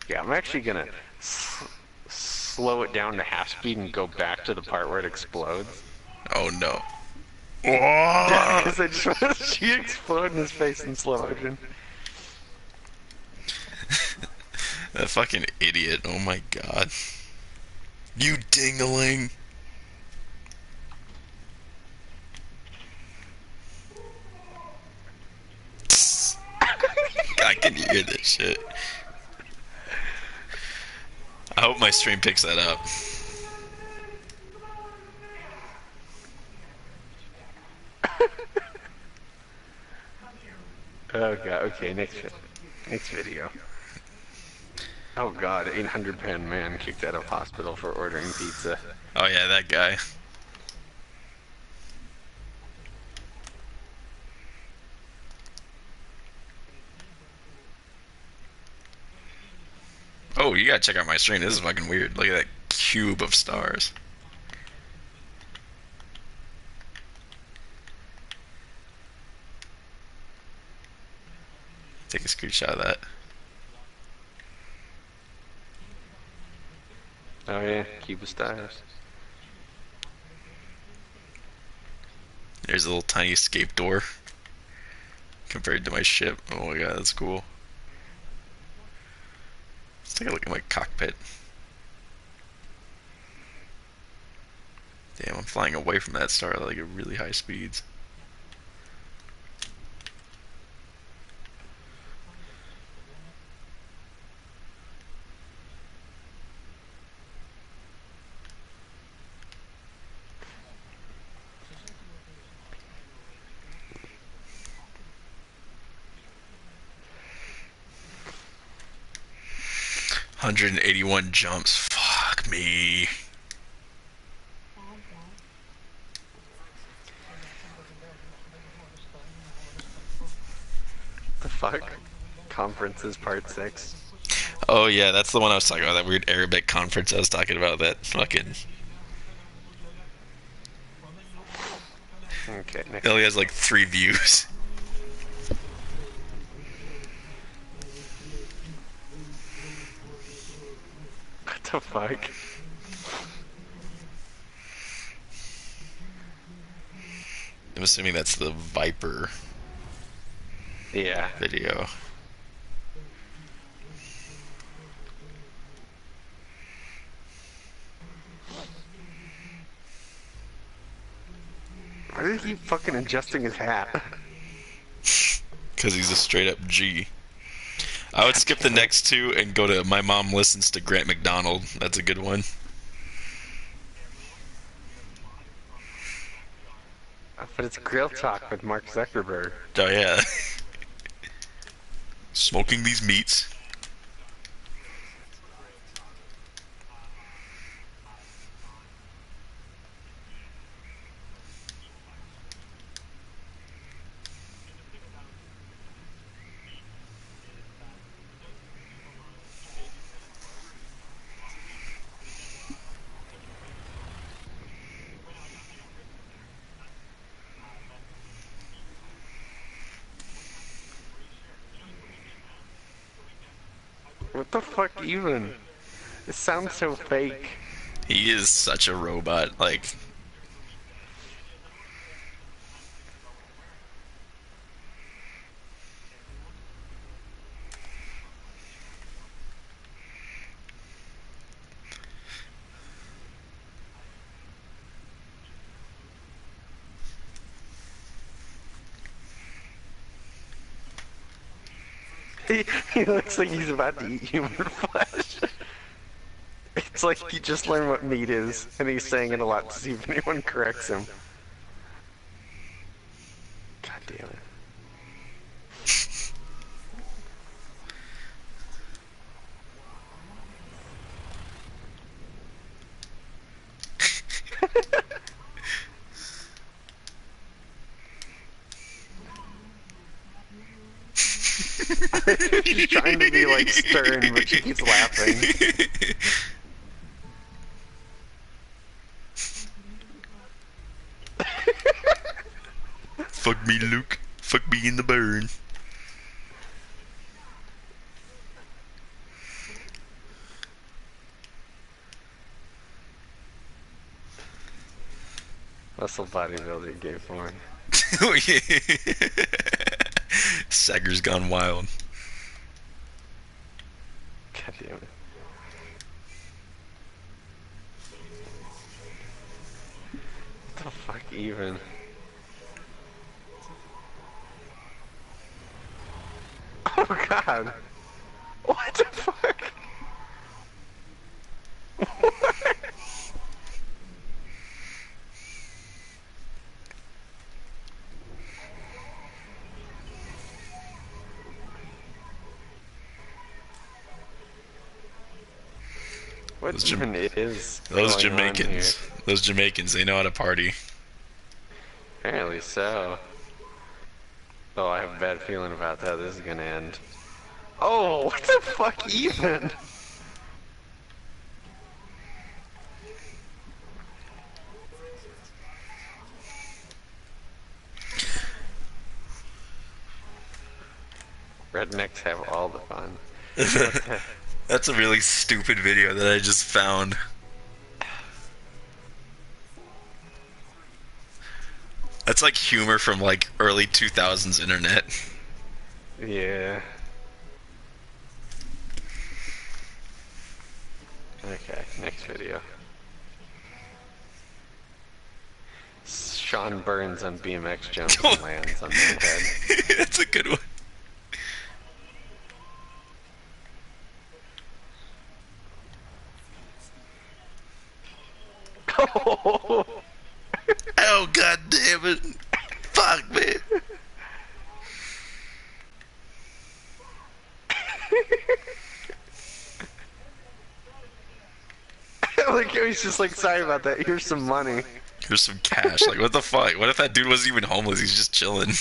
Yeah, I'm actually gonna slow it down to half speed and go back to the part where it explodes. Oh no. Because I just want to see it explode in his face in slow motion. That fucking idiot, oh my god. You dingaling. I can hear this shit. I hope my stream picks that up. Oh god, okay, next video. Oh god, 800-pound man kicked out of hospital for ordering pizza. Oh yeah, that guy. Oh, you gotta check out my stream. This is fucking weird. Look at that cube of stars. Take a screenshot of that. Oh yeah, cube of stars. There's a little tiny escape door compared to my ship. Oh my god, that's cool. Let's take a look at my cockpit. Damn, I'm flying away from that star like at really high speeds. $181 jumps. Fuck me. The fuck? Conferences part 6. Oh yeah, that's the one I was talking about. That weird Arabic conference I was talking about. That fucking. Okay, It next. only has like 3 views. What the fuck? I'm assuming that's the Viper Yeah. video. did he keep fucking adjusting his hat? Because he's a straight up G. I would God skip the damn it. next two and go to My Mom Listens to Grant McDonald. That's a good one. But it's Grill Talk with Mark Zuckerberg. Oh, yeah. Smoking these meats. What the fuck even? It sounds so fake. He is such a robot. Like, He looks like he's about to eat human flesh. It's like he just learned what meat is, and he's saying it a lot to see if anyone corrects him. God damn it. She's trying to be like stern, but she keeps laughing. fuck me, Luke. Fuck me in the burn. Muscle bodybuilder gay porn. Oh, yeah. Sager's gone wild. God damn it. What the fuck even? Oh god. What the fuck? What Those, Jam- even is those going on here? Jamaicans. Those Jamaicans, they know how to party. Apparently so. Oh, I have a bad feeling about how this is gonna end. Oh, what the fuck even? Rednecks have all the fun. What the? That's a really stupid video that I just found. That's like humor from like early 2000s internet. Yeah. Okay, next video. Sean Burns on BMX jumps and lands on man head. That's a good one. Oh, Oh, god damn it. Fuck, man. like he's just like, sorry about that. Here's some money. Here's some cash. Like, what the fuck? What if that dude wasn't even homeless? He's just chilling.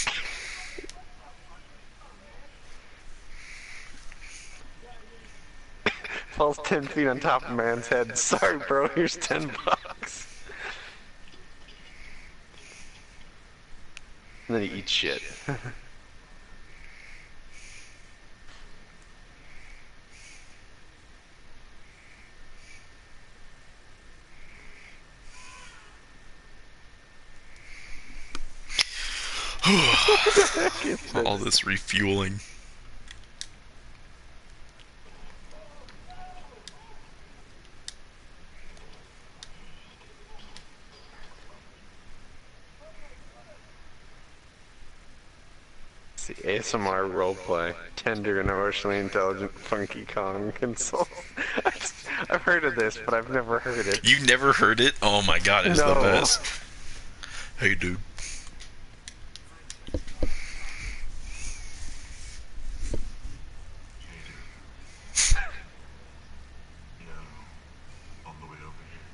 Falls 10 feet on top of man's head. Sorry, bro. Here's $10. And then he eats shit. All this refueling. ASMR roleplay. Tender and emotionally intelligent Funky Kong console. I've heard of this, but I've never heard it. You never heard it? Oh my god, it's the No. best. Hey, dude. On the way over here,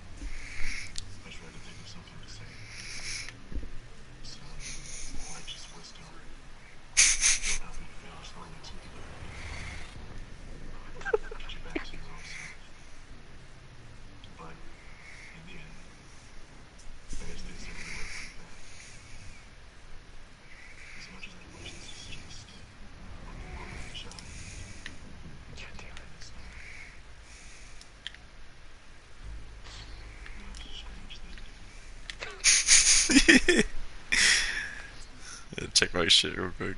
I tried to think of something to say. Some righteous wisdom. Don't help me finish the next video. Get you back to your own self. But in the end, there's things that really work like that. As much as I wish this was just one more with a child. God damn it. It's not. Love's a strange thing. Check my shit real quick.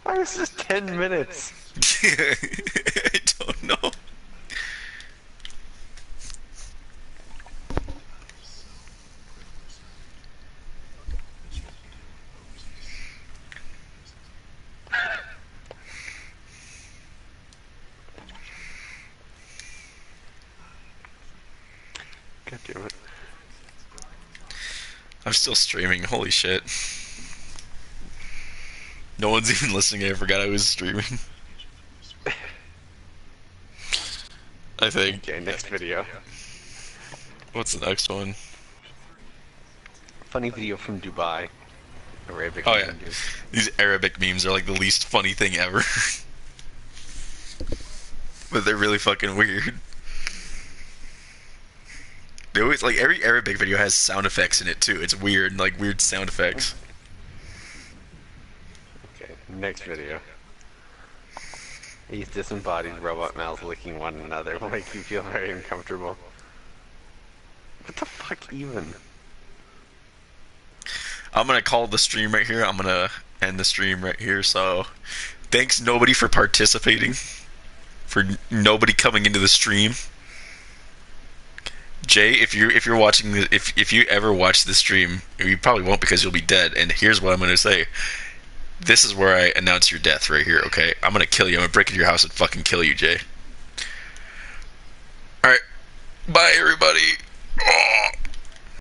Why is this 10 minutes? I don't know. God damn it. I'm still streaming. Holy shit. No one's even listening. I forgot I was streaming. I think. Okay, next video. What's the next one? Funny video from Dubai. Arabic. Oh, yeah. language. These Arabic memes are like the least funny thing ever. But they're really fucking weird. They always, like, every Arabic video has sound effects in it too. It's weird, like weird sound effects. Okay, next video. These disembodied robot mouths licking one another will make you feel very uncomfortable. What the fuck even? I'm gonna call the stream right here. I'm gonna end the stream right here. So, thanks nobody for participating, for nobody coming into the stream. Jay, if you're watching the, if you ever watch the stream, you probably won't because you'll be dead. And here's what I'm gonna say. This is where I announce your death right here. Okay, I'm gonna kill you. I'm gonna break into your house and fucking kill you, Jay. All right, bye everybody. Oh.